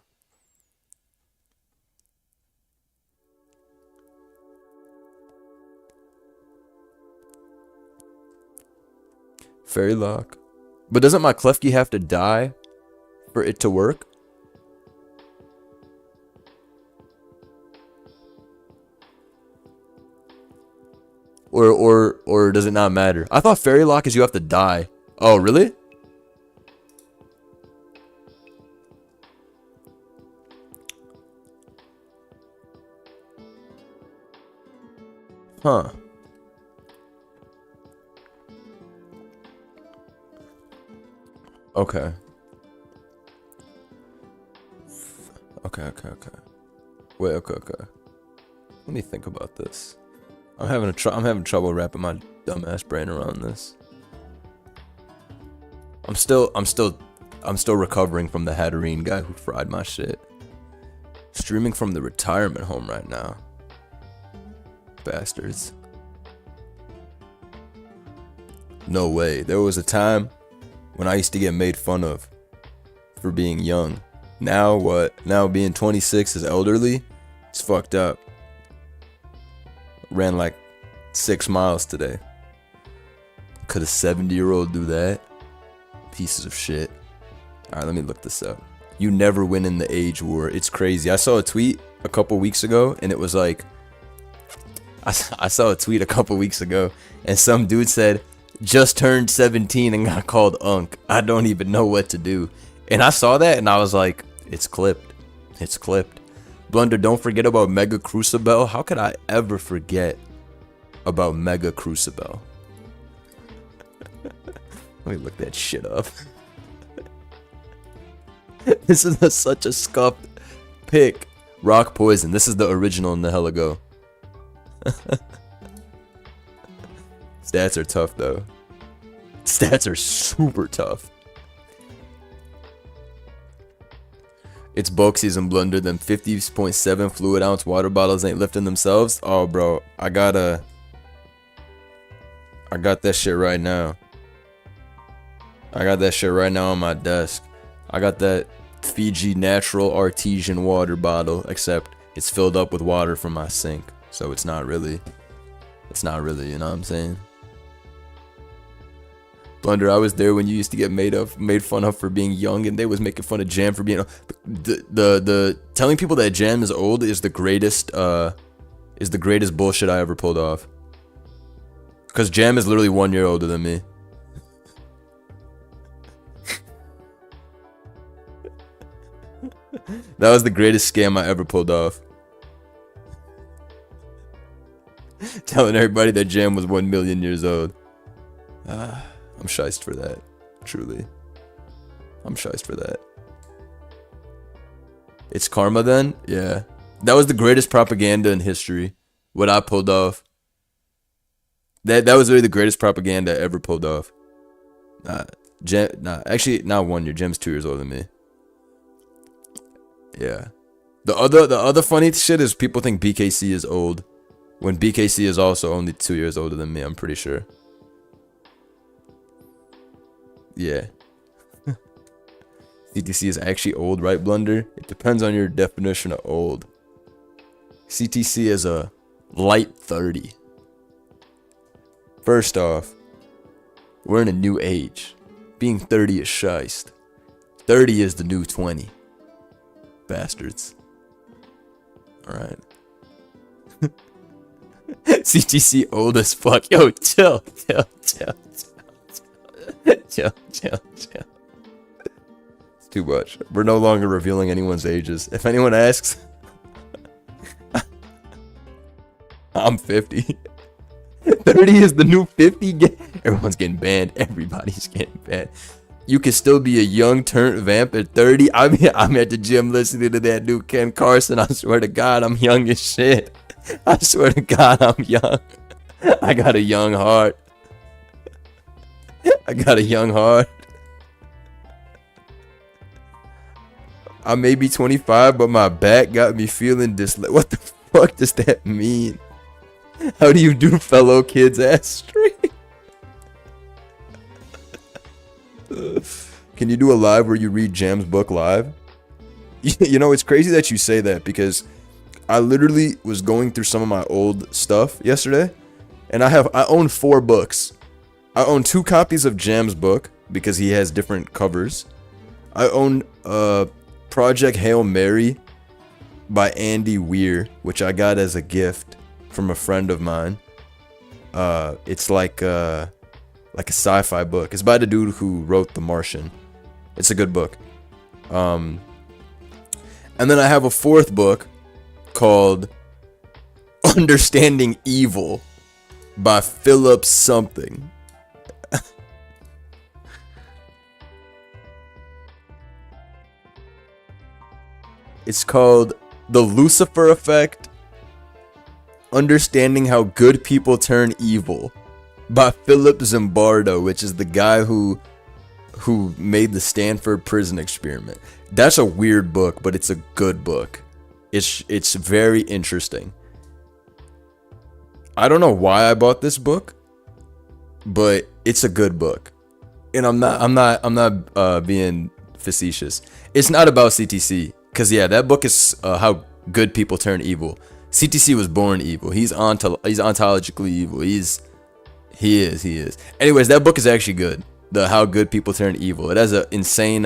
Fairy lock. But doesn't my Klefki have to die for it to work? Or does it not matter? I thought fairy lock is you have to die. Oh, really? Huh. Okay. Okay. Wait, okay. Let me think about this. I'm having trouble wrapping my dumbass brain around this. I'm still recovering from the Hatterene guy who fried my shit. Streaming from the retirement home right now. Bastards. No way. There was a time when I used to get made fun of for being young. Now what? Now being 26 is elderly? It's fucked up. Ran like 6 miles today. Could a 70-year-old do that? Pieces of shit. Alright, let me look this up. You never win in the age war. It's crazy. I saw a tweet a couple weeks ago, and it was like, I saw a tweet a couple weeks ago, and some dude said, just turned 17 and got called Unk. I don't even know what to do. And I saw that, and I was like, it's clipped. It's clipped. Blunder, don't forget about Mega Crucible. How could I ever forget about Mega Crucible? Let me look that shit up. This is such a scuffed pick. Rock Poison. This is the original in the hella go. Stats are tough though. Stats are super tough. It's bulk season, Blunder. Them 50.7 fluid ounce water bottles ain't lifting themselves. Oh, bro, I got that shit right now. I got that shit right now on my desk. I got that Fiji natural artesian water bottle, except it's filled up with water from my sink. So it's not really, you know what I'm saying? Blunder, I was there when you used to get made fun of for being young, and they was making fun of Jam for being the telling people that Jam is old is the greatest bullshit I ever pulled off. Cause Jam is literally 1 year older than me. That was the greatest scam I ever pulled off. Telling everybody that Jam was 1 million years old. I'm shiced for that. Truly. I'm shiced for that. It's karma then? Yeah. That was the greatest propaganda in history. What I pulled off. That was really the greatest propaganda I ever pulled off. Actually, not 1 year. Jem's 2 years older than me. Yeah. The other funny shit is people think BKC is old, when BKC is also only 2 years older than me, I'm pretty sure. Yeah. CTC is actually old, right, Blunder? It depends on your definition of old. CTC is a light 30. First off, we're in a new age. Being 30 is shiced. 30 is the new 20. Bastards. Alright. CTC old as fuck. Yo, chill. Chill. It's too much. We're no longer revealing anyone's ages. If anyone asks, I'm 50. 30 is the new 50. Everyone's getting banned. Everybody's getting banned. You can still be a young turned vamp at 30. I'm at the gym listening to that dude Ken Carson. I swear to God, I'm young as shit. I swear to God, I'm young. I got a young heart. I may be 25, but my back got me feeling what the fuck does that mean? How do you do fellow kids ass stream? Can you do a live where you read Jam's book live? You know, it's crazy that you say that, because I literally was going through some of my old stuff yesterday, and I own 4 books. I own 2 copies of Jam's book because he has different covers. I own Project Hail Mary by Andy Weir, which I got as a gift from a friend of mine. It's like a sci-fi book. It's by the dude who wrote The Martian. It's a good book. And then I have a 4th book called Understanding Evil by Philip something. It's called The Lucifer Effect, Understanding How Good People Turn Evil by Philip Zimbardo, which is the guy who made the Stanford prison experiment. That's a weird book, but it's a good book. It's very interesting. I don't know why I bought this book, but it's a good book. And I'm not being facetious. It's not about CTC, cuz yeah, that book is how good people turn evil. CTC was born evil. He's ontologically evil. He is. Anyways, that book is actually good. The How Good People Turn Evil. It has a insane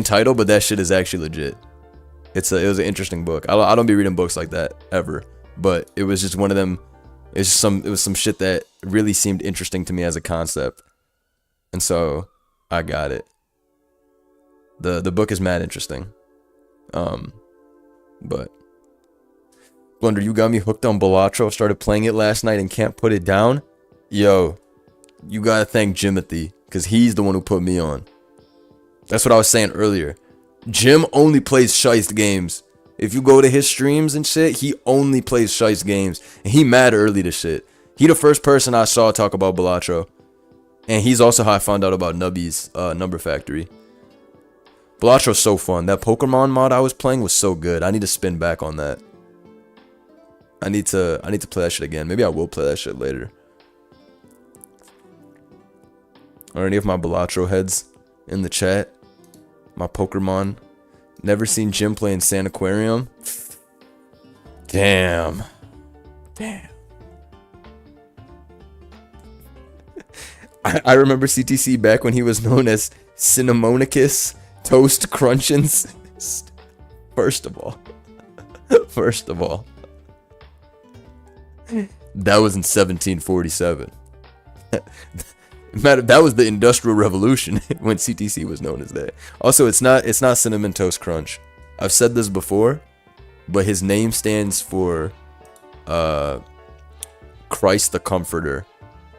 title, but that shit is actually legit. It was an interesting book. I don't be reading books like that ever, but it was just one of them. It was some shit that really seemed interesting to me as a concept, and so I got it. The book is mad interesting. But Blunder, you got me hooked on Balatro. Started playing it last night and can't put it down. Yo, you gotta thank Jimothy, because he's the one who put me on. That's what I was saying earlier. Jim only plays Shiest games. If you go to his streams and shit, he only plays Shiest games. And he mad early to shit. He the first person I saw talk about Balatro. And he's also how I found out about Nubby's Number Factory. Balatro's so fun. That Pokemon mod I was playing was so good. I need to spin back on that. I need to play that shit again. Maybe I will play that shit later. Are any of my Balatro heads in the chat? My Pokemon. Never seen Jim play in San Aquarium. Damn. I remember CTC back when he was known as Cinnamonicus Toast Crunchins. First of all. That was in 1747. That was the Industrial Revolution when CTC was known as that. Also, it's not Cinnamon Toast Crunch. I've said this before, but his name stands for Christ the Comforter,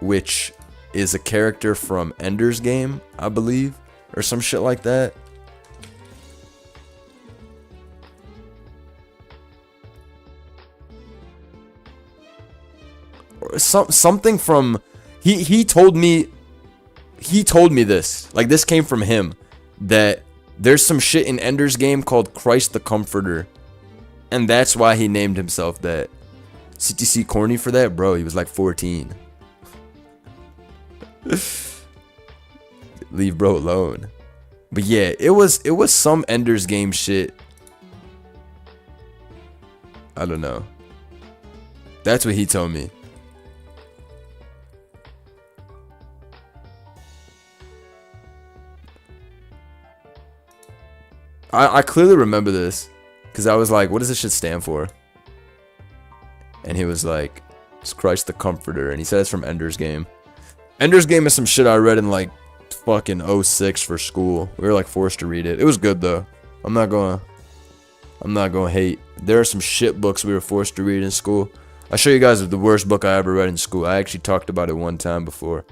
which is a character from Ender's Game, I believe, or some shit like that. Or something from he told me this, like, this came from him, that there's some shit in Ender's Game called Christ the Comforter, and that's why he named himself that. CTC corny for that, bro. He was like 14. Leave bro alone. But yeah, it was some Ender's Game shit. I don't know. That's what he told me. I clearly remember this, because I was like, what does this shit stand for? And he was like, it's Christ the Comforter, and he said it's from Ender's Game. Ender's Game is some shit I read in like fucking 06 for school. We were like forced to read it. It was good though. I'm not gonna hate. There are some shit books we were forced to read in school. I'll show you guys the worst book I ever read in school. I actually talked about it one time before.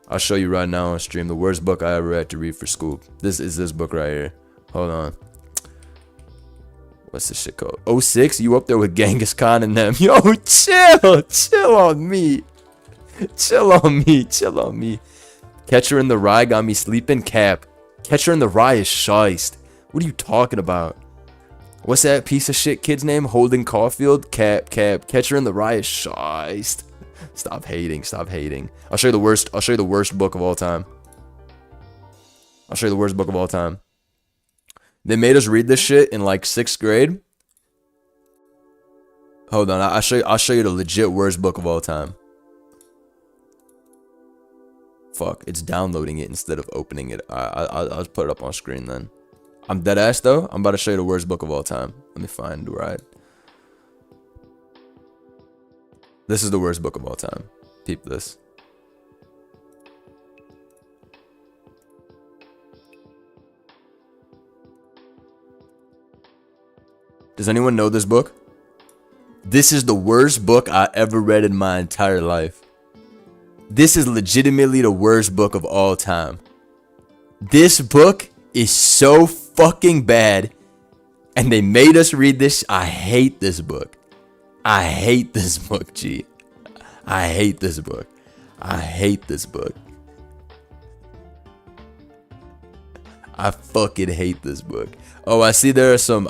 I'll show you right now on stream the worst book I ever had to read for school. This is this book right here. Hold on. What's this shit called? 06? You up there with Genghis Khan and them. Yo, chill on me. Chill on me. Catcher in the Rye got me sleeping. Cap. Catcher in the Rye is shiced. What are you talking about? What's that piece of shit kid's name? Holden Caulfield? Cap. Catcher in the Rye is shiced. Stop hating. I'll show you the worst book of all time. They made us read this shit in like 6th grade. Hold on, I'll show you the legit worst book of all time. Fuck, it's downloading it instead of opening it. I'll just put it up on screen then. I'm dead ass though. I'm about to show you the worst book of all time. Let me find right. This is the worst book of all time. Peep this. Does anyone know this book? This is the worst book I ever read in my entire life. This is legitimately the worst book of all time. This book is so fucking bad, and they made us read this. I hate this book. G. I hate this book. I fucking hate this book. Oh, I see there are some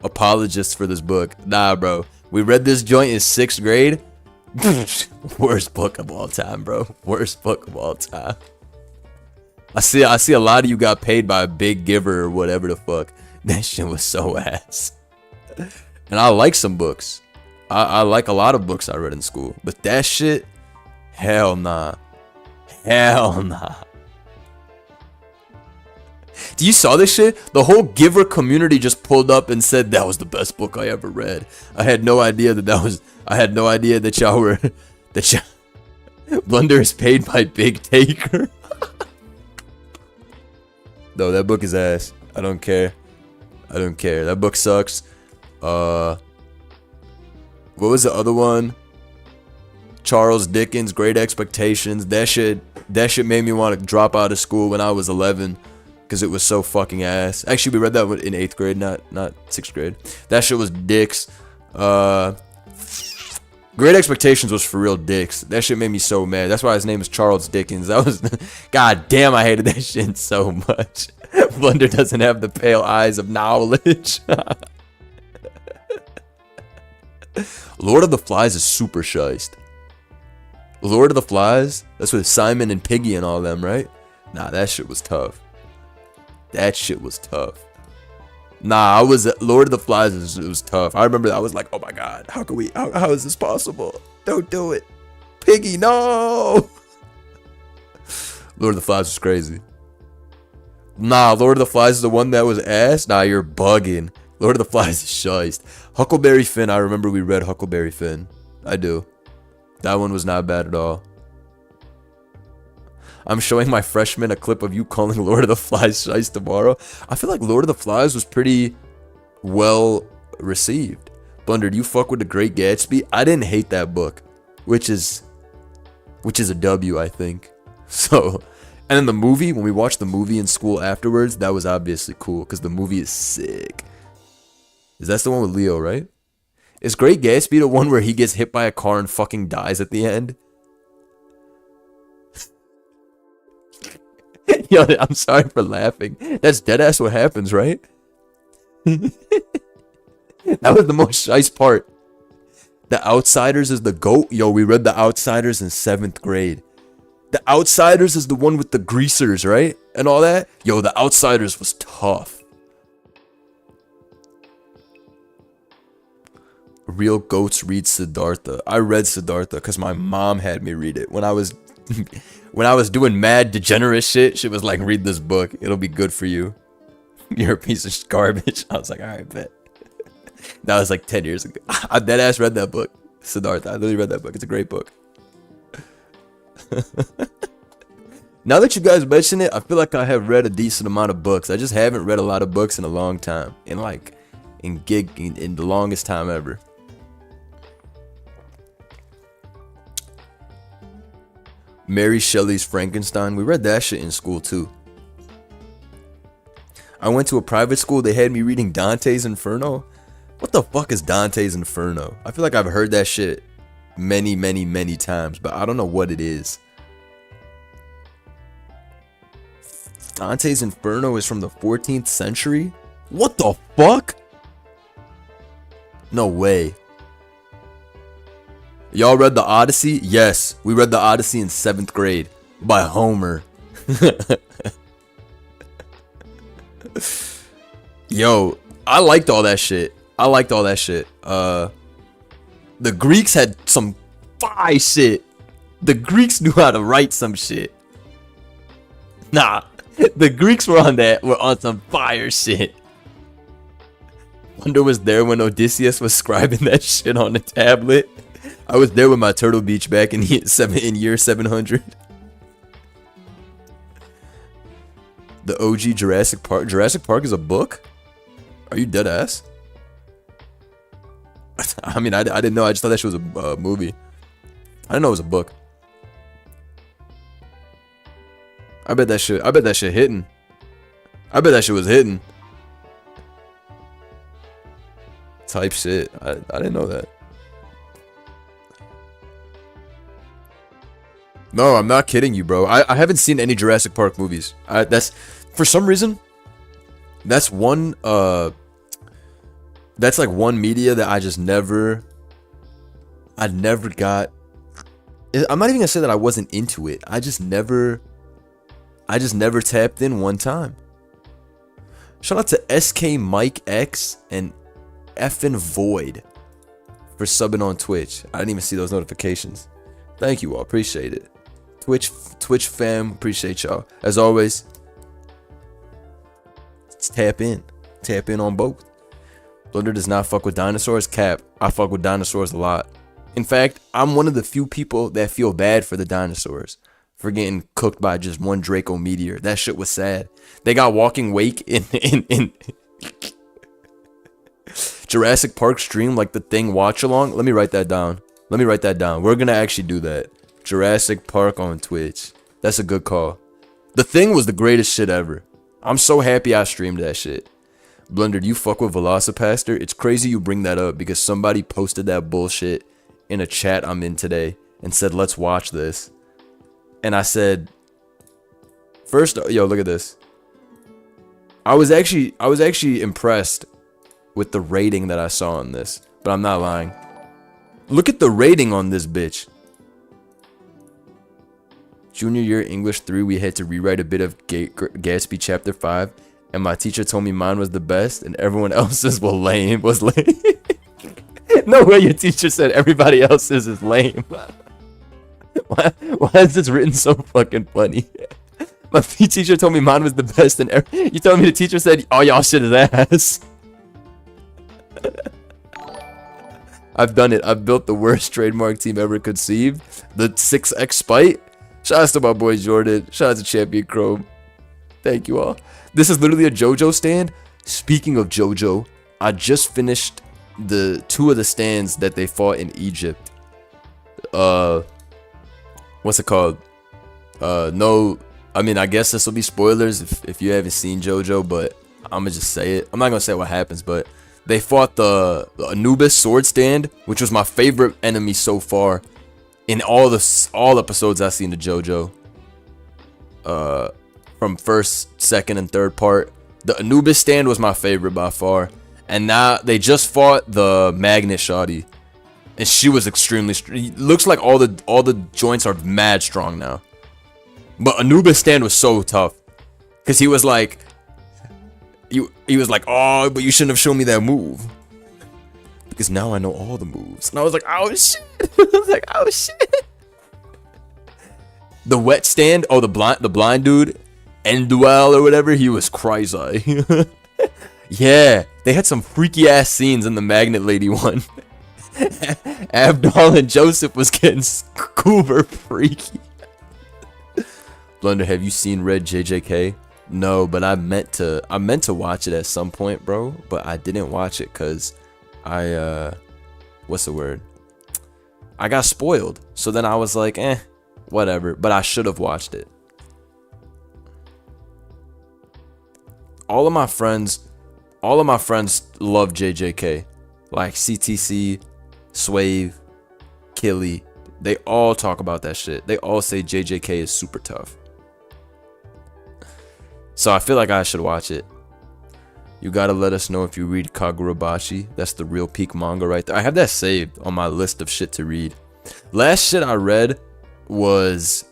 apologists for this book. Nah, bro. We read this joint in 6th grade. Worst book of all time, bro. Worst book of all time. I see a lot of you got paid by a big giver or whatever the fuck. That shit was so ass. And I like some books. I like a lot of books I read in school. But that shit, hell nah. Hell nah. Do you saw this shit? The whole Giver community just pulled up and said that was the best book I ever read. I had no idea that y'all were Blunder is paid by Big Taker. No, that book is ass. I don't care. That book sucks. What was the other one? Charles Dickens, Great Expectations. That shit made me want to drop out of school when I was 11 because it was so fucking ass. Actually, we read that one in 8th grade, not 6th grade. That shit was dicks. Great Expectations was for real dicks. That shit made me so mad. That's why his name is Charles Dickens. That was, god damn, I hated that shit so much. Blunder doesn't have the pale eyes of knowledge. Lord of the Flies is super shiced. Lord of the Flies? That's with Simon and Piggy and all them, right? Nah, that shit was tough. Nah, Lord of the Flies it was tough. I remember I was like, oh my god, how is this possible? Don't do it. Piggy, no! Lord of the Flies was crazy. Nah, Lord of the Flies is the one that was ass? Nah, you're bugging. Lord of the Flies is shiced. Huckleberry Finn, I remember we read Huckleberry Finn. I do. That one was not bad at all. I'm showing my freshman a clip of you calling Lord of the Flies shiced tomorrow. I feel like Lord of the Flies was pretty well received. Blunder, do you fuck with The Great Gatsby? I didn't hate that book, which is a W, I think. So, and then the movie, when we watched the movie in school afterwards, that was obviously cool because the movie is sick. That's the one with Leo, right? Is Great Gatsby the one where he gets hit by a car and fucking dies at the end? Yo, I'm sorry for laughing. That's deadass what happens, right? That was the most shice part. The Outsiders is the GOAT. Yo, we read The Outsiders in 7th grade. The Outsiders is the one with the greasers, right? And all that. Yo, The Outsiders was tough. Real goats read Siddhartha. I read Siddhartha because my mom had me read it when I was doing mad degenerate shit. She was like, read this book, it'll be good for you. You're a piece of garbage. I was like, alright, bet. That was like 10 years ago. I deadass read that book, Siddhartha. I literally read that book. It's a great book. Now that you guys mention it, I feel like I have read a decent amount of books. I just haven't read a lot of books in a long time. In the longest time ever. Mary Shelley's Frankenstein. We read that shit in school too. I went to a private school. They had me reading Dante's Inferno. What the fuck is Dante's Inferno? I feel like I've heard that shit many, many, many times, but I don't know what it is. Dante's Inferno is from the 14th century? What the fuck? No way. Y'all read the Odyssey? Yes, we read the Odyssey in 7th grade by Homer. Yo, I liked all that shit. The Greeks had some fire shit. The Greeks knew how to write some shit. Nah, the Greeks were on some fire shit. Wonder was there when Odysseus was scribing that shit on the tablet. I was there with my Turtle Beach back in year 700. The OG Jurassic Park. Jurassic Park is a book? Are you dead ass? I mean, I didn't know. I just thought that shit was a movie. I didn't know it was a book. I bet that shit hitting. I bet that shit was hitting. Type shit. I didn't know that. No, I'm not kidding you, bro. I haven't seen any Jurassic Park movies. That's for some reason. That's one. That's like one media that I just never. I never got. I'm not even gonna say that I wasn't into it. I just never tapped in one time. Shout out to SK Mike X and effing Void for subbing on Twitch. I didn't even see those notifications. Thank you all. Appreciate it. Twitch fam. Appreciate y'all. As always, tap in. Tap in on both. Blunder does not fuck with dinosaurs. Cap. I fuck with dinosaurs a lot. In fact, I'm one of the few people that feel bad for the dinosaurs for getting cooked by just one Draco meteor. That shit was sad. They got walking wake in Jurassic Park stream, like the Thing watch along. Let me write that down. We're gonna actually do that. Jurassic Park on Twitch. That's a good call. The Thing was the greatest shit ever. I'm so happy I streamed that shit. Blunder, you fuck with Velocipaster? It's crazy you bring that up because somebody posted that bullshit in a chat I'm in today and said, let's watch this. And I said, first, yo, look at this. I was actually impressed with the rating that I saw on this, but I'm not lying. Look at the rating on this bitch. Junior year English 3, we had to rewrite a bit of Gatsby chapter 5, and my teacher told me mine was the best, and everyone else's was lame. No way your teacher said everybody else's is lame. Why is this written so fucking funny? My teacher told me mine was the best, and you told me the teacher said, oh, y'all shit is ass. I've done it. I've built the worst trademark team ever conceived. The 6x Spite. Shout out to my boy Jordan. Shout out to Champion Chrome. Thank you all. This is literally a JoJo stand. Speaking of JoJo, I just finished the 2 of the stands that they fought in Egypt. What's it called? No, I mean, I guess this will be spoilers if you haven't seen JoJo, but I'm gonna just say it. I'm not gonna say what happens, but they fought the Anubis sword stand, which was my favorite enemy so far in all episodes I've seen of JoJo. From first, second, and third part, the Anubis stand was my favorite by far. And now they just fought the Magnet Shoddy, and she was extremely. Looks like all the joints are mad strong now. But Anubis stand was so tough, cause he was like, he was like, oh, but you shouldn't have shown me that move, because now I know all the moves. And I was like, oh shit. I was like, oh shit. The wet stand, oh, the blind dude, Endwell or whatever, he was crazy. Yeah, they had some freaky ass scenes in the Magnet Lady one. Abdul and Joseph was getting scuba freaky. Blunder, have you seen Red JJK? No, but I meant to watch it at some point, bro. But I didn't watch it because what's the word? I got spoiled. So then I was like, whatever. But I should have watched it. All of my friends love JJK. Like CTC, Swave, Killy. They all talk about that shit. They all say JJK is super tough. So I feel like I should watch it. You gotta let us know if you read Kagurabachi. That's the real peak manga right there. I have that saved on my list of shit to read. Last shit I read was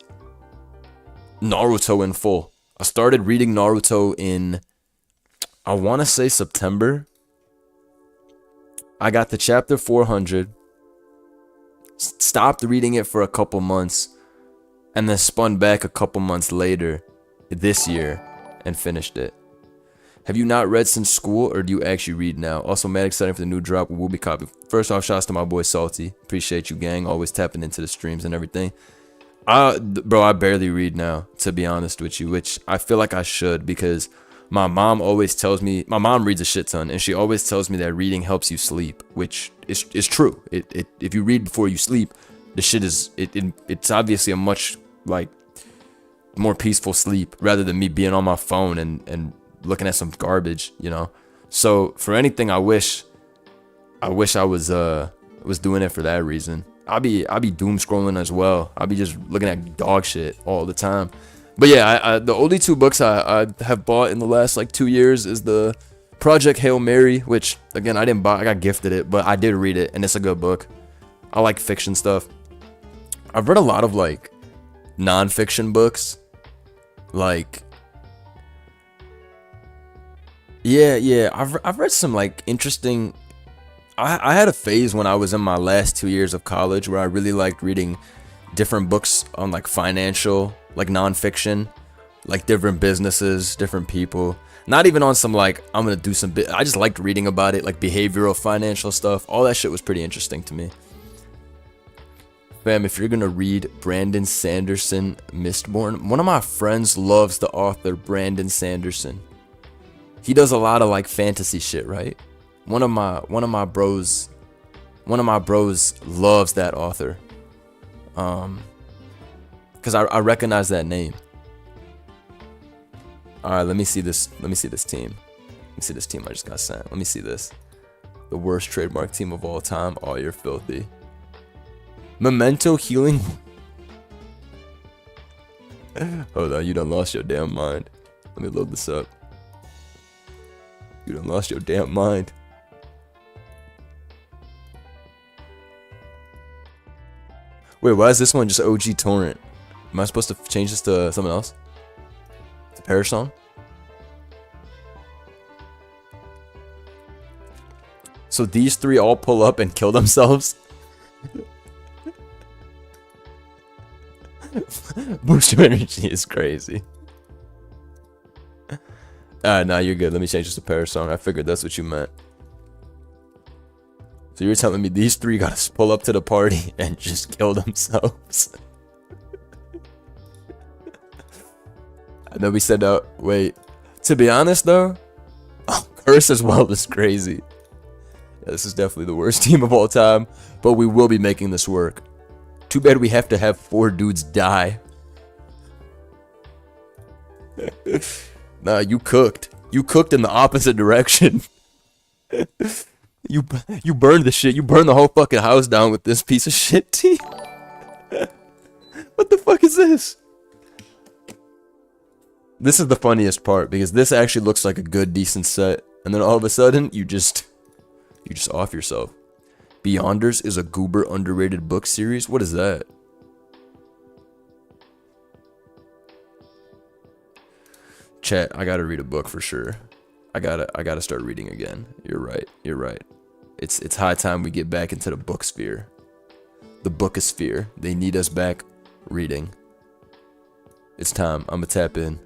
Naruto in full. I started reading Naruto in, I want to say September. I got to chapter 400. Stopped reading it for a couple months. And then spun back a couple months later this year and finished it. Have you not read since school, or do you actually read now? Also, mad excited for the new drop. We'll be copying. First off, shouts to my boy Salty. Appreciate you, gang. Always tapping into the streams and everything. Bro, I barely read now, to be honest with you, which I feel like I should, because my mom always tells me, my mom reads a shit ton, and she always tells me that reading helps you sleep, which is true. If you read before you sleep, the shit is, it's obviously a much, like, more peaceful sleep, rather than me being on my phone and looking at some garbage, you know. So for anything, I wish I was doing it for that reason. I'll be doom scrolling as well. I'll be just looking at dog shit all the time. But yeah, the only 2 books I have bought in the last like 2 years is the Project Hail Mary, which again I didn't buy, I got gifted it, but I did read it, and it's a good book. I like fiction stuff. I've read a lot of like non-fiction books, like yeah, I've read some like interesting I had a phase when I was in my last 2 years of college where I really liked reading different books on like financial, like nonfiction, like different businesses, different people. Not even on some like I'm gonna do some I just liked reading about it, like behavioral financial stuff. All that shit was pretty interesting to me. Fam, if you're gonna read Brandon Sanderson Mistborn, one of my friends loves the author Brandon Sanderson. He does a lot of like fantasy shit, right? One of my bros loves that author. Cause I recognize that name. Alright, let me see this team. Let me see this team I just got sent. Let me see this. The worst trademark team of all time. Oh, you're filthy. Memento Healing. Hold on, you done lost your damn mind. Let me load this up. You done lost your damn mind. Wait, why is this one just OG Torrent? Am I supposed to change this to something else? To Parasong? So these three all pull up and kill themselves? Boost of energy is crazy. Nah, you're good. Let me change this to Parasong. I figured that's what you meant. So you're telling me these three gotta pull up to the party and just kill themselves? I know we said that. Wait. To be honest though, Curse as well is crazy. Yeah, this is definitely the worst team of all time, but we will be making this work. Too bad we have to have 4 dudes die. Nah, you cooked. You cooked in the opposite direction. You burned the shit. You burned the whole fucking house down with this piece of shit team. What the fuck is this? This is the funniest part because this actually looks like a good, decent set, and then all of a sudden you just off yourself. Beyonders is a goober underrated book series. What is that? Chat, I gotta read a book for sure. I gotta start reading again. You're right. You're right. It's high time we get back into the book sphere. The bookosphere. They need us back reading. It's time. I'm gonna tap in.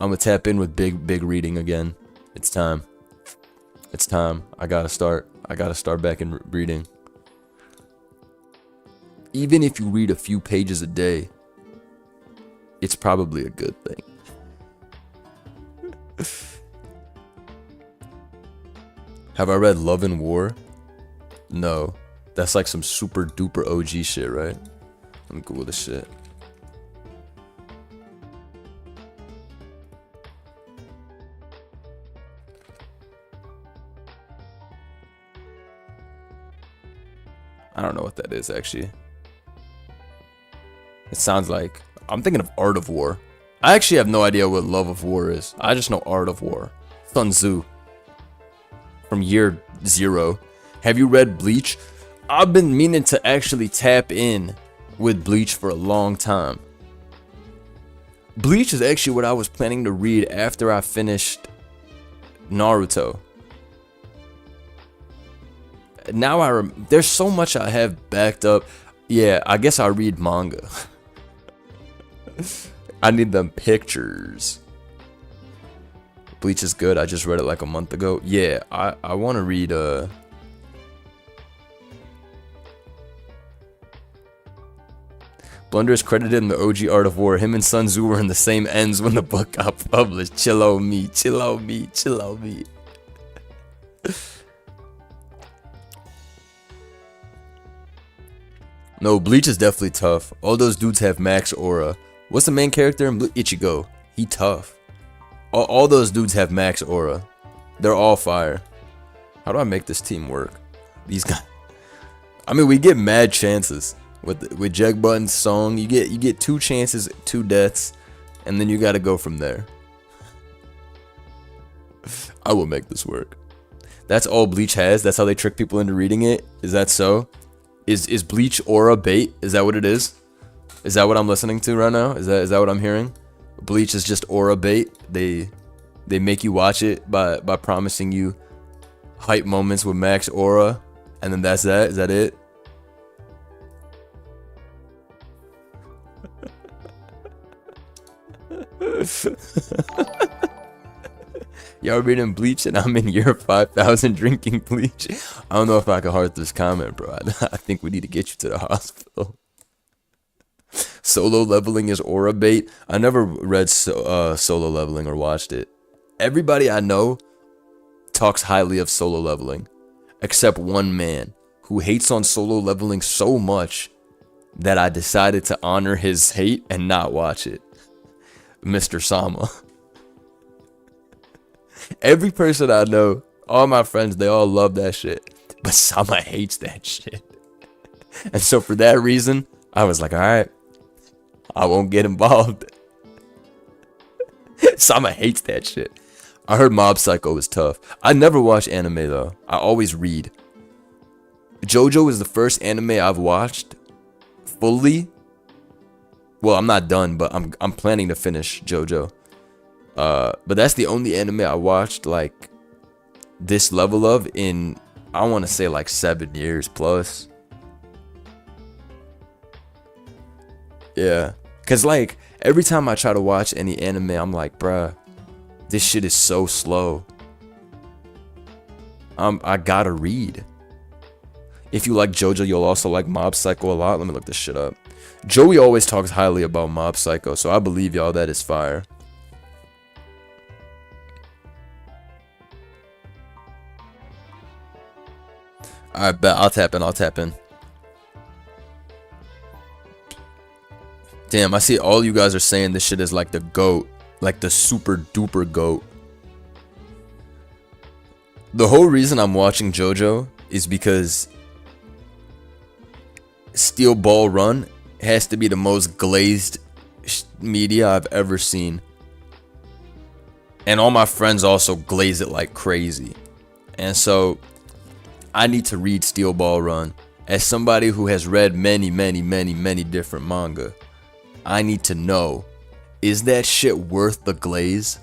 I'm gonna tap in with big reading again. It's time. It's time. I gotta start back in reading. Even if you read a few pages a day, it's probably a good thing. Have I read Love and War? No. That's like some super duper OG shit, right? Let me Google this shit. I don't know what that is actually. It sounds like I'm thinking of Art of War. I actually have no idea what Love of War is. I just know Art of War. Sun Tzu. From year 0. Have you read Bleach? I've been meaning to actually tap in with Bleach for a long time. Bleach is actually what I was planning to read after I finished Naruto. Now there's so much I have backed up. Yeah, I guess I read manga. I need them pictures. Bleach is good. I just read it like a month ago. Yeah, I want to read Blunder is credited in the OG Art of War. Him and Sun Tzu were in the same ends when the book got published. Chill on me, chill on me, chill on me. No, Bleach is definitely tough. All those dudes have max aura. What's the main character in Bleach? Ichigo. He tough. All those dudes have max aura. They're all fire. How do I make this team work? These guys. I mean, we get mad chances with Jug Button's song. You get 2 chances, 2 deaths, and then you got to go from there. I will make this work. That's all Bleach has. That's how they trick people into reading it. Is that so? Is Bleach aura bait? Is that what it is? Is that what I'm listening to right now? Is that what I'm hearing? Bleach is just aura bait. They make you watch it by promising you hype moments with max aura, and then that's that. Is that it? Y'all reading Bleach and I'm in year 5,000 drinking Bleach. I don't know if I can heart this comment, bro. I think we need to get you to the hospital. Solo leveling is aura bait. I never read solo leveling or watched it. Everybody I know talks highly of solo leveling, except one man who hates on solo leveling so much that I decided to honor his hate and not watch it. Mr. Sama. Every person I know, all my friends, they all love that shit. But Sama hates that shit. And so for that reason, I was like, alright, I won't get involved. Sama hates that shit. I heard Mob Psycho is tough. I never watch anime though. I always read. JoJo is the first anime I've watched fully. Well, I'm not done, but I'm planning to finish JoJo. But that's the only anime I watched like this level of in, I want to say like 7 years plus. Yeah, cause like every time I try to watch any anime, I'm like, bruh, this shit is so slow. I gotta read. If you like JoJo, you'll also like Mob Psycho a lot. Let me look this shit up. Joey always talks highly about Mob Psycho, so I believe y'all that is fire. Alright, bet. I'll tap in. Damn, I see all you guys are saying this shit is like the GOAT. Like the super duper GOAT. The whole reason I'm watching JoJo is because Steel Ball Run has to be the most glazed media I've ever seen. And all my friends also glaze it like crazy. And so I need to read Steel Ball Run. As somebody who has read many different manga, I need to know, is that shit worth the glaze?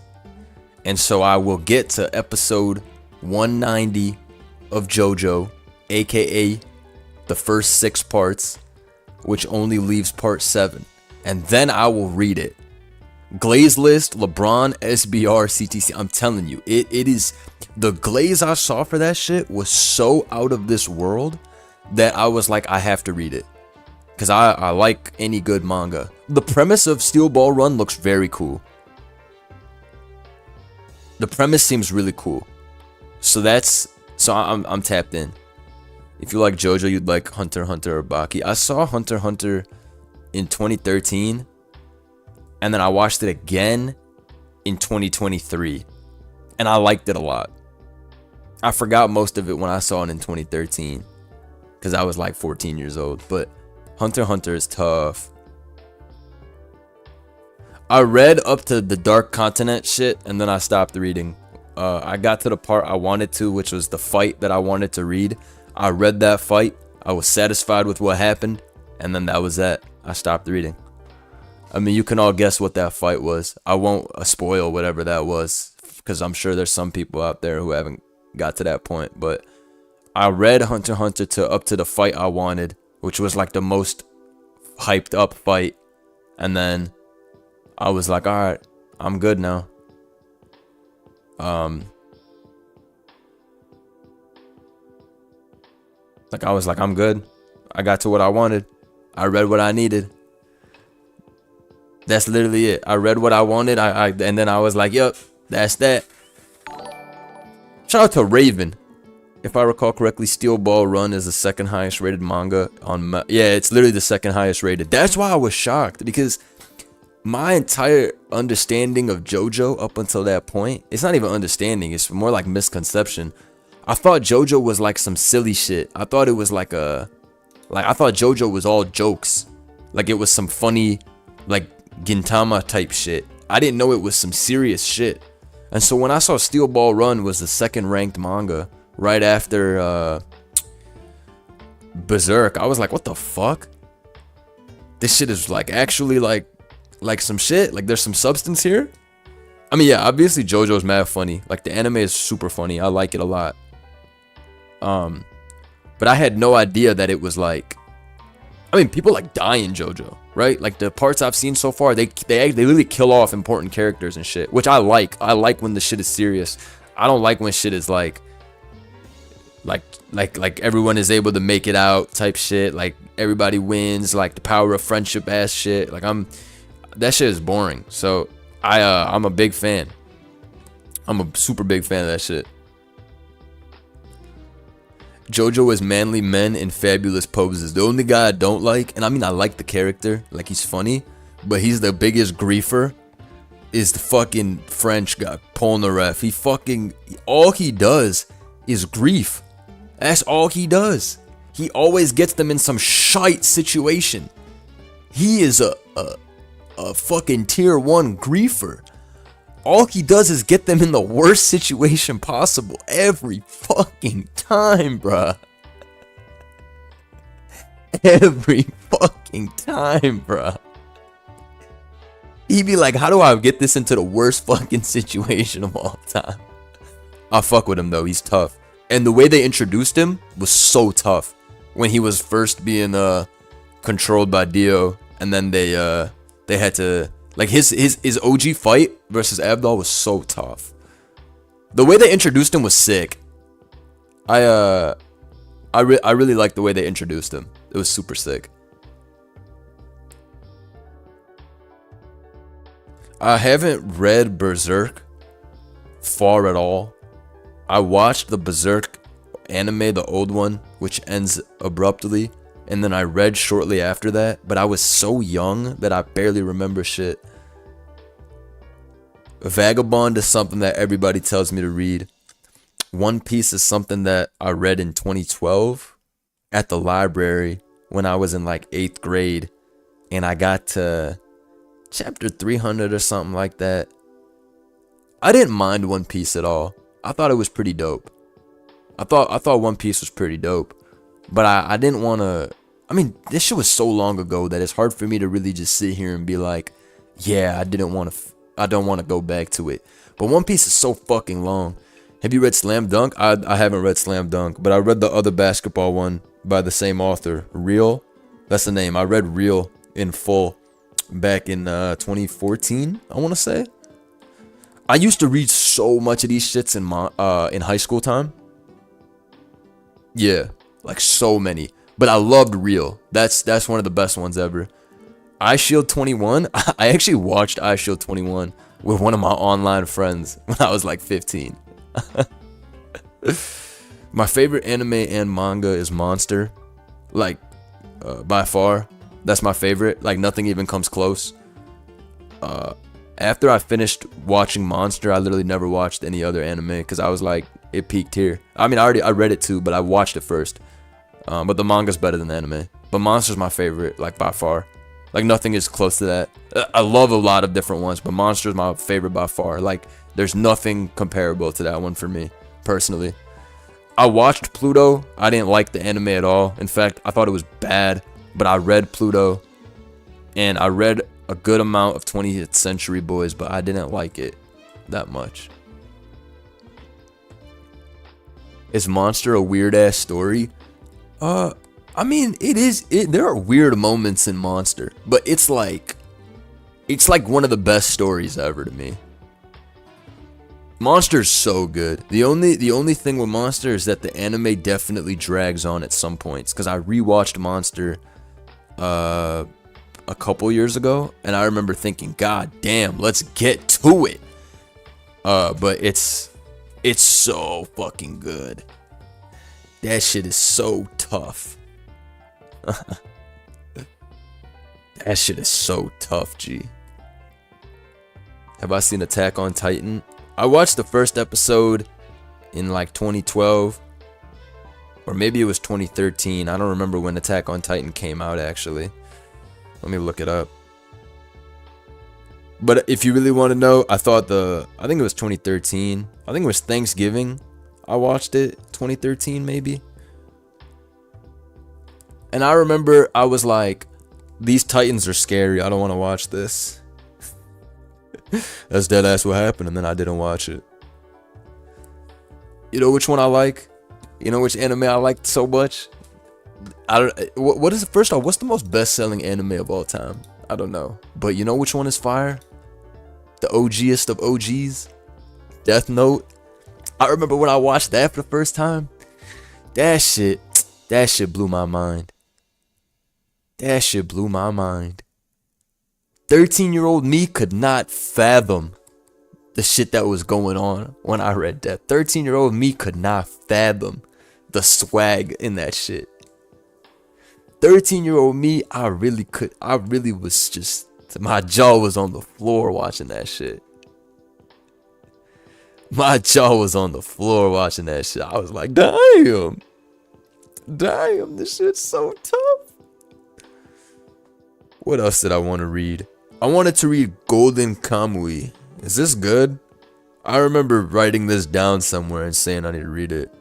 And so I will get to episode 190 of JoJo, aka the first 6 parts, which only leaves part 7, and then I will read it. Glaze list, LeBron, SBR, CTC. I'm telling you, it is, the glaze I saw for that shit was so out of this world that I was like, I have to read it. Because I like any good manga. The premise of Steel Ball Run looks very cool. The premise seems really cool. So I'm tapped in. If you like JoJo, you'd like Hunter x Hunter or Baki. I saw Hunter x Hunter in 2013. And then I watched it again in 2023. And I liked it a lot. I forgot most of it when I saw it in 2013. Because I was like 14 years old. But Hunter x Hunter is tough. I read up to the Dark Continent shit. And then I stopped reading. I got to the part I wanted to, which was the fight that I wanted to read. I read that fight. I was satisfied with what happened. And then that was that. I stopped reading. I mean, you can all guess what that fight was. I won't spoil whatever that was, because I'm sure there's some people out there who haven't got to that point. But I read Hunter x Hunter up to the fight I wanted, which was like the most hyped up fight. And then I was like, alright, I'm good now. Like I was like, I'm good. I got to what I wanted. I read what I needed. That's literally it. I read what I wanted. And then I was like, yep, that's that. Shout out to Raven. If I recall correctly, Steel Ball Run is the second highest rated manga on. Yeah, it's literally the second highest rated. That's why I was shocked, because my entire understanding of JoJo up until that point, it's not even understanding, it's more like misconception. I thought JoJo was like some silly shit. I thought it was like I thought JoJo was all jokes. Like it was some funny, like Gintama type shit. I didn't know it was some serious shit. And so when I saw Steel Ball Run was the second ranked manga right after Berserk, I was like, what the fuck? This shit is like actually like some shit. Like there's some substance here. I mean, yeah, obviously JoJo's mad funny. Like the anime is super funny. I like it a lot. But I had no idea that it was like, I mean, people like die in JoJo, right? Like the parts I've seen so far, they literally kill off important characters and shit, which I like. I like when the shit is serious. I don't like when shit is like everyone is able to make it out type shit. Like everybody wins, like the power of friendship ass shit. Like that shit is boring. So I'm a big fan. I'm a super big fan of that shit. JoJo is manly men in fabulous poses. The only guy I don't like, and I mean I like the character, like he's funny, but he's the biggest griefer, is the fucking French guy, Polnareff. He fucking, all he does is grief. That's all he does. He always gets them in some shite situation. He is a fucking tier 1 griefer. All he does is get them in the worst situation possible every fucking time, bruh. Every fucking time, bruh. He'd be like, how do I get this into the worst fucking situation of all time? I fuck with him though, he's tough. And the way they introduced him was so tough. When he was first being controlled by Dio, and then they had to, like, his OG fight versus Abdul was so tough. The way they introduced him was sick. I really liked the way they introduced him. It was super sick. I haven't read Berserk far at all. I watched the Berserk anime, the old one, which ends abruptly, and then I read shortly after that, but I was so young that I barely remember shit. Vagabond is something that everybody tells me to read. One Piece is something that I read in 2012 at the library when I was in like 8th grade, and I got to chapter 300 or something like that. I didn't mind One Piece at all. I thought it was pretty dope. I thought One Piece was pretty dope, but I didn't want to. I mean, this shit was so long ago that it's hard for me to really just sit here and be like, yeah, I don't want to go back to it. But One Piece is so fucking long. Have you read Slam Dunk? I haven't read Slam Dunk, but I read the other basketball one by the same author, Real. That's the name. I read Real in full back in 2014, I want to say. I used to read so much of these shits in high school time. Yeah, like so many. But I loved Real. That's one of the best ones ever. iShield 21. I actually watched iShield 21 with one of my online friends when I was like 15. My favorite anime and manga is Monster. Like, by far. That's my favorite. Like, nothing even comes close. After I finished watching Monster, I literally never watched any other anime because I was like, it peaked here. I mean, I read it too, but I watched it first. But the manga's better than the anime. But Monster's my favorite, like, by far. Like, nothing is close to that. I love a lot of different ones, but Monster's my favorite by far. Like, there's nothing comparable to that one for me, personally. I watched Pluto. I didn't like the anime at all. In fact, I thought it was bad. But I read Pluto, and I read a good amount of 20th Century Boys, but I didn't like it that much. Is Monster a weird-ass story? I mean, it is. There are weird moments in Monster, but it's like one of the best stories ever to me. Monster's so good. The only thing with Monster is that the anime definitely drags on at some points, because I rewatched Monster a couple years ago, and I remember thinking, God damn, let's get to it. But it's so fucking good. That shit is so tough. That shit is so tough, G. Have I seen Attack on Titan? I watched the first episode in like 2012. Or maybe it was 2013. I don't remember when Attack on Titan came out, actually. Let me look it up. But if you really want to know, I think it was 2013. I think it was Thanksgiving. I watched it. 2013, maybe. And I remember I was like, these Titans are scary. I don't want to watch this. That's deadass what happened, and then I didn't watch it. You know which one I like? You know which anime I liked so much? I don't. What is it? First off, what's the most best-selling anime of all time? I don't know. But you know which one is fire? The OGest of OGs, Death Note. I remember when I watched that for the first time. That shit blew my mind. That shit blew my mind. 13-year-old me could not fathom the shit that was going on when I read that. 13-year-old me could not fathom the swag in that shit. 13-year-old me, I really was just, my jaw was on the floor watching that shit. My jaw was on the floor watching that shit. I was like, damn, this shit's so tough. What else did I want to read? I wanted to read Golden Kamui. Is this good? I remember writing this down somewhere and saying I need to read it.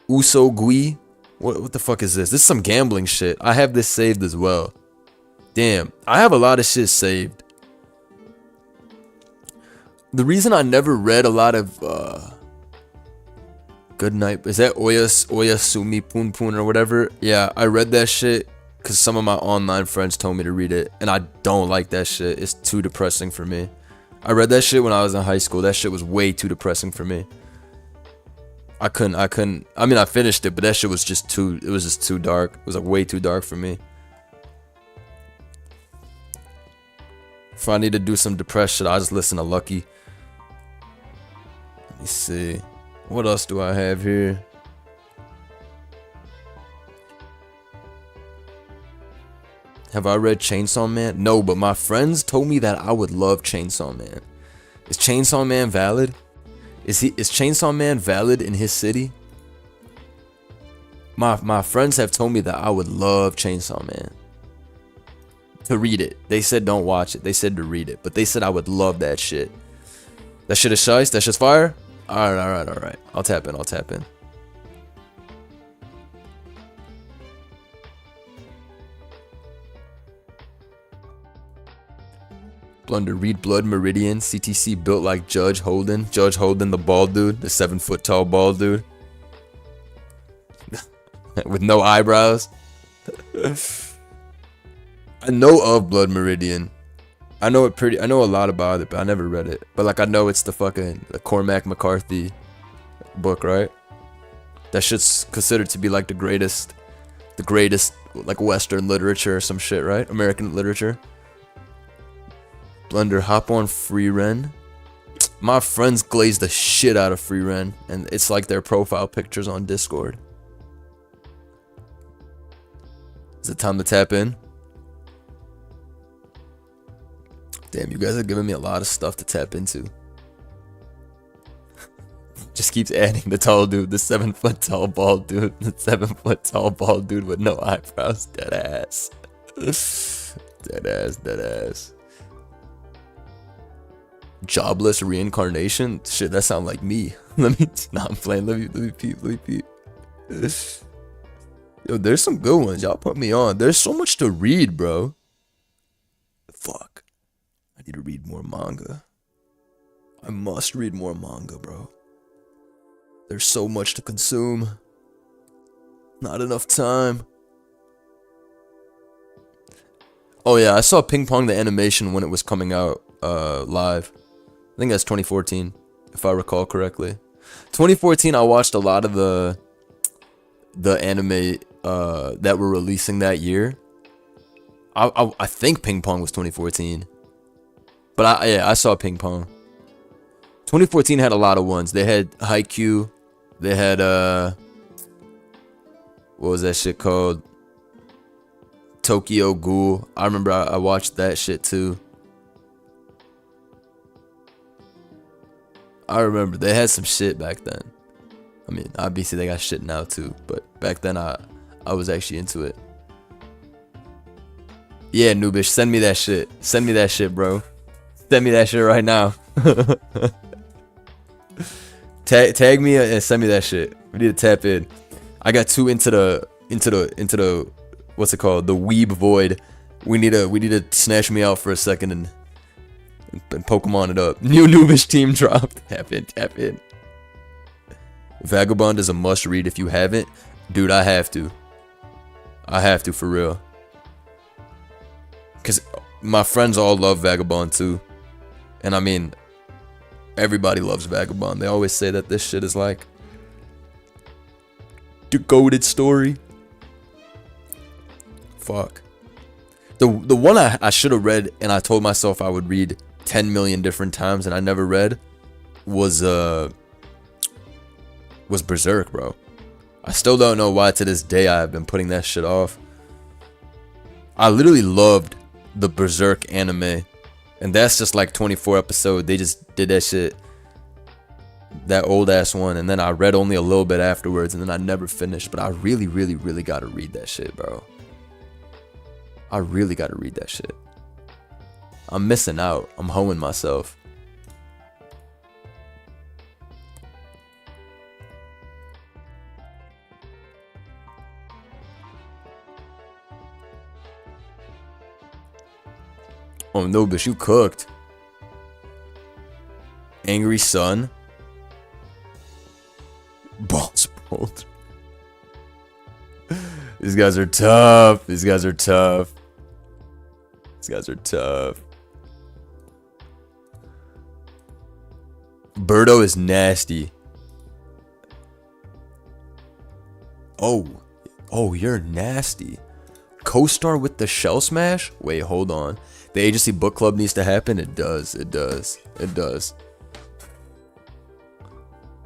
Usogui? What the fuck is this? This is some gambling shit. I have this saved as well. Damn, I have a lot of shit saved. The reason I never read a lot of Good Night, is that Oyasumi Punpun or whatever? Yeah, I read that shit because some of my online friends told me to read it, and I don't like that shit. It's too depressing for me. I read that shit when I was in high school. That shit was way too depressing for me. I couldn't. I mean, I finished it, but that shit was just too. It was just too dark. It was like way too dark for me. If I need to do some depressed shit, I just listen to Lucky. Let me see. What else do I have here? Have I read Chainsaw Man? No, but my friends told me that I would love Chainsaw Man. Is Chainsaw Man valid? Is Chainsaw Man valid in his city? My friends have told me that I would love Chainsaw Man. To read it. They said don't watch it. They said to read it. But they said I would love that shit. That shit is shice? That shit's fire? Alright. I'll tap in. Blunder, read Blood Meridian. CTC built like Judge Holden. Judge Holden, the bald dude. The 7-foot tall bald dude. With no eyebrows. I know of Blood Meridian. I know a lot about it, but I never read it. But like I know it's the Cormac McCarthy book, right? That shit's considered to be like the greatest like Western literature or some shit, right? American literature. Blunder, hop on Free Ren. My friends glaze the shit out of Free Ren, and it's like their profile pictures on Discord. Is it time to tap in? Damn, you guys are giving me a lot of stuff to tap into. Just keeps adding the tall dude, the 7-foot tall bald dude, the 7-foot tall bald dude with no eyebrows. Dead ass. Dead ass. Jobless reincarnation? Shit, that sound like me. I'm playing. Let me peep. Yo, there's some good ones. Y'all put me on. There's so much to read, bro. Fuck. I need to read more manga. I must read more manga, bro. There's so much to consume. Not enough time. Oh yeah, I saw Ping Pong the animation when it was coming out live. I think that's 2014, if I recall correctly. 2014, I watched a lot of the anime that were releasing that year. I think Ping Pong was 2014. But I saw Ping Pong. 2014 had a lot of ones. They had Haikyuu. They had what was that shit called? Tokyo Ghoul. I remember I watched that shit too. I remember they had some shit back then. I mean, obviously they got shit now too, but back then I was actually into it. Yeah, Noobish, send me that shit. Send me that shit, bro. Send me that shit right now. Tag me and send me that shit. We need to tap in. I got too into the what's it called? The weeb void. We need to snatch me out for a second and Pokemon it up. New Noobish team dropped. Tap in. Vagabond is a must read if you haven't. Dude, I have to. I have to, for real. Because my friends all love Vagabond too. And I mean, everybody loves Vagabond. They always say that this shit is like the goated story. Fuck. The one I should have read and I told myself I would read 10 million different times and I never read was Berserk, bro. I still don't know why to this day I have been putting that shit off. I literally loved the Berserk anime. And that's just like 24 episodes. They just did that shit. That old ass one. And then I read only a little bit afterwards. And then I never finished. But I really, really, really gotta read that shit, bro. I really gotta read that shit. I'm missing out. I'm hoeing myself. Oh no, bitch, you cooked. Angry Son. Balls pulled. These guys are tough. These guys are tough. These guys are tough. Birdo is nasty. Oh. Oh, you're nasty. Co-star with the Shell Smash? Wait, hold on. The agency book club needs to happen? It does. It does. It does.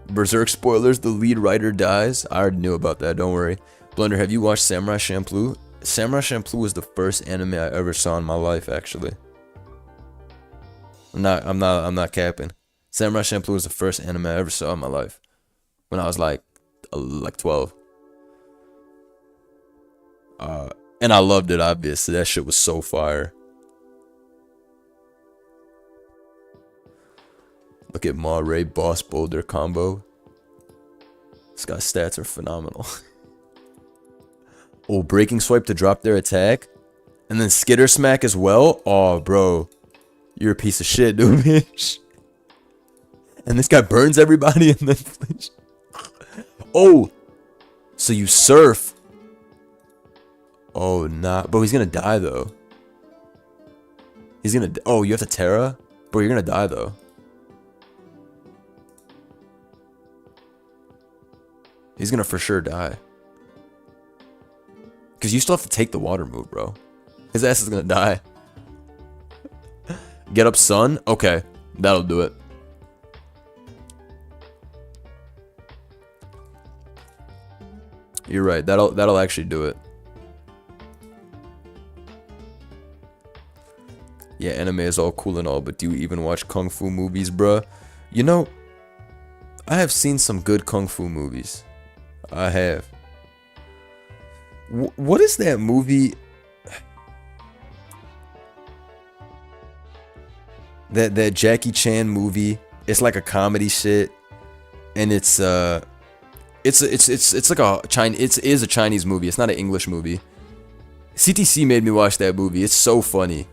Berserk spoilers. The lead writer dies. I already knew about that. Don't worry. Blunder, have you watched Samurai Champloo? Samurai Champloo was the first anime I ever saw in my life, actually. I'm not capping. Samurai Champloo was the first anime I ever saw in my life. When I was like 12. And I loved it, obviously. That shit was so fire. Look at Ma Ray Boss Boulder combo. This guy's stats are phenomenal. Oh, breaking swipe to drop their attack. And then skitter smack as well. Oh, bro. You're a piece of shit, dude, bitch. And this guy burns everybody and then flinch. Oh. So you surf. Oh, nah. Bro, he's gonna die, though. He's gonna... Oh, you have to Terra? Bro, you're gonna die, though. He's gonna for sure die. Because you still have to take the water move, bro. His ass is gonna die. Get up, son. Okay, that'll do it. You're right. That'll actually do it. Yeah, anime is all cool and all, but do you even watch kung fu movies, bruh? You know, I have seen some good kung fu movies. I have. What is that movie? That Jackie Chan movie. It's like a comedy shit, and it's like a Chinese. It is a Chinese movie. It's not an English movie. CTC made me watch that movie. It's so funny.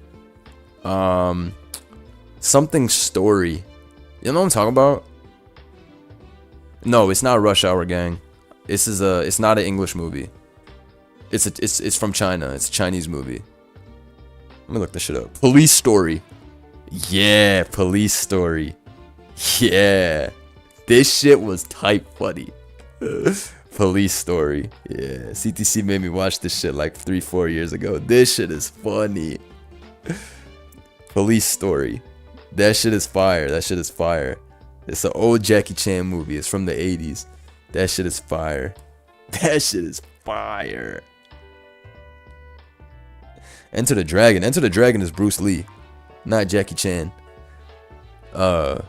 Something story. You know what I'm talking about? No, it's not Rush Hour Gang. It's not an English movie. It's from China. It's a Chinese movie. Let me look this shit up. Police Story. Yeah, Police Story. Yeah. This shit was type funny. Police Story. Yeah, CTC made me watch this shit like 3-4 years ago. This shit is funny. Police Story. That shit is fire. That shit is fire. It's an old Jackie Chan movie. It's from the 80s. That shit is fire. That shit is fire. Enter the Dragon. Enter the Dragon is Bruce Lee, not Jackie Chan. Enter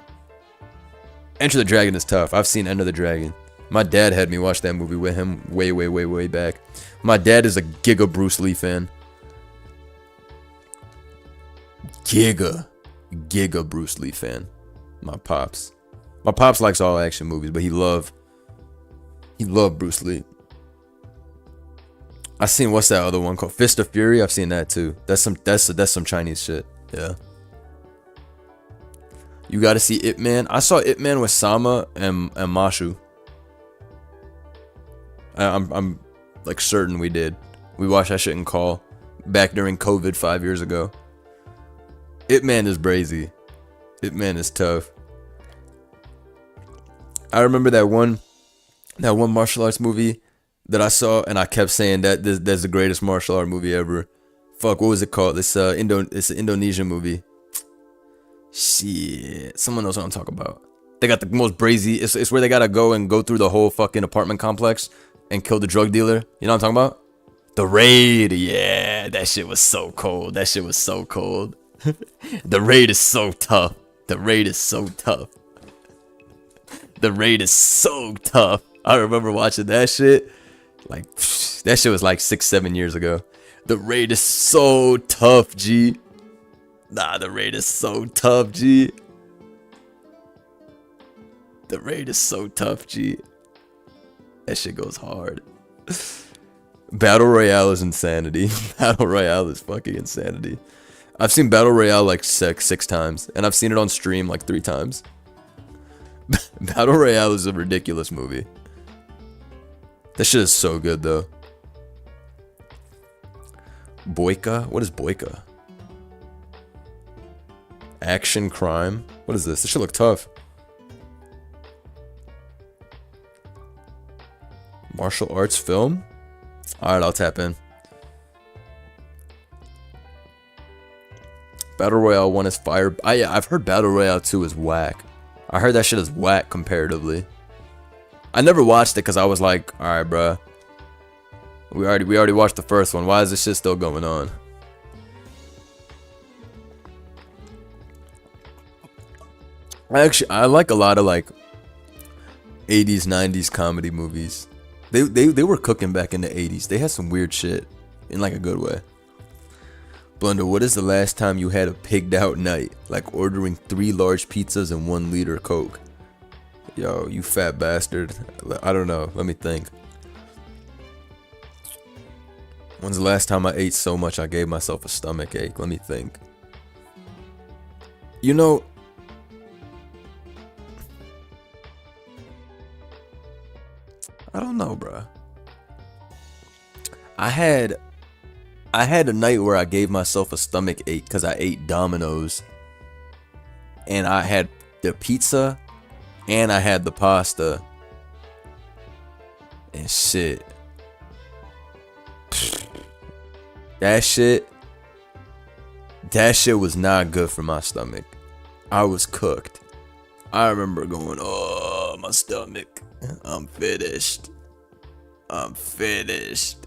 the Dragon is tough. I've seen Enter the Dragon. My dad had me watch that movie with him way back. My dad is a giga Bruce Lee fan. Giga Bruce Lee fan. My pops likes all action movies, but he loved Bruce Lee. I seen, what's that other one called? Fist of Fury. I've seen that too. That's some Chinese shit. Yeah. You gotta see Ip Man. I saw Ip Man with Sama and Mashu. I'm like certain we did. We watched that shit in call back during COVID 5 years ago. Ip Man is brazy. Ip Man is tough. I remember that one martial arts movie that I saw, and I kept saying that that's the greatest martial art movie ever. Fuck, what was it called? It's an Indonesian movie. Shit, someone knows what I'm talking about. They got the most brazy. It's where they gotta go through the whole fucking apartment complex and kill the drug dealer. You know what I'm talking about? The Raid. Yeah, that shit was so cold. That shit was so cold. The Raid is so tough. The Raid is so tough. The Raid is so tough. I remember watching that shit. Like, that shit was like 6-7 years ago. The Raid is so tough, G. Nah, the Raid is so tough, G. The Raid is so tough, G. That shit goes hard. Battle Royale is insanity. Battle Royale is fucking insanity. I've seen Battle Royale like six times, and I've seen it on stream like 3 times. Battle Royale is a ridiculous movie. That shit is so good though. Boyka? What is Boyka? Action crime? What is this? This should look tough. Martial arts film? Alright, I'll tap in. Battle Royale 1 is fire. Yeah, I've heard Battle Royale 2 is whack. I heard that shit is whack comparatively. I never watched it because I was like, alright, bruh. We already watched the first one. Why is this shit still going on? I like a lot of like 80s, 90s comedy movies. They were cooking back in the 80s. They had some weird shit in like a good way. Blunder, what is the last time you had a pigged out night? Like ordering 3 large pizzas and 1 liter Coke. Yo, you fat bastard. I don't know. Let me think. When's the last time I ate so much I gave myself a stomach ache? Let me think. You know, I don't know, bruh. I had a night where I gave myself a stomach ache because I ate Domino's. And I had the pizza and I had the pasta. And shit. That shit was not good for my stomach. I was cooked. I remember going, oh, my stomach. I'm finished. I'm finished.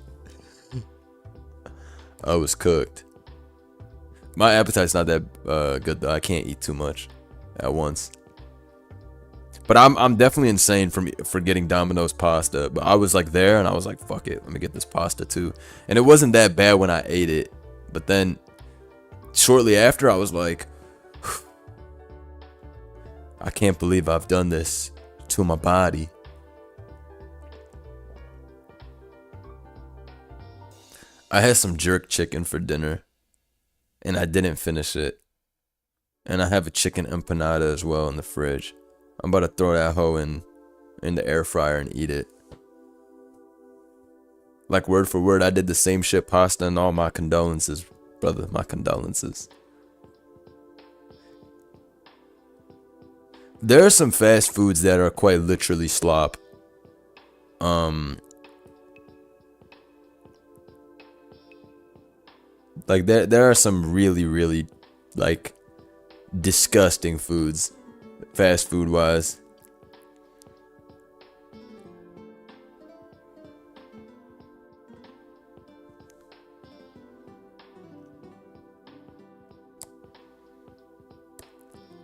I was cooked. My appetite's not that good though. I can't eat too much at once. But I'm definitely insane for getting Domino's pasta. But I was like there and I was like, fuck it, let me get this pasta too. And it wasn't that bad when I ate it. But then shortly after I was like, I can't believe I've done this to my body. I had some jerk chicken for dinner and I didn't finish it. And I have a chicken empanada as well in the fridge. I'm about to throw that hoe in the air fryer and eat it. Like word for word, I did the same shit, pasta, and all. My condolences, brother. My condolences. There are some fast foods that are quite literally slop. Like there are some really like disgusting foods, fast food wise.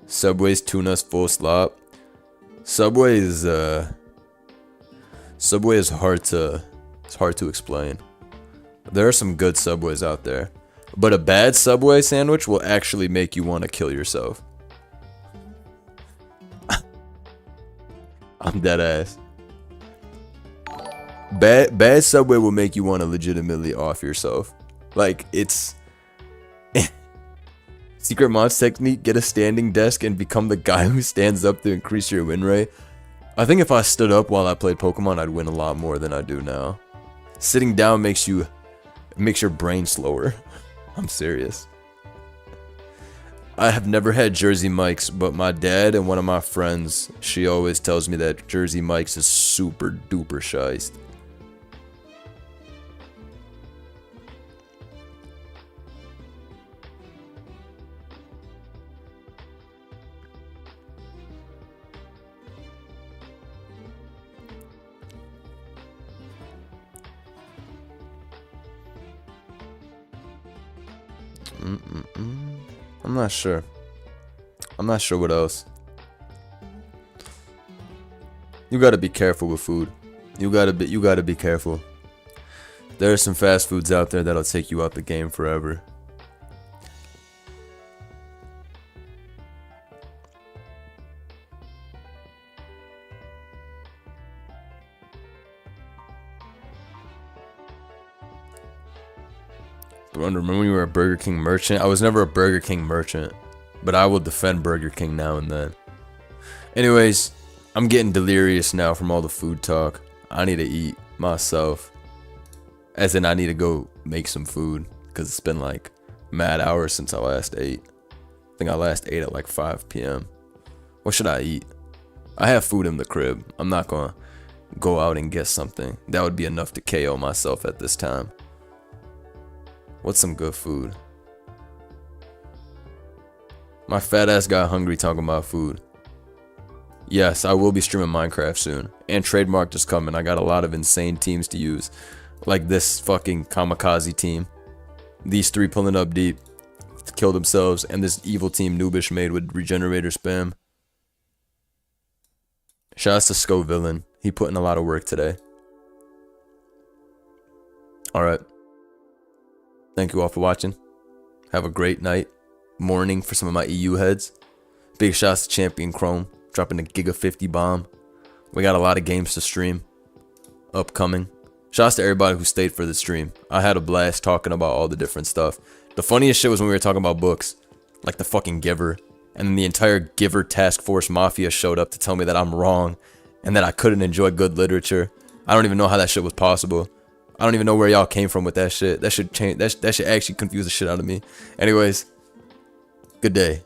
Subway's tuna's full slop. Subway is hard to explain. There are some good Subways out there, but a bad Subway sandwich will actually make you want to kill yourself. I'm dead ass. Bad Subway will make you want to legitimately off yourself. Like, it's Secret Mod's technique: get a standing desk and become the guy who stands up to increase your win rate. I think if I stood up while I played Pokemon, I'd win a lot more than I do now. Sitting down makes your brain slower. I'm serious. I have never had Jersey Mike's, but my dad and one of my friends, she always tells me that Jersey Mike's is super duper shiced. I'm not sure. I'm not sure what else. You gotta be careful with food. You gotta be careful. There are some fast foods out there that'll take you out the game forever. Remember when you were a Burger King merchant? I was never a Burger King merchant, but I will defend Burger King now and then. Anyways, I'm getting delirious now from all the food talk. I need to eat myself. As in, I need to go make some food, because it's been like mad hours since I last ate. I think I last ate at like 5 p.m. What should I eat? I have food in the crib. I'm not gonna go out and get something. That would be enough to KO myself at this time. What's some good food? My fat ass got hungry talking about food. Yes, I will be streaming Minecraft soon. And Trademarked is coming. I got a lot of insane teams to use. Like this fucking kamikaze team. These 3 pulling up deep to kill themselves. And this evil team Noobish made with regenerator spam. Shouts to Sco Villain. He put in a lot of work today. Alright. Thank you all for watching. Have a great night. Morning for some of my EU heads. Big shouts to Champion Chrome. Dropping the Giga 50 bomb. We got a lot of games to stream. Upcoming. Shouts to everybody who stayed for the stream. I had a blast talking about all the different stuff. The funniest shit was when we were talking about books. Like the fucking Giver. And then the entire Giver Task Force Mafia showed up to tell me that I'm wrong. And that I couldn't enjoy good literature. I don't even know how that shit was possible. I don't even know where y'all came from with that shit. That should change. That should actually confuse the shit out of me. Anyways, good day.